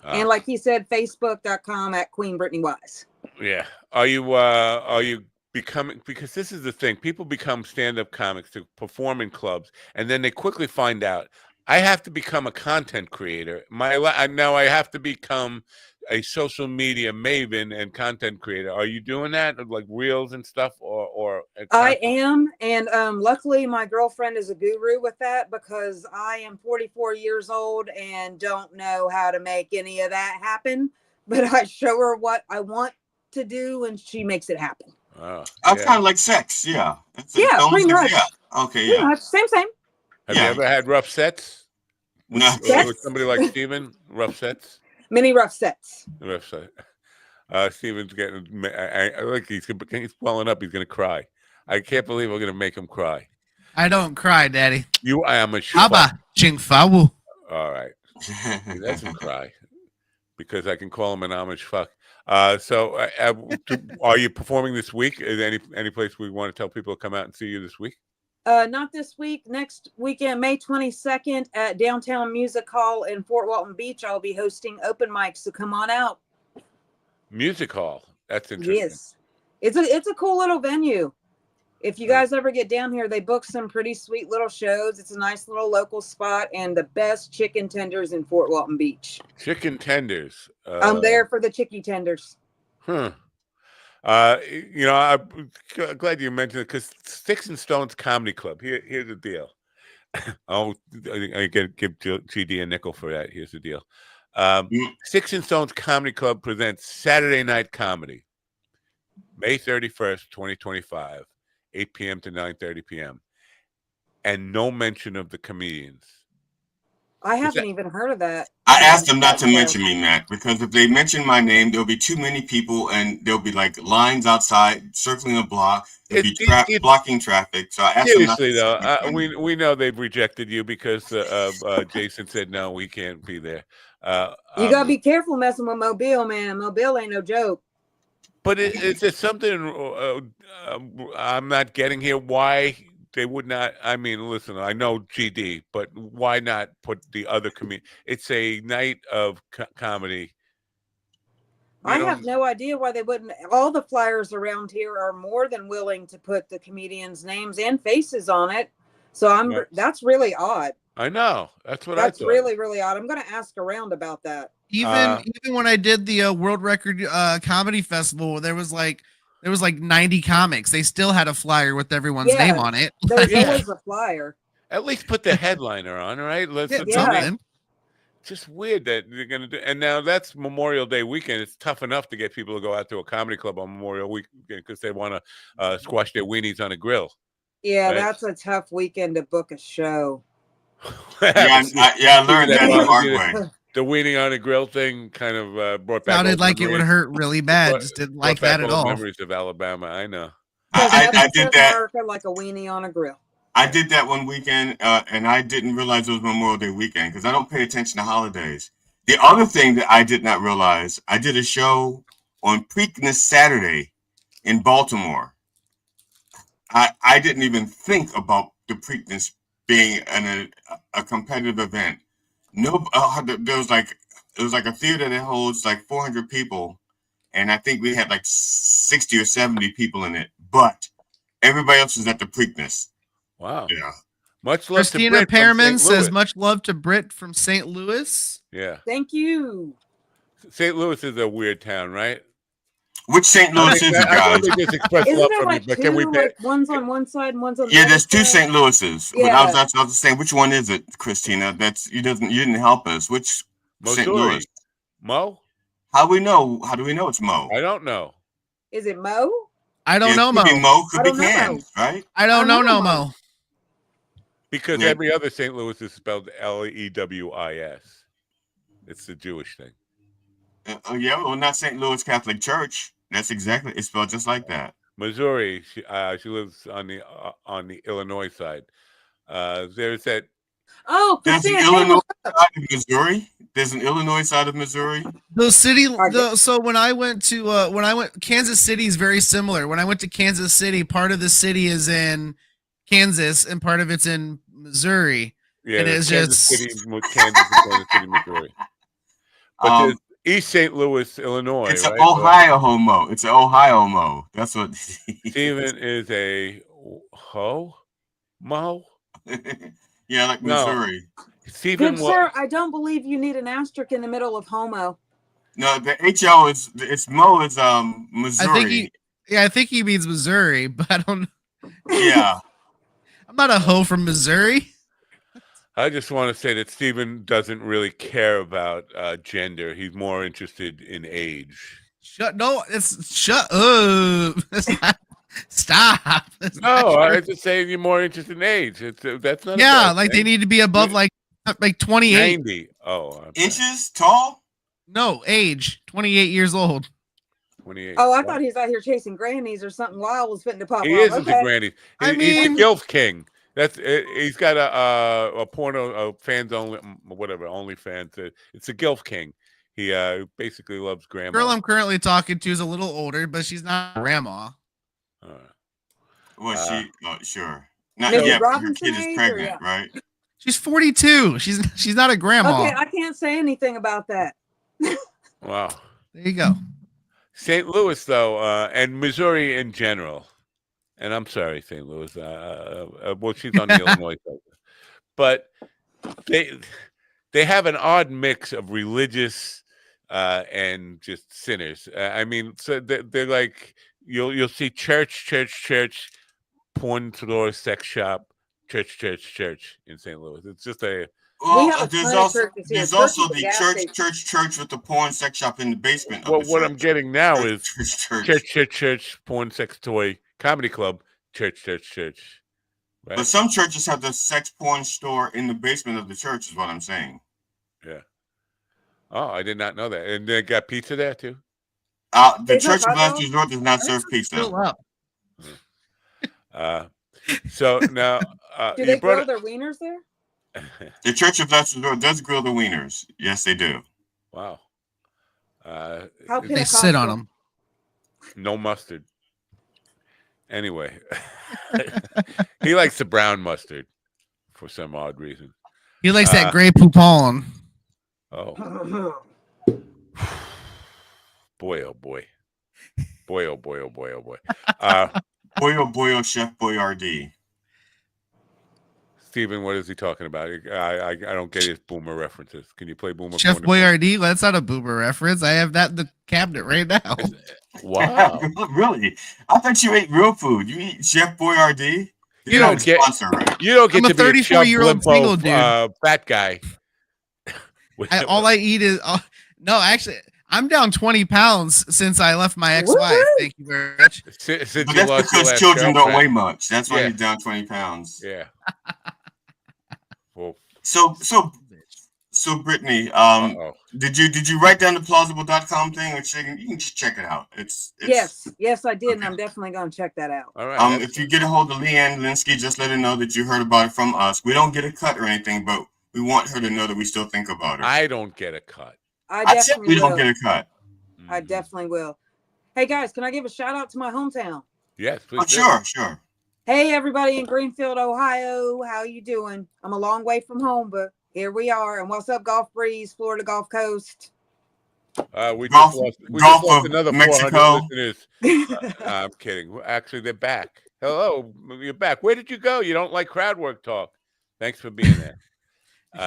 And like he said, Facebook.com @Queen Brittany Wise. Yeah. Are you becoming, because this is the thing, people become stand-up comics to perform in clubs, and then they quickly find out I have to become a content creator. Now I have to become a social media maven and content creator. Are you doing that, like reels and stuff, or I am, and luckily my girlfriend is a guru with that, because I am 44 years old and don't know how to make any of that happen. But I show her what I want to do, and she makes it happen. Kind of like sex, yeah. Pretty much. Yeah. Okay, yeah. Same. Have you ever had rough sets? No. With somebody like Steven? Rough sets? Many rough sets. Rough set. Steven's getting. Look, he's swelling up. He's going to cry. I can't believe we're going to make him cry. I don't cry, Daddy. You Amish. Abba Chingfawu. All right. He doesn't cry because I can call him an Amish fuck. So, are you performing this week? Is any place we want to tell people to come out and see you this week? Not this week. Next weekend, May 22nd at Downtown Music Hall in Fort Walton Beach. I'll be hosting open mics, so come on out. Music Hall. That's interesting. Yes. It's a cool little venue. If you guys ever get down here, they book some pretty sweet little shows. It's a nice little local spot, and the best chicken tenders in Fort Walton Beach. Chicken tenders. I'm there for the chicky tenders. I'm glad you mentioned it, because Sticks and Stones Comedy Club. Here's the deal. I give GD a nickel for that. Here's the deal. Sticks and Stones Comedy Club presents Saturday Night Comedy, May 31st, 2025, 8 p.m. to 9:30 p.m. And no mention of the comedians. I haven't even heard of that. I asked them not to mention me, Matt, because if they mention my name, there'll be too many people, and there'll be like lines outside circling a block. There'll be blocking traffic. So I asked seriously, them not to we know they've rejected you because Jason said no, we can't be there. You gotta be careful messing with Mobile, man. Mobile ain't no joke. But is there something I'm not getting here? Why they would not? I mean, listen, I know GD, but why not put the other comedian? It's a night of comedy. I have no idea why they wouldn't. All the flyers around here are more than willing to put the comedians' names and faces on it. So that's really odd. I know. That's what I thought. That's really, really odd. I'm going to ask around about that. Even when I did the World Record Comedy Festival, there was like 90 comics. They still had a flyer with everyone's name on it. There's always a flyer. At least put the headliner on, right? Something. Just weird that they're going to do. And now that's Memorial Day weekend. It's tough enough to get people to go out to a comedy club on Memorial weekend because they want to squash their weenies on a grill. Yeah, right? That's a tough weekend to book a show. I learned that the hard way. The weenie on a grill thing kind of brought back. Sounded like it would hurt really bad. Just didn't like that at all. Memories of Alabama. I know. I did that. America like a weenie on a grill. I did that one weekend, and I didn't realize it was Memorial Day weekend because I don't pay attention to holidays. The other thing that I did not realize, I did a show on Preakness Saturday in Baltimore. I didn't even think about the Preakness being a competitive event. No, there was like a theater that holds like 400 people, and I think we had like 60 or 70 people in it. But everybody else was at the Preakness. Wow. Yeah. Much love Christina to Britt Pearman says, much love to Britt from St. Louis. Yeah. Thank you. St. Louis is a weird town, right? Which St. Louis is it, guys? Just express Isn't love there from like you, but two, can we like one's on one side and one's on the Yeah, other there's two side? St. Louis's. Yeah. But I was saying, which one is it, Christina? You didn't help us. Which St. Louis? Mo? How do we know it's Mo? I don't know. Is it Mo? I don't know, Could be Mo, could I be don't know. Cans, right? I don't know, Mo. Because every other St. Louis is spelled Lewis. It's the Jewish thing. Yeah, well, not St. Louis Catholic Church. That's exactly, it's spelled just like that. Missouri. She lives on the Illinois side. There's that. Oh, there's an Illinois side of Missouri. There's an Illinois side of Missouri. So when I went Kansas City is very similar. When I went to Kansas City, part of the city is in Kansas and part of it's in Missouri. Yeah, and it's Kansas just City, Kansas City, Missouri. But there's East St. Louis, Illinois. It's right? an Ohio homo. It's an Ohio mo. That's what. Steven is a mo. Yeah, like Missouri. Steven, Good sir, I don't believe you need an asterisk in the middle of homo. No, the HO it's Mo is Missouri. I think he means Missouri, but I don't know. Yeah. I'm not a hoe from Missouri. I just want to say that Steven doesn't really care about gender. He's more interested in age. Shut up. Stop. No, I was just saying you're more interested in age. That's not. Yeah, like they need to be above like 28. 90. Oh, inches tall? No, age. 28 years old. 28. Oh, I thought he was out here chasing grannies or something. Lyle was fitting to pop. He off. is into grannies. He's a gilf king. He's got a porno fans only, whatever, OnlyFans. It's a gilf king. He basically loves grandma. The girl I'm currently talking to is a little older, but she's not grandma. Was she? Sure. Not yet. Her kid is pregnant, right? She's 42. She's not a grandma. Okay, I can't say anything about that. Wow. There you go. St. Louis, though, and Missouri in general. And I'm sorry, St. Louis. Well, she's on the Illinois side, but they have an odd mix of religious and just sinners. I mean, so they're like you'll see church, porn store, sex shop, church in St. Louis. It's just a there's also the church with the porn sex shop in the basement. Well, what I'm getting now is church, porn, sex toy, comedy club, church. Right? But some churches have the sex porn store in the basement of the church, is what I'm saying. Yeah. Oh, I did not know that. And they got pizza there too? The Church of Last Resort does not serve pizza. So now do they grill their wieners there? The Church of Last Resort does grill the wieners. Yes, they do. Wow. How they sit on them. No mustard. Anyway, he likes the brown mustard for some odd reason. He likes that gray poupon. Oh. Boy, oh boy. Boy, oh boy, oh boy, oh boy. Boy, oh Chef Boyardee. Steven, what is he talking about? I don't get his boomer references. Can you play boomer? Chef Boyardee? Well, that's not a boomer reference. I have that in the cabinet right now. Wow. Really? I thought you ate real food. You eat Chef Boyardee? You don't get sponsor, right? You don't get I'm to a be a 34-year-old single dude. Fat guy. All I eat is no, actually, I'm down 20 pounds since I left my ex-wife. Thank you very much. That's because children don't weigh much. That's why you're down 20 pounds. Yeah. Well, so So Brittany, did you write down the plausible.com thing? You can just check it out. It's yes, I did, and I'm definitely going to check that out. All right. If you get a hold of Leanne Linsky, just let her know that you heard about it from us. We don't get a cut or anything, but we want her to know that we still think about her. I don't get a cut. I definitely we don't get a cut. I definitely will. Hey guys, can I give a shout out to my hometown? Yes, please. Sure. Hey everybody in Greenfield, Ohio, how you doing? I'm a long way from home, but here we are. And what's up, Gulf Breeze, Florida Gulf Coast? We just lost another Mexico. 400 listeners. I'm kidding. Actually, they're back. Hello, you're back. Where did you go? You don't like crowd work talk. Thanks for being there.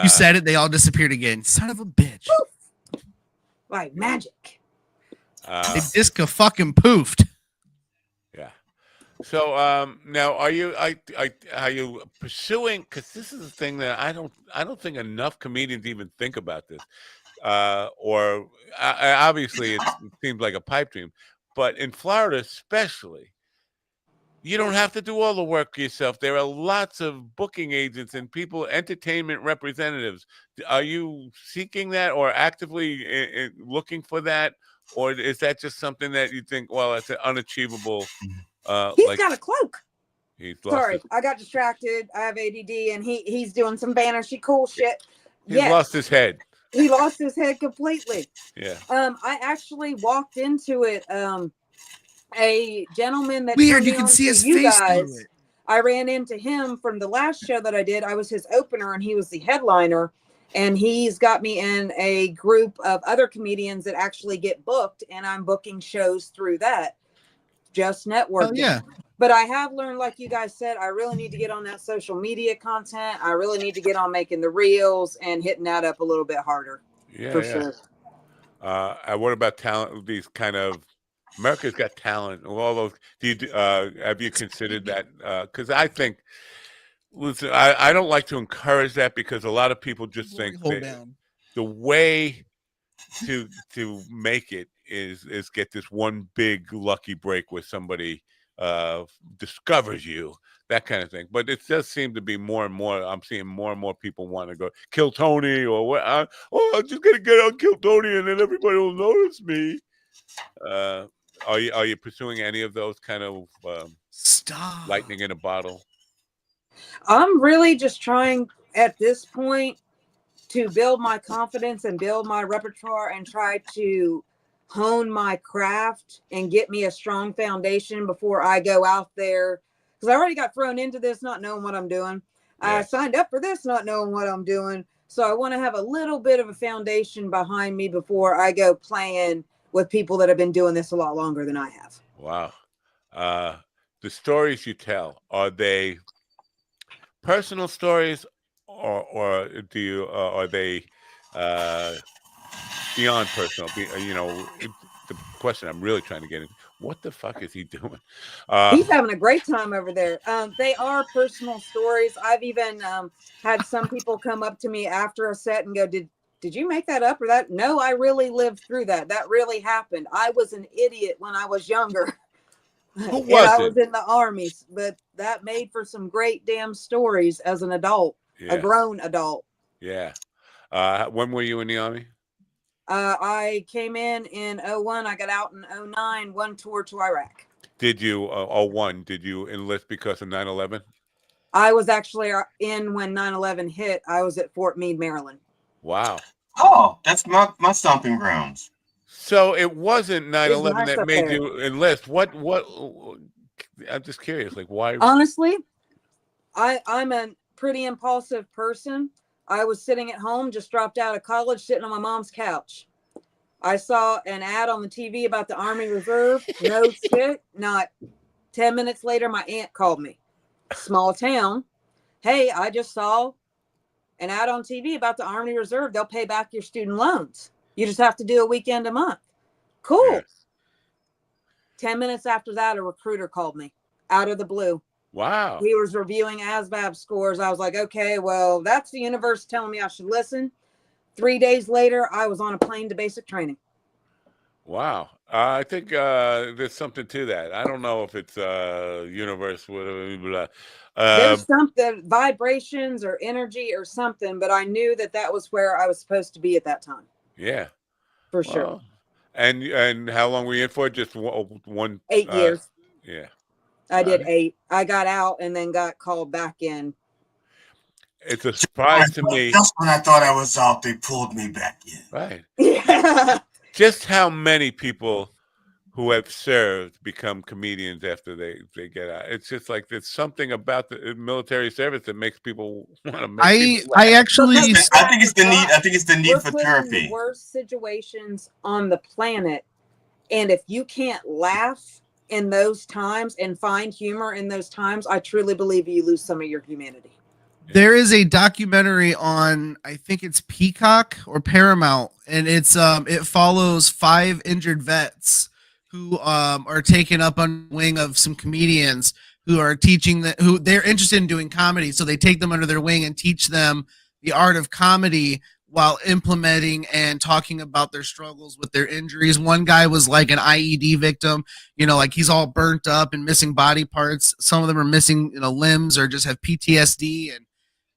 You said it. They all disappeared again. Son of a bitch. Like magic. They disco fucking poofed. Yeah. So now, are you pursuing? Because this is a thing that I don't think enough comedians even think about this. Or obviously it seems like a pipe dream, but in Florida especially, you don't have to do all the work yourself. There are lots of booking agents and people, entertainment representatives. Are you seeking that or actively looking for that? Or is that just something that you think, well, it's an unachievable? He's got a cloak. Sorry, I got distracted. I have ADD, and he's doing some banner-she cool shit. He's lost his head. He lost his head completely. Yeah. I actually walked into it. A gentleman that weird. You can see his face through it. I ran into him from the last show that I did. I was his opener, and he was the headliner. And he's got me in a group of other comedians that actually get booked, and I'm booking shows through that. Just networking. Yeah. But I have learned, like you guys said, I really need to get on that social media content. I really need to get on making the reels and hitting that up a little bit harder. Yeah, for sure. What about talent? These kind of America's Got Talent, all those. Have you considered that? Because I think, listen, I don't like to encourage that because a lot of people just think the way to make it is get this one big lucky break where somebody discovers you, that kind of thing. But it does seem to be more and more. I'm seeing more and more people want to go kill Tony or what? I'm just gonna get on Kill Tony and then everybody will notice me. Are you pursuing any of those kind of lightning in a bottle? I'm really just trying at this point to build my confidence and build my repertoire and try to hone my craft and get me a strong foundation before I go out there. Because I already got thrown into this not knowing what I'm doing. I signed up for this not knowing what I'm doing. So I want to have a little bit of a foundation behind me before I go playing with people that have been doing this a lot longer than I have. Wow. The stories you tell, are they personal stories or do you are they beyond personal? The question I'm really trying to get into, what the fuck is he doing? He's having a great time over there. They are personal stories. I've even had some people come up to me after a set and go, did you make that up or that? No, I really lived through that. That really happened. I was an idiot when I was younger. Who was I was in the army, but that made for some great damn stories as an adult, a grown adult. Yeah. When were you in the army? I came in 2001. I got out in 2009, one tour to Iraq. Did you, 2001, did you enlist because of 9/11? I was actually in when 9/11 hit. I was at Fort Meade, Maryland. Wow. Oh, that's my stomping grounds. So it wasn't 9/11 nice that made you enlist. What? I'm just curious, like why? Honestly, I'm a pretty impulsive person. I was sitting at home, just dropped out of college, sitting on my mom's couch. I saw an ad on the TV about the Army Reserve. No shit. Not 10 minutes later, my aunt called me. Small town. Hey, I just saw an ad on TV about the Army Reserve. They'll pay back your student loans. You just have to do a weekend a month. Cool. Yes. 10 minutes after that, a recruiter called me out of the blue. Wow. He was reviewing ASVAB scores. I was like, okay, well, that's the universe telling me I should listen. 3 days later, I was on a plane to basic training. Wow. I think there's something to that. I don't know if it's universe, whatever. There's something, vibrations or energy or something, but I knew that was where I was supposed to be at that time. Yeah. For sure. And how long were you in for? Just one 8 years. Yeah. I did 8. I got out and then got called back in. It's a surprise to me. Just when I thought I was out, they pulled me back in. Right. Yeah. Just how many people who have served become comedians after they get out? It's just like there's something about the military service that makes people want to make people laugh. I actually I think it's the need. I think it's the need for therapy. The worst situations on the planet, and if you can't laugh in those times and find humor in those times, I truly believe you lose some of your humanity. There is a documentary on, I think it's Peacock or Paramount, and it's it follows 5 injured vets who are taken up on the wing of some comedians who are teaching who they're interested in doing comedy, so they take them under their wing and teach them the art of comedy while implementing and talking about their struggles with their injuries. One guy was like an IED victim, like he's all burnt up and missing body parts. Some of them are missing, limbs or just have PTSD,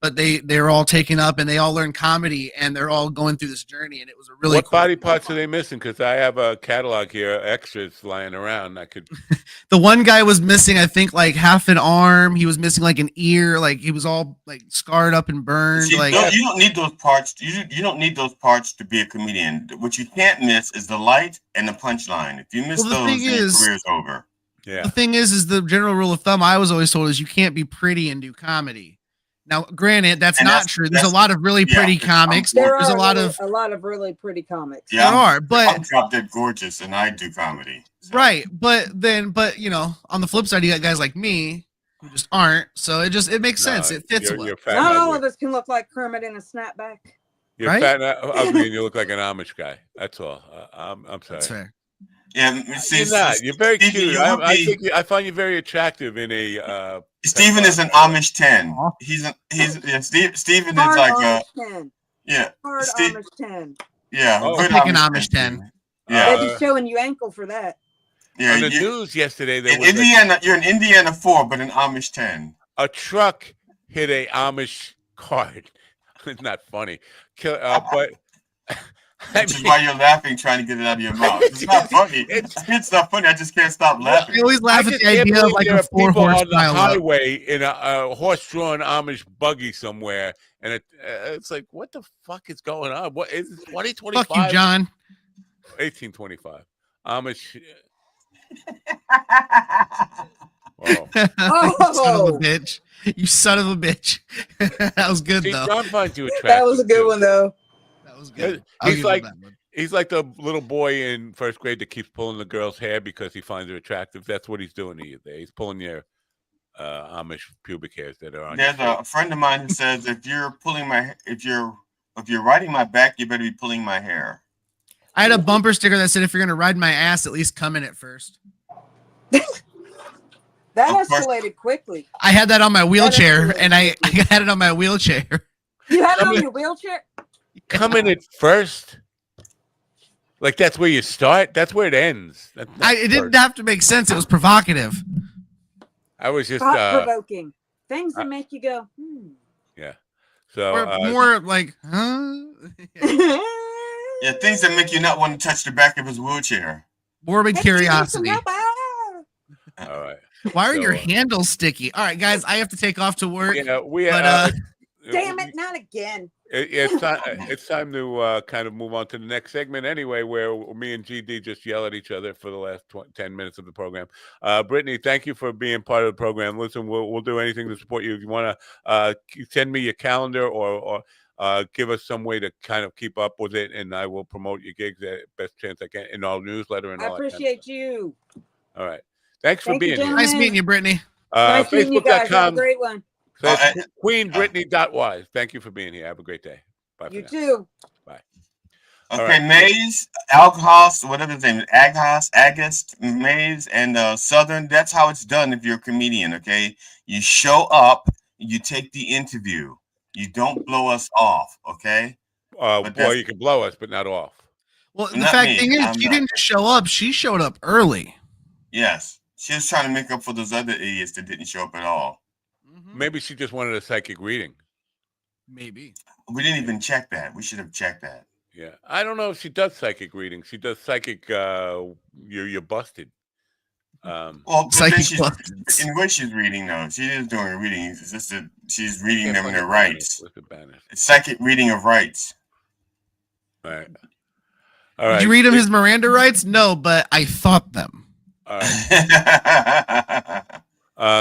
but they're all taken up and they all learn comedy and they're all going through this journey. And it was a really What body parts are they missing? Because I have a catalog here, extras lying around. I could. The one guy was missing, I think, like half an arm. He was missing like an ear. Like he was all like scarred up and burned. See, you don't need those parts. You don't need those parts to be a comedian. What you can't miss is the light and the punchline. If you miss those, your career's over. Yeah. The thing is the general rule of thumb I was always told is you can't be pretty and do comedy. Now, granted, that's not true. There's a lot of really pretty comics. There's a lot of really pretty comics. Yeah, there are, but I'm drop dead gorgeous, and I do comedy. So. Right, but on the flip side, you got guys like me who just aren't. So it makes sense. It fits well. Not all of us can look like Kermit in a snapback. You're right? fat and ugly, and you look like an Amish guy. That's all. I'm sorry. That's fair. Yeah, you're not. You're very cute. I find you very attractive in a. Steven is an Amish 10. Steven is like a 10. Yeah. Hard Amish 10. Yeah. I'll take an Amish 10. Yeah. They'd be showing you ankle for that. Yeah. On the news yesterday, there was Indiana. You're an Indiana 4, but an Amish 10. A truck hit a Amish cart. It's not funny, but. Which is why you're laughing, trying to get it out of your mouth. It's not funny. It's not funny. I just can't stop laughing. I always laugh at the idea of like a 4-horse on the highway in a horse-drawn Amish buggy somewhere, and it's like, what the fuck is going on? What is 2025? Fuck you, John. 1825 Amish. Son of a bitch! You son of a bitch! That was good though. John finds you attractive. That was a good one though. Good. He's like the little boy in first grade that keeps pulling the girl's hair because he finds her attractive. That's what he's doing to you there. He's pulling your Amish pubic hairs that are on. There's a friend of mine who says if you're riding my back, you better be pulling my hair. I had a bumper sticker that said, "If you're gonna ride my ass, at least come in it first." That escalated quickly. I had that on my wheelchair, and I had it on my wheelchair. You had it on your wheelchair? Come in it first. Like that's where you start. That's where it ends. It didn't have to make sense. It was provocative. I was just provoking things that make you go. Yeah. So more like, huh? Yeah, things that make you not want to touch the back of his wheelchair. Morbid curiosity. All right. Why are your handles sticky? All right, guys, I have to take off to work. Yeah, damn it, not again. It's time to kind of move on to the next segment anyway, where me and GD just yell at each other for the last 10 minutes of the program. Brittany, thank you for being part of the program. Listen, we'll do anything to support you. If you want to send me your calendar or give us some way to kind of keep up with it, and I will promote your gigs at best chance I can in our newsletter and all that. I appreciate you. All right. Thanks for being here. Nice meeting you, Brittany. Nice meeting you guys. Have a great one. QueenBrittany.wise. Thank you for being here. Have a great day. Bye. You too. Bye. Okay, Mays, Alghouse, whatever his name is, Agast, Mays, and Southern. That's how it's done if you're a comedian, okay? You show up, you take the interview. You don't blow us off, okay? Well, you can blow us, but not off. Well, the thing is, she didn't show up. She showed up early. Yes. She was trying to make up for those other idiots that didn't show up at all. Maybe she just wanted a psychic reading. Maybe. We didn't even check that. We should have checked that. Yeah. I don't know if she does psychic readings. She does psychic, you're busted. Well, in what she's reading, though, she is doing a reading. It's just that she's reading them their rights. It's psychic reading of rights. All right. Did you read him his Miranda rights? No, but I thought them. All right.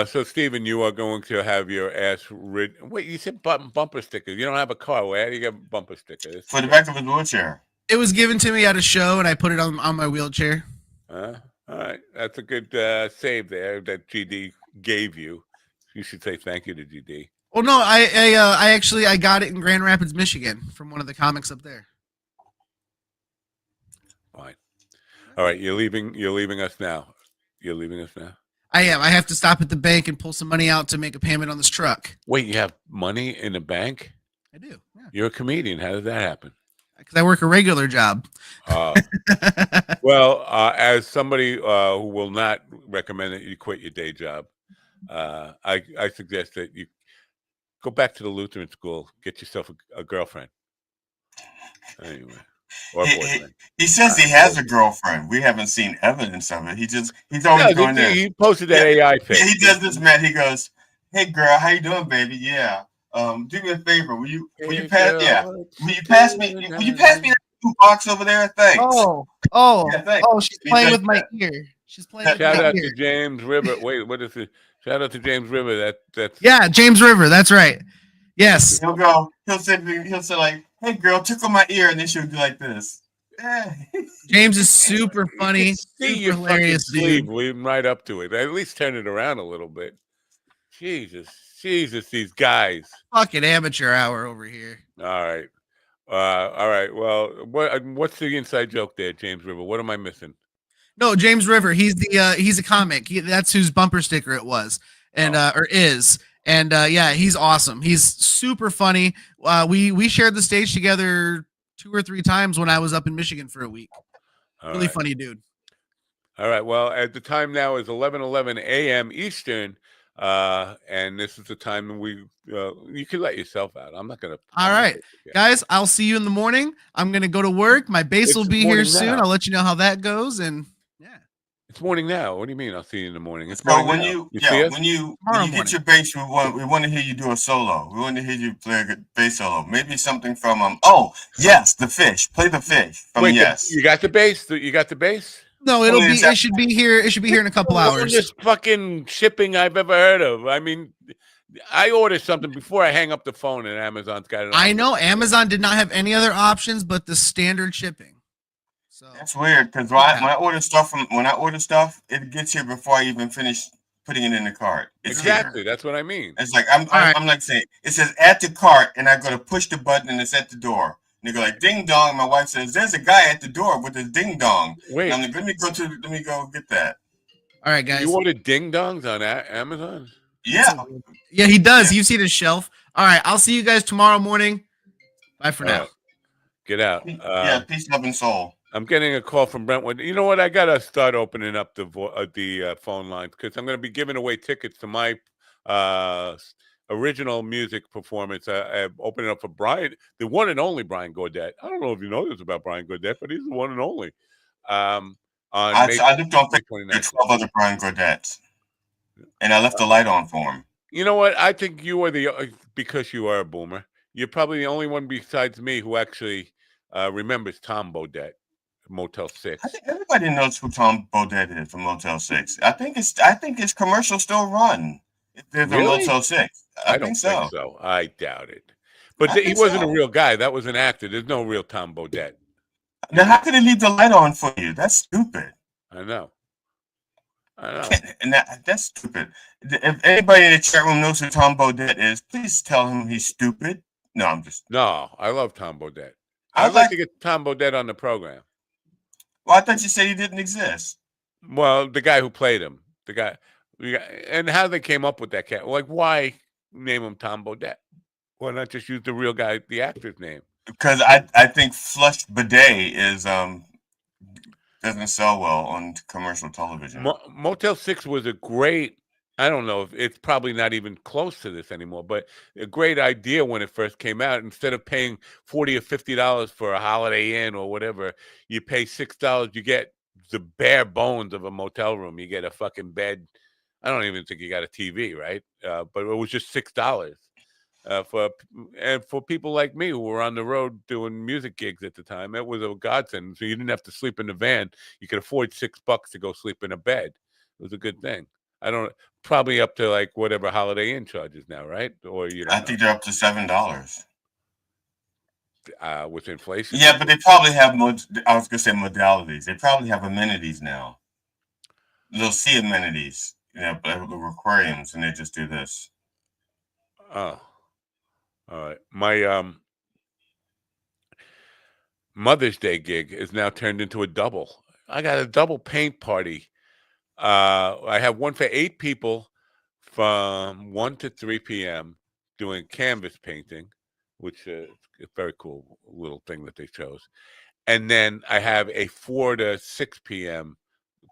So, Stephen, you are going to have your ass rid. Wait, you said bumper sticker. You don't have a car. Where do you get bumper sticker? For the back of his wheelchair. It was given to me at a show, and I put it on my wheelchair. All right, that's a good save there that GD gave you. You should say thank you to GD. Well, no, I got it in Grand Rapids, Michigan, from one of the comics up there. Fine. All right, you're leaving us now. You're leaving us now. I am. I have to stop at the bank and pull some money out to make a payment on this truck. Wait, you have money in the bank? I do. Yeah. You're a comedian. How did that happen? Because I work a regular job. Well, as somebody who will not recommend that you quit your day job, I suggest that you go back to the Lutheran school, get yourself a girlfriend. Anyway, or a boyfriend. He says he has a girlfriend. We haven't seen evidence of it. He's always going there. He posted that AI pic. Yeah, he does this, man. He goes, "Hey, girl, how you doing, baby? Yeah. Do me a favor. Will you pass? Yeah. Will you pass me that box over there? Thanks." She's playing with my ear. She's playing with my ear. Shout out to James River. Wait, what is it? Shout out to James River. That's James River. That's right. Yes. He'll say like, "Hey, girl, tickle my ear," and then she'll do like this. James is super funny. See your hilarious sleeve. We're right up to it. At least turn it around a little bit. Jesus, these guys. Fucking amateur hour over here. All right. Well, what's the inside joke there, James River? What am I missing? No, James River. He's a comic. That's whose bumper sticker it was, and or is. And yeah, he's awesome. He's super funny. We shared the stage together 2 or 3 times when I was up in Michigan for a week. Really funny dude. All right. Well, at the time now is 11:11 a.m. Eastern. And this is the time you can let yourself out. I'm not gonna. All right, guys. I'll see you in the morning. I'm gonna go to work. My base will be here soon. I'll let you know how that goes. And yeah, it's morning now. What do you mean? I'll see you in the morning. It's morning. When you get your bass, we want to hear you do a solo. We want to hear you play a good bass solo. Maybe something from yes, the Fish. Play the Fish from Yes. You got the bass. You got the bass. No, it should be here. It should be here in a couple hours. This fucking shipping I've ever heard of. I mean, I ordered something before I hang up the phone, and Amazon's got it. I know Amazon did not have any other options but the standard shipping. So that's weird because when I order stuff, it gets here before I even finish putting it in the cart. Exactly, that's what I mean. It's like I'm like saying it says add to cart, and I go to push the button, and it's at the door. And they go like ding dong. And my wife says, "There's a guy at the door with his ding dong." Wait, and I'm like, let me go get that. All right, guys. You ordered ding dongs on Amazon? Yeah. Yeah, he does. You've seen his shelf. All right, I'll see you guys tomorrow morning. Bye for now. Get out. Peace, love, and soul. I'm getting a call from Brentwood. You know what? I gotta start opening up the phone lines because I'm gonna be giving away tickets to my original music performance. I'm opening up for Brian, the one and only Brian Gaudette. I don't know if you know this about Brian Gaudette, but he's the one and only. I looked on 12 other Brian Gaudettes, and I left the light on for him. You know what? I think you are because you are a boomer. You're probably the only one besides me who actually remembers Tom Bodette, Motel 6. I think everybody knows who Tom Bodette is from Motel 6. I think his commercials still run. There's a Motel 6. I don't think so. I doubt it. But he wasn't a real guy. That was an actor. There's no real Tom Bodette. Now, how could he leave the light on for you? That's stupid. I know. And that's stupid. If anybody in the chat room knows who Tom Bodette is, please tell him he's stupid. No, I'm just. No, I love Tom Bodette. I'd like to get Tom Bodette on the program. Well, I thought you said he didn't exist. Well, the guy who played him, and how they came up with that cat. Like, why name him Tom Bodette? Why not just use the real guy, the actor's name? because I think flush bidet is doesn't sell well on commercial television. Motel 6 was a great, I don't know if it's probably not even close to this anymore, but a great idea when it first came out. Instead of paying $40 or $50 for a Holiday Inn or whatever, you pay $6. You get the bare bones of a motel room. You get a fucking bed. I don't even think you got a TV, right? But it was just $6 for people like me who were on the road doing music gigs at the time. It was a godsend. So you didn't have to sleep in the van. You could afford $6 to go sleep in a bed. It was a good thing. I don't probably up to like whatever Holiday Inn charges now, right? Or I think they're up to $7. With inflation. Yeah, but they probably have I was gonna say modalities. They probably have amenities now. They'll see amenities, aquariums, and they just do this. Oh, all right. My Mother's Day gig is now turned into a double. I got a double paint party. I have one for 8 people from 1 to 3 p.m. doing canvas painting, which is a very cool little thing that they chose. And then I have a 4 to 6 p.m.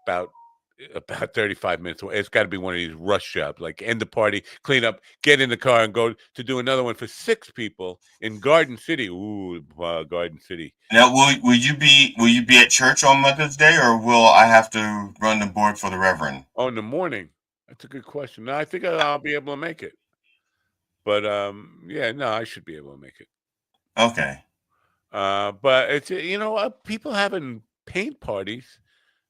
about 35 minutes away. It's got to be one of these rush jobs, like end the party, clean up, get in the car, and go to do another one for 6 people in Garden City. Ooh, Garden City. Now, will you be at church on Mother's Day, or will I have to run the board for the Reverend? Oh, in the morning. That's a good question. No, I think I'll be able to make it. But yeah, no, I should be able to make it. Okay. But it's people having paint parties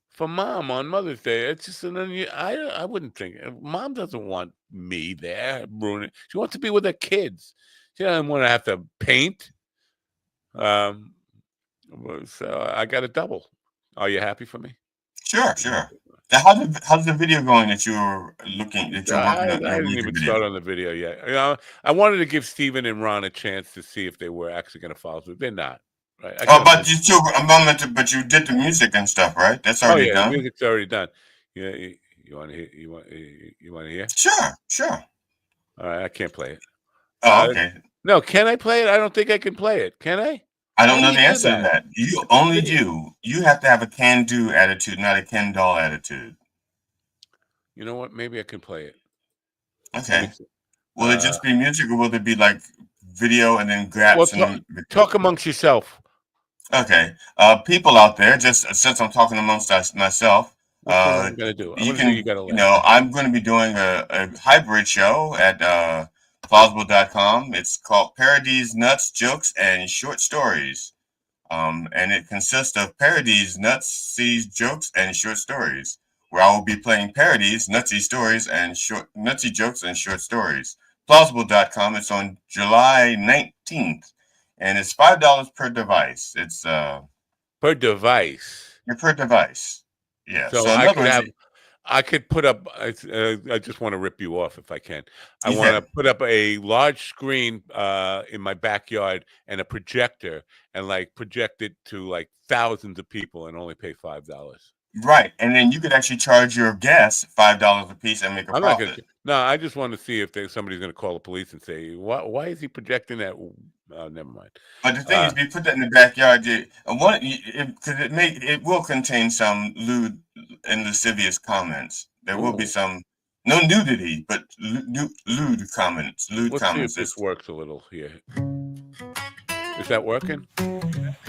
for Mom on Mother's Day. It's just I wouldn't think. Mom doesn't want me there ruining. She wants to be with her kids. She doesn't want to have to paint. So I got a double. Are you happy for me? Sure. How's the video going that you were looking? That you're working on? I didn't even start on the video yet. I wanted to give Steven and Ron a chance to see if they were actually going to follow through. They're not. Right? But you took a moment but you did the music and stuff, right? That's already done. The music's already done. Yeah, you want to hear? You want to hear? Sure. All right, I can't play it. Oh, okay. No, can I play it? I don't think I can play it. Can I? I don't know the answer to that. You only do. You have to have a can-do attitude, not a Ken-doll attitude. You know what? Maybe I can play it. Okay. Will it just be music, or will it be like video and then graps? Talk amongst yourself. Okay. People out there, just since I'm talking amongst myself, what I'm gonna do? I'm going to be doing a hybrid show at plausible.com. It's called Parodies, Nuts, Jokes, and Short Stories. And it consists of parodies, nutsy jokes, and short stories, where I will be playing parodies, nutsy stories, and nutsy jokes and short stories. Plausible.com. It's on July 19th, and it's $5 per device. It's per device. Yeah, per device. Yeah. So I could put up. I just want to rip you off if I can. I want to put up a large screen in my backyard and a projector, and like project it to like thousands of people, and only pay $5. Right, and then you could actually charge your guests $5 a piece and make a profit. No, I just want to see if somebody's going to call the police and say, "Why is he projecting that?" Never mind. But the thing is, if you put that in the backyard, because it will contain some lewd and lascivious comments. There will be some no nudity, but lewd comments. Let's see if this works a little here. Is that working?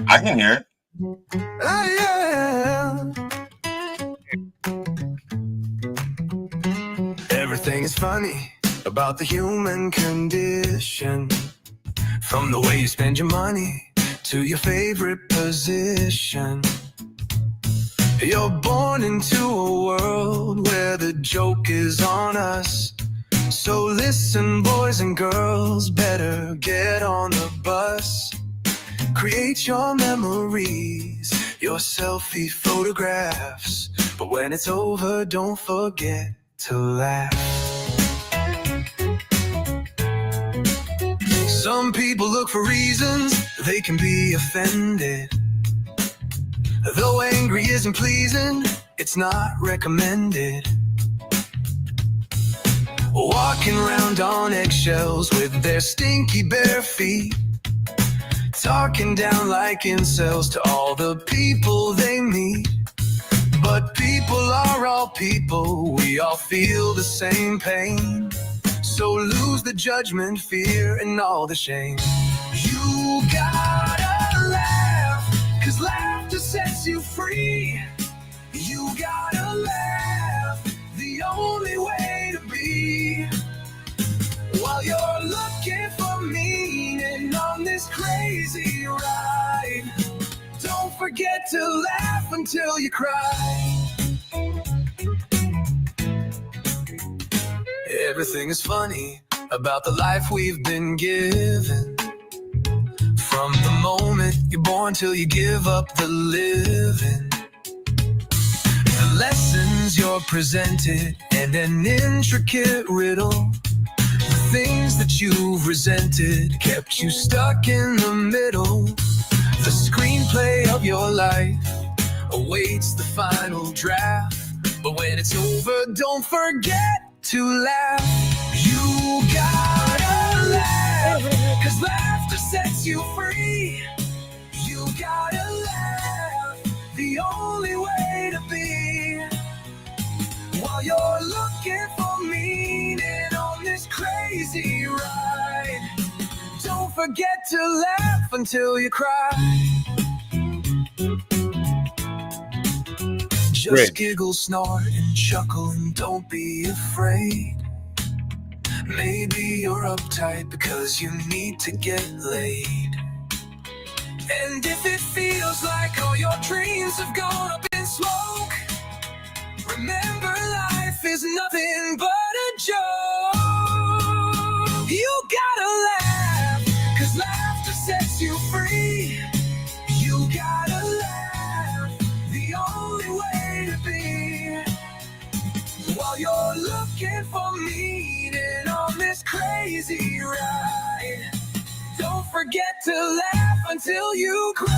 I can hear it. Everything is funny about the human condition. From the way you spend your money to your favorite position. You're born into a world where the joke is on us. So listen, boys and girls, better get on the bus. Create your memories, your selfie photographs. But when it's over, don't forget to laugh. Some people look for reasons they can be offended. Though angry isn't pleasing, it's not recommended. Walking around on eggshells with their stinky bare feet. talking down like incels to all the people they meet. But people are all people, we all feel the same pain. So lose the judgment, fear, and all the shame. You gotta laugh, 'cause laughter sets you free. You gotta laugh, the only way to be. While you're looking for meaning on this crazy ride, don't forget to laugh until you cry. Everything is funny about the life we've been given. From the moment you're born till you give up the living. The lessons you're presented and an intricate riddle. The things that you've resented kept you stuck in the middle. The screenplay of your life awaits the final draft. But when it's over, don't forget to laugh. You gotta laugh, 'cause laughter sets you free. You gotta laugh, the only way to be. While you're looking for meaning on this crazy ride, don't forget to laugh until you cry. Just giggle, snort, and chuckle, and don't be afraid. Maybe you're uptight because you need to get laid. And if it feels like all your dreams have gone up in smoke, remember life is nothing but a joke. You gotta laugh, 'cause laughter sets you free. You gotta laugh, the only way to be. While you're looking for meaning on this crazy ride, don't forget to laugh until you cry.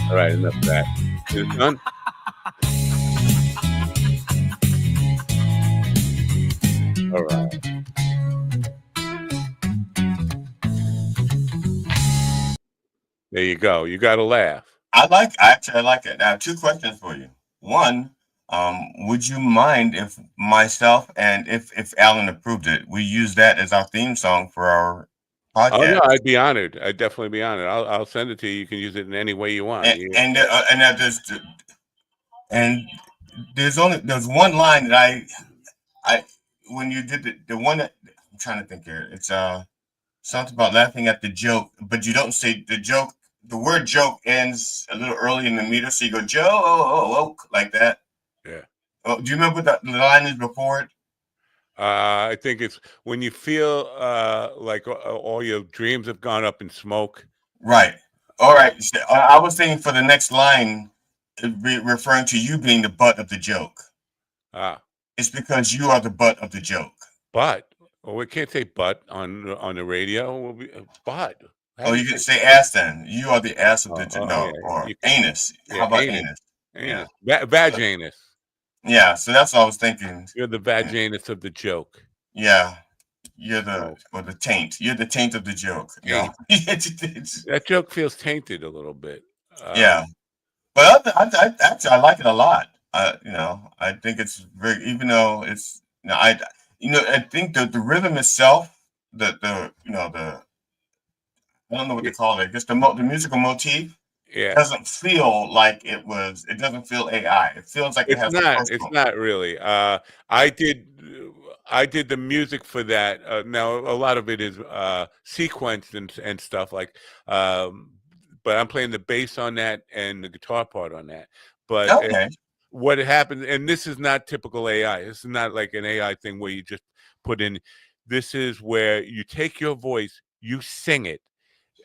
All right, enough of that. Is it done? All right. There you go. You got to laugh. I like it. I have two questions for you. One, would you mind if myself and if Alan approved it, we use that as our theme song for our podcast? Oh no, I'd be honored. I'd definitely be honored. I'll send it to you. You can use it in any way you want. There's one line that I when you did the one that I'm trying to think here. It's something about laughing at the joke, but you don't say the joke. The word joke ends a little early in the meter, so you go joke like that. Yeah. Oh, do you remember what the line is before it? I think it's when you feel like all your dreams have gone up in smoke. Right. All right. So, I was thinking for the next line, referring to you being the butt of the joke. It's because you are the butt of the joke. But well, we can't say butt on the radio. We'll be butt. Oh, you can say ass then. You are the ass of the or anus. Yeah, how about anus? Anus. Yeah. Vaginus. Yeah, so that's what I was thinking. You're the vaginus of the joke. Yeah. You're the taint. You're the taint of the joke. Yeah. That joke feels tainted a little bit. Yeah. But I like it a lot. I think it's very, even though it's, I think the rhythm itself, I don't know what to call it. Just the musical motif. Yeah. Doesn't feel like it doesn't feel AI. It feels like it's not really. I did the music for that. Now a lot of it is sequenced and stuff like, but I'm playing the bass on that and the guitar part on that. But what happened, and this is not typical AI. This is not like an AI thing where you just put in. This is where you take your voice, you sing it,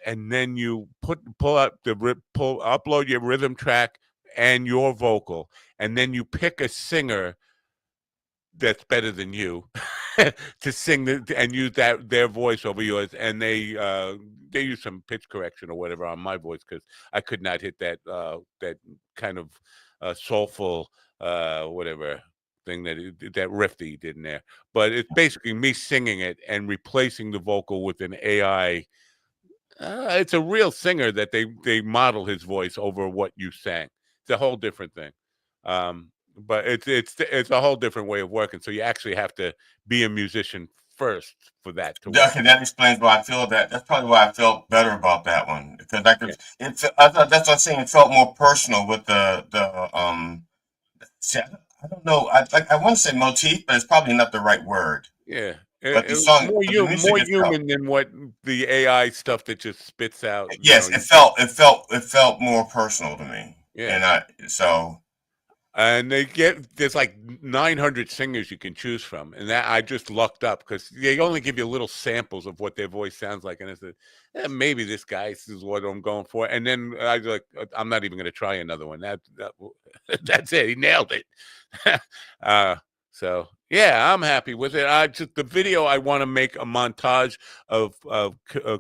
and then you upload your rhythm track and your vocal, and then you pick a singer that's better than you to sing and use their voice over yours, and they use some pitch correction or whatever on my voice because I could not hit that kind of soulful whatever thing that riff that he did in there. But it's basically me singing it and replacing the vocal with an AI It's a real singer that they model his voice over what you sang. It's a whole different thing. But it's a whole different way of working. So you actually have to be a musician first for that to work. Okay, that explains why I feel that. That's probably why I felt better about that one, because I could. I thought that's what I'm saying. It felt more personal with the. See, I don't know. I want to say motif, but it's probably not the right word. Yeah, But the it was song, more but the music more itself. human than what the AI stuff that just spits out. Yes, it felt more personal to me. Yeah. And there's like 900 singers you can choose from, and that I just lucked up because they only give you little samples of what their voice sounds like, and I said, maybe this is what I'm going for. And then I was like, I'm not even going to try another one. That's it. He nailed it. So yeah, I'm happy with it. The video. I want to make a montage of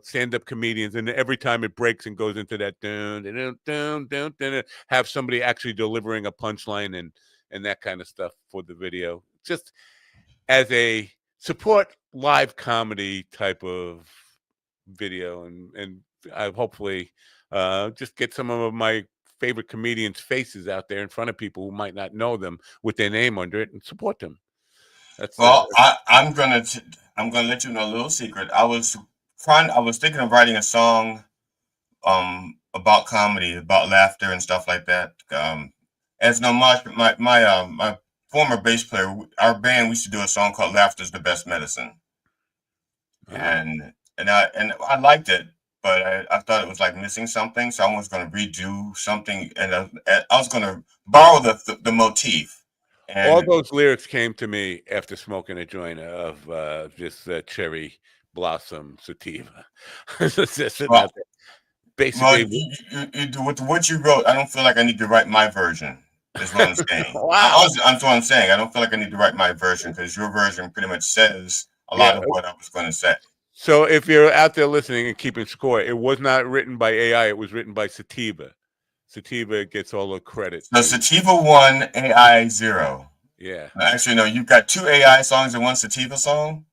stand-up comedians, and every time it breaks and goes into that dun, have somebody actually delivering a punchline and that kind of stuff for the video, just as a support live comedy type of video, and I hopefully just get some of my favorite comedians' faces out there in front of people who might not know them with their name under it and support them. Well, I'm gonna let you know a little secret. I was thinking of writing a song about comedy, about laughter and stuff like that. As no my former bass player, our band, we used to do a song called "Laughter's the Best Medicine," and I liked it, but I thought it was like missing something, so I was going to redo something, and I was going to borrow the motif. And all those lyrics came to me after smoking a joint of just cherry blossom sativa. Basically, with what you wrote, I don't feel like I need to write my version. Is what I'm saying. Wow. That's what I'm saying. I don't feel like I need to write my version because your version pretty much says a lot of what I was going to say. So if you're out there listening and keeping score, it was not written by AI. It was written by Sativa. Sativa gets all the credit. So Sativa 1, AI 0. Yeah. Actually, no, you've got 2 AI songs and 1 Sativa song?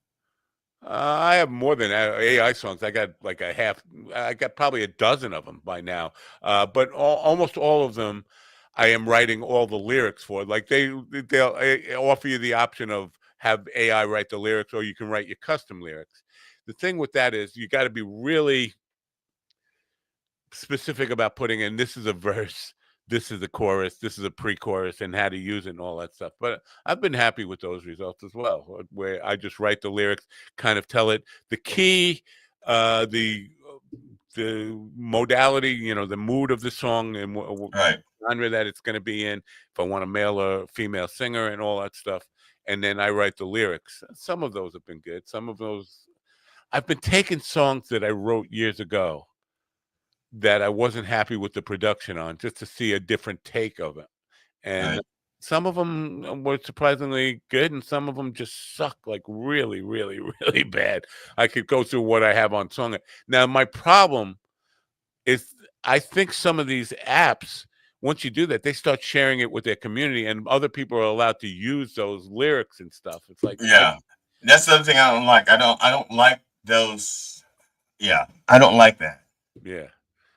I have more than AI songs. I got like I got probably a dozen of them by now. But almost all of them, I am writing all the lyrics for. Like they'll offer you the option of have AI write the lyrics, or you can write your custom lyrics. The thing with that is you got to be really specific about putting in, this is a verse, this is a chorus, this is a pre-chorus, and how to use it and all that stuff. But I've been happy with those results as well, where I just write the lyrics, kind of tell it the key, the modality, the mood of the song, and right. genre that it's going to be in, if I want a male or female singer and all that stuff. And then I write the lyrics. Some of those have been good. Some of those, I've been taking songs that I wrote years ago that I wasn't happy with the production on, just to see a different take of it. And some of them were surprisingly good, and some of them just suck, like really, really, really bad. I could go through what I have on song. Now, my problem is I think some of these apps, once you do that, they start sharing it with their community, and other people are allowed to use those lyrics and stuff. It's like, that's the other thing I don't like. I don't like those. Yeah, I don't like that. Yeah.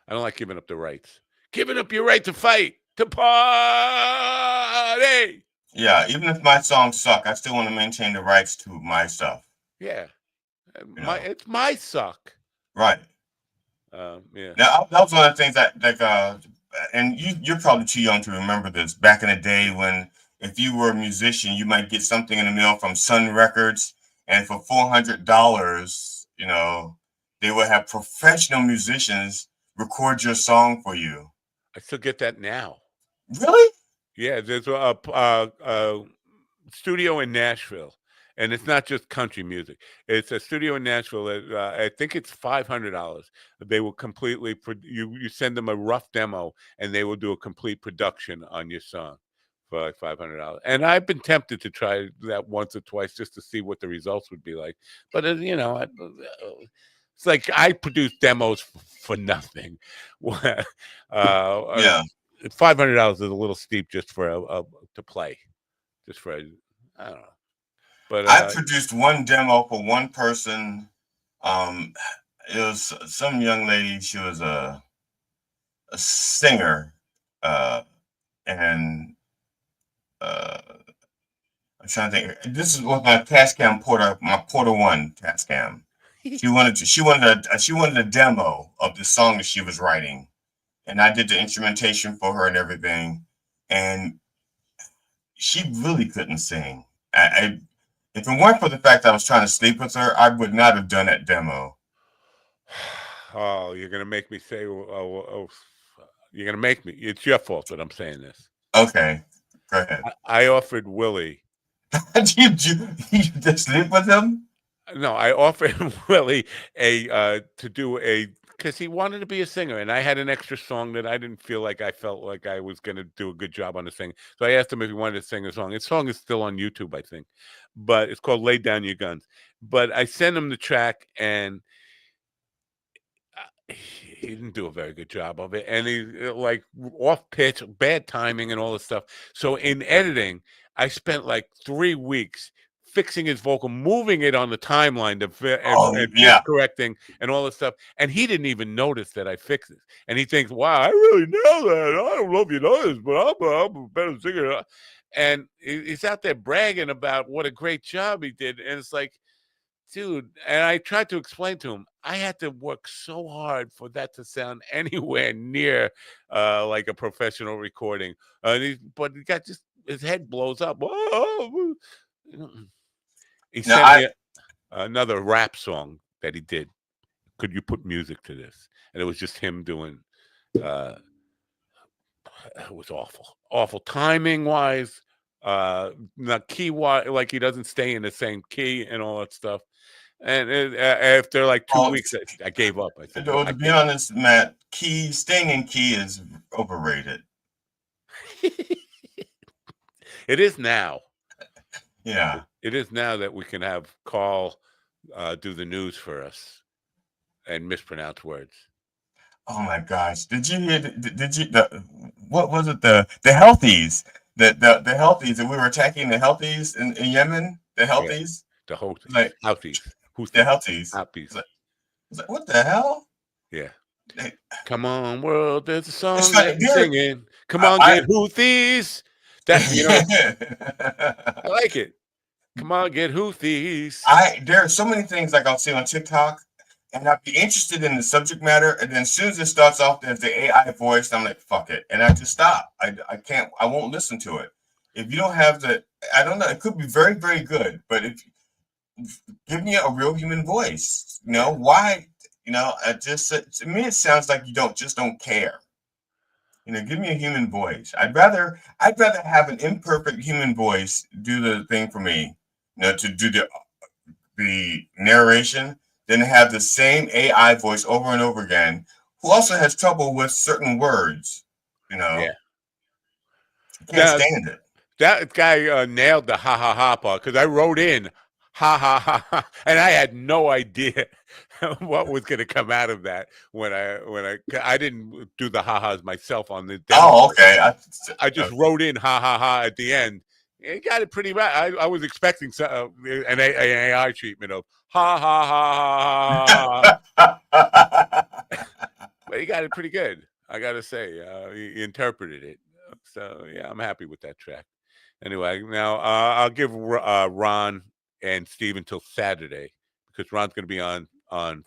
I don't like giving up the rights. Giving up your right to fight, to party. Yeah, even if my songs suck, I still want to maintain the rights to my stuff. Yeah. It's my suck. Right. Yeah. Now, that was one of the things that, and you're probably too young to remember this. Back in the day when if you were a musician, you might get something in the mail from Sun Records, and for $400, they would have professional musicians record your song for you. I still get that now. Really? Yeah, there's a studio in Nashville, and it's not just country music. It's a studio in Nashville that I think it's $500. They will completely you send them a rough demo, and they will do a complete production on your song for like $500. And I've been tempted to try that once or twice just to see what the results would be like. But it's like I produce demos for nothing. $500 is a little steep just for to play, just for I don't know. But I produced one demo for one person. It was some young lady. She was a singer, and I'm trying to think. This is what my Tascam Porter, my Porter One Tascam. She wanted a demo of the song that she was writing, and I did the instrumentation for her and everything. And she really couldn't sing. If it weren't for the fact that I was trying to sleep with her, I would not have done that demo. Oh, you're gonna make me say, you're gonna make me. It's your fault that I'm saying this. Okay, go ahead. I offered Willie. you just sleep with him? No, I offered Willie to do because he wanted to be a singer, and I had an extra song that I didn't feel like I felt like I was going to do a good job on the singing. So I asked him if he wanted to sing a song. His song is still on YouTube, I think, but it's called "Lay Down Your Guns." But I sent him the track, and he didn't do a very good job of it, and he like off pitch, bad timing, and all this stuff. So in editing, I spent like 3 weeks fixing his vocal, moving it on the timeline and correcting and all this stuff. And he didn't even notice that I fixed it. And he thinks, "Wow, I really know that. I don't know if you know this, but I'm a better singer." And he's out there bragging about what a great job he did, and it's like, dude, and I tried to explain to him, I had to work so hard for that to sound anywhere near like a professional recording. But he got his head blows up. Whoa. He sent me another rap song that he did. Could you put music to this? And it was just him doing, it was awful timing wise, not key wise, like he doesn't stay in the same key and all that stuff. And after like 2 weeks, I gave up. I said, to be honest, Matt, staying in key is overrated. It is now. Yeah. It is now that we can have Carl do the news for us and mispronounce words. Oh my gosh! Did you hear? What was it? The healthies. The healthies, and we were attacking the healthies in Yemen. The healthies. Yeah, the healthies. Who's the healthies? Like, what the hell? Yeah. Come on, world! There's a song that you're singing. Come on, get Houthis. I like it. Come on, get Houthis. There are so many things like I'll see on TikTok, and I'd be interested in the subject matter, and then as soon as it starts off as the AI voice, I'm like, fuck it, and I just stop. I can't. I won't listen to it. If you don't have I don't know. It could be very, very good, but give me a real human voice. You know why? You know, to me, it sounds like you don't care. You know, give me a human voice. I'd rather have an imperfect human voice do the thing for me. You know, to do the narration than have the same AI voice over and over again, who also has trouble with certain words. You know, can't stand it. That guy nailed the ha ha ha part because I wrote in ha ha ha ha, and I had no idea what was going to come out of that when I didn't do the ha ha's myself on the demo. Oh, okay. I just wrote in ha ha ha at the end. It got it pretty right. I was expecting an AI treatment of ha ha ha ha, but he got it pretty good. I got to say, he interpreted it. So yeah, I'm happy with that track. Anyway, now I'll give Ron and Steve until Saturday because Ron's going to be on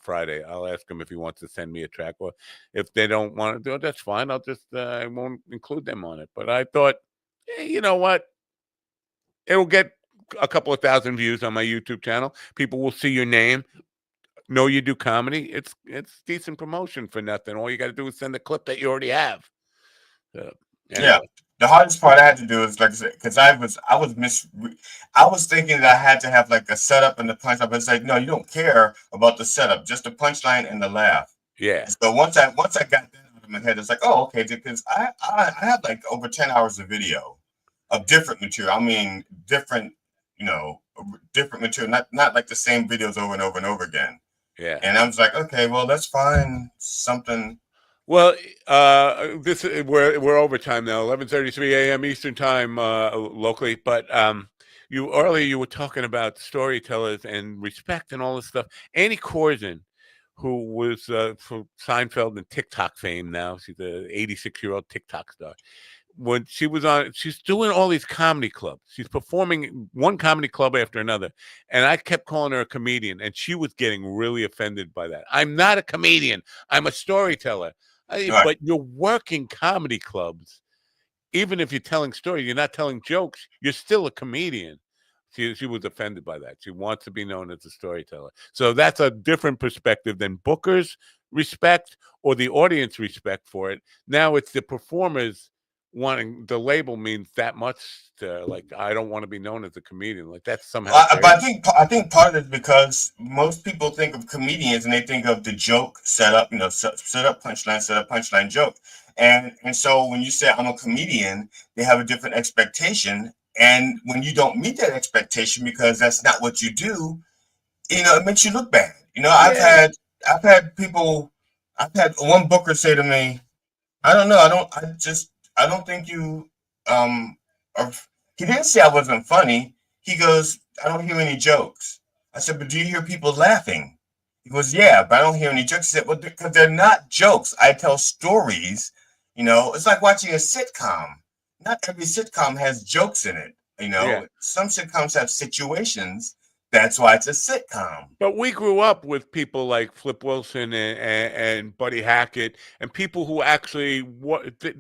Friday. I'll ask him if he wants to send me a track, or if they don't want to do it, that's fine. I'll just I won't include them on it. But I thought, hey, you know what? It'll get a couple of thousand views on my YouTube channel. People will see your name, know you do comedy. It's decent promotion for nothing. All you got to do is send a clip that you already have. Anyway. Yeah. The hardest part I had to do is, like I said, because I was thinking that I had to have like a setup and the punchline, but it's like, no, you don't care about the setup, just the punchline and the laugh. Yeah. So once I got that out of my head, it's like, oh, okay, because I had like over 10 hours of video of different material. I mean, different material, not like the same videos over and over and over again. Yeah. And I was like, okay, well, let's find something. Well, we're overtime now, 11:33 a.m. Eastern time locally. But earlier you were talking about storytellers and respect and all this stuff. Annie Corson who was for Seinfeld and TikTok fame now. She's an 86-year-old TikTok star. When she was on, she's doing all these comedy clubs. She's performing one comedy club after another. And I kept calling her a comedian, and she was getting really offended by that. I'm not a comedian. I'm a storyteller. But you're working comedy clubs. Even if you're telling stories, you're not telling jokes. You're still a comedian. She was offended by that. She wants to be known as a storyteller. So that's a different perspective than bookers respect or the audience respect for it. Now it's the performers wanting the label means that much to, like, I don't want to be known as a comedian. Like, that's somehow. But I think part of it is because most people think of comedians and they think of the joke setup, set up punchline joke. And so when you say I'm a comedian, they have a different expectation. And when you don't meet that expectation because that's not what you do, it makes you look bad. I've had one booker say to me, I don't know, I don't think you he didn't say I wasn't funny. He goes, I don't hear any jokes. I said, but do you hear people laughing? He goes, yeah, but I don't hear any jokes. He said, well, because they're not jokes. I tell stories. It's like watching a sitcom. Not every sitcom has jokes in it. Some sitcoms have situations. That's why it's a sitcom. But we grew up with people like Flip Wilson and Buddy Hackett and people who actually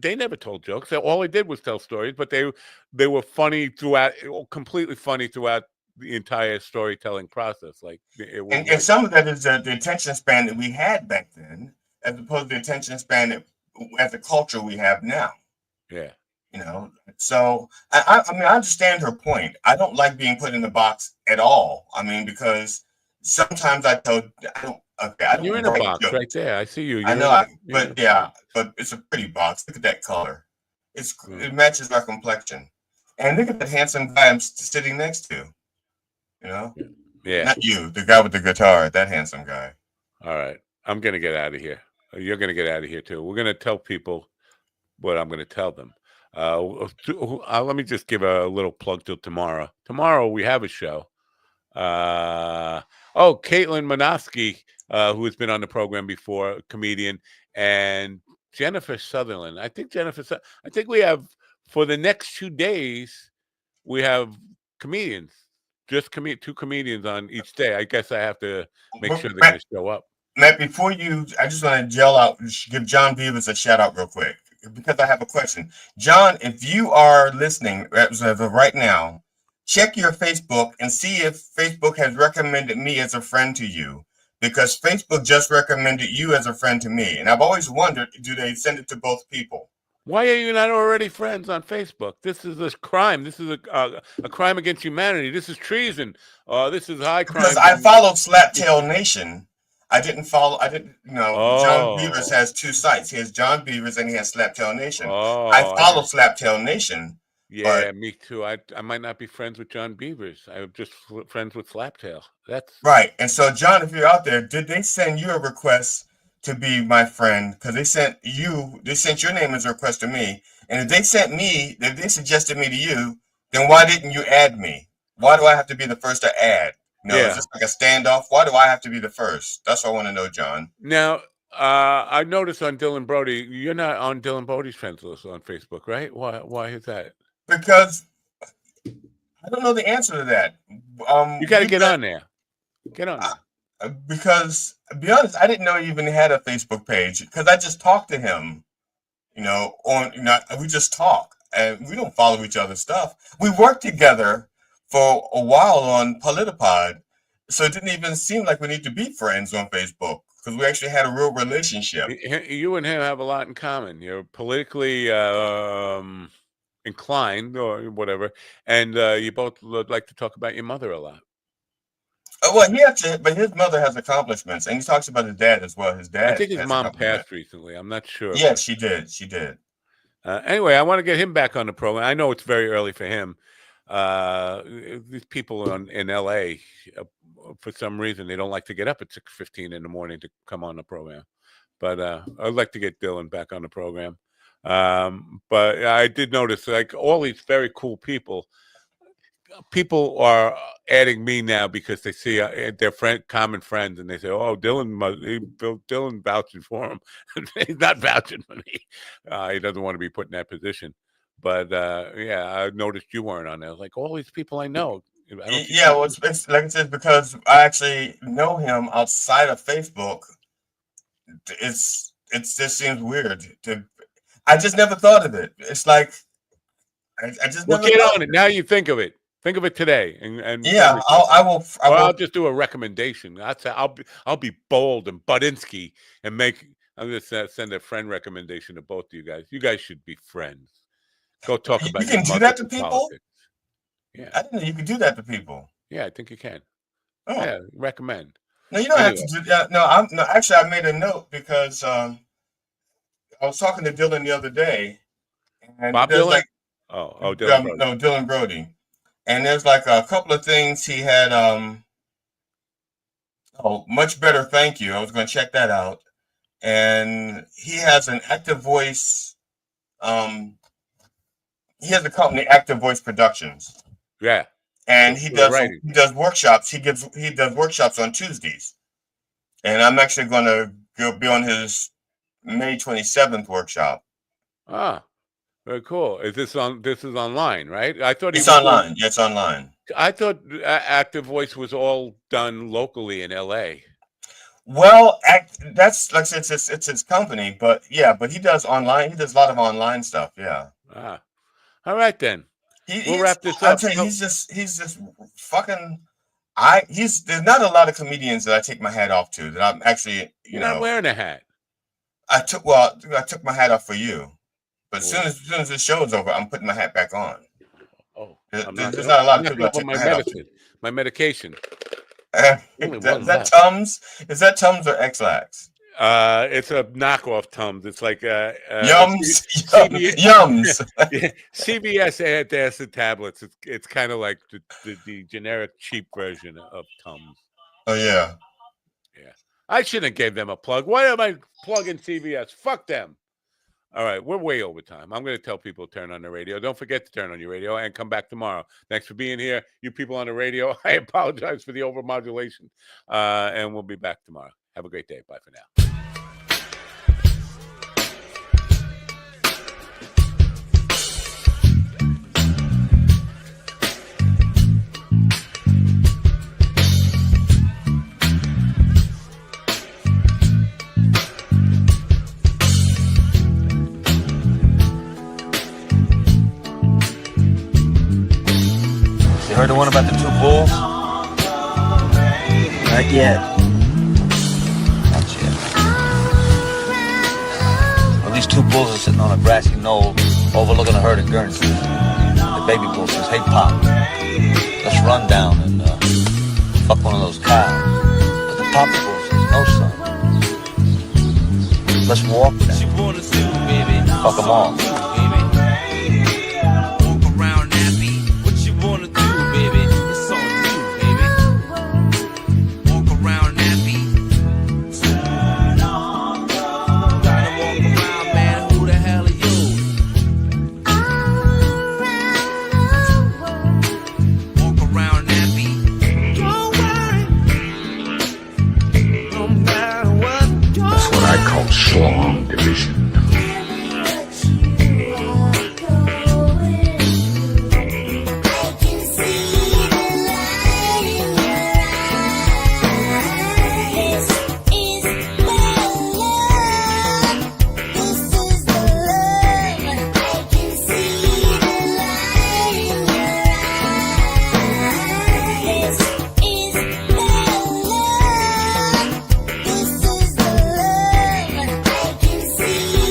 they never told jokes. All they did was tell stories, but they were funny throughout, completely funny throughout the entire storytelling process. Like and some of that is the attention span that we had back then, as opposed to the attention span as the culture we have now. Yeah. So I mean, I understand her point. I don't like being put in the box at all. I mean, because sometimes I don't. You're in a box jokes. Right there. I see you. I know, but it's a pretty box. Look at that color. It matches our complexion. And look at that handsome guy I'm sitting next to. Yeah. Not you, the guy with the guitar. That handsome guy. All right, I'm gonna get out of here. You're gonna get out of here too. We're gonna tell people what I'm gonna tell them. Let me just give a little plug till tomorrow. Tomorrow we have a show. Caitlin Monosky, who has been on the program before, comedian, and Jennifer Sutherland. I think we have, for the next 2 days, we have comedians. Just two comedians on each day. I guess I have to make sure they're going to show up. Matt, before I just want to give John Beavers a shout out real quick, because I have a question. John, if you are listening as of right now, check your Facebook and see if Facebook has recommended me as a friend to you, because Facebook just recommended you as a friend to me. And I've always wondered, do they send it to both people? Why are you not already friends on Facebook? This is a crime. This is a crime against humanity. This is treason. This is high crime. Because I followed Slaptail Nation. John Beavers has 2 sites. He has John Beavers and he has Slaptail Nation. I follow Slaptail Nation. Yeah, me too. I might not be friends with John Beavers. I'm just friends with Slaptail. That's right. And so, John, if you're out there, did they send you a request to be my friend? Because they sent your name as a request to me. And if they suggested me to you, then why didn't you add me? Why do I have to be the first to add? Is this like a standoff? Why do I have to be the first? That's what I want to know, John. Now, I noticed on Dylan Brody, you're not on Dylan Brody's friends list on Facebook, right? Why is that? Because I don't know the answer to that. You got to get on there. Get on there. Because, to be honest, I didn't know he even had a Facebook page, because I just talked to him, we just talk, and we don't follow each other's stuff. We worked together for a while on Politipod, so it didn't even seem like we need to be friends on Facebook, because we actually had a real relationship. You and him have a lot in common. You're politically inclined or whatever, and you both like to talk about your mother a lot. Well, but his mother has accomplishments, and he talks about his dad as well. His dad, I think his mom passed recently. I'm not sure. Yeah, she did. She did. Anyway, I want to get him back on the program. I know it's very early for him. These people in LA, for some reason, they don't like to get up at 6:15 in the morning to come on the program. But I'd like to get Dylan back on the program. But I did notice, like, all these very cool people. people are adding me now because they see their common friends, and they say, "Oh, Dylan vouching for him." He's not vouching for me. He doesn't want to be put in that position. But I noticed you weren't on there. I was like, all these people I know. Well, it's like I said, because I actually know him outside of Facebook. It just seems weird. I just never thought of it. It's like I just never get on it. Now you think of it. Think of it today, and I'll just do a recommendation. I'll be bold and Budinsky and I'm going to send a friend recommendation to both of you guys. You guys should be friends. Go talk about. You can do that to people. Politics. Yeah, I didn't know you could do that to people. Yeah, I think you can. Oh. Yeah, recommend. No, you don't have to do that. No, actually, I made a note because I was talking to Dylan the other day, and Bob Dylan. Dylan Brody. No, Dylan Brody. And there's like a couple of things he had. Much better. Thank you. I was going to check that out. And he has an Active Voice. He has a company, Active Voice Productions. Yeah. And he does workshops. He does workshops on Tuesdays. And I'm actually going to be on his May 27th workshop. Ah. Very cool. This is online, right? I thought it's online. Yeah, it's online. I thought Active Voice was all done locally in LA. Well, that's like I said, it's his company, but he does online. He does a lot of online stuff. Yeah. Ah, all right then. We'll wrap this up. I'll tell you, he's just fucking. There's not a lot of comedians that I take my hat off to. That I'm actually, You're not wearing a hat. I took my hat off for you. But as soon as the show's over, I'm putting my hat back on. Oh, there's not a lot of people that take my medicine. My medication. Is that Tums? Is that Tums or X-Lax? It's a knockoff Tums. It's like Yums. Yums. CVS acid tablets. It's kind of like the generic cheap version of Tums. Oh yeah. Yeah. I shouldn't have gave them a plug. Why am I plugging CVS? Fuck them. All right, we're way over time. I'm going to tell people to turn on the radio. Don't forget to turn on your radio and come back tomorrow. Thanks for being here. You people on the radio, I apologize for the overmodulation. And we'll be back tomorrow. Have a great day. Bye for now. You heard the one about the two bulls? Not yet. Not yet. Well, these two bulls are sitting on a grassy knoll overlooking a herd of Guernseys. The baby bull says, "Hey, Pop, let's run down and fuck one of those cows." But the papa bull says, "No, son. Let's walk down. Fuck them all." Schlong division. See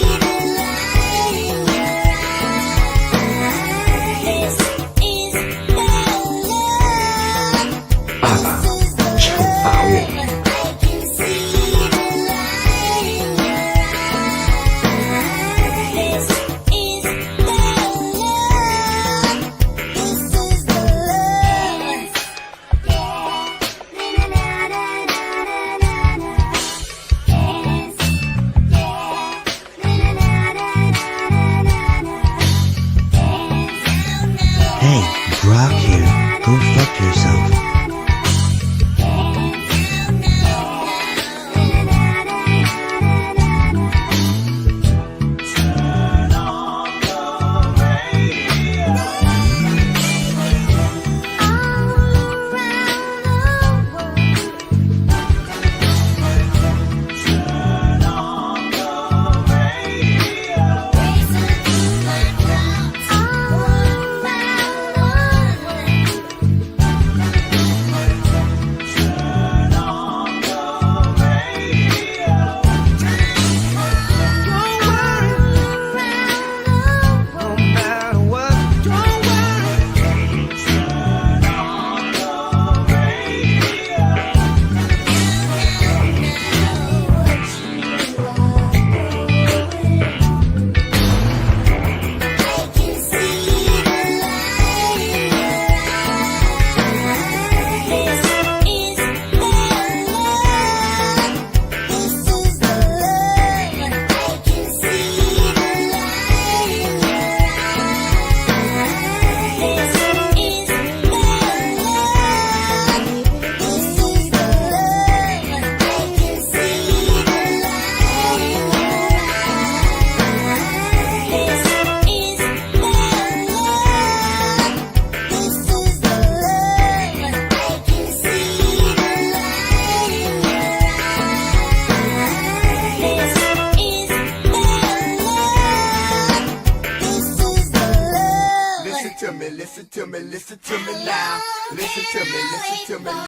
to me, listen to me, listen to me now. Listen to me, listen to me.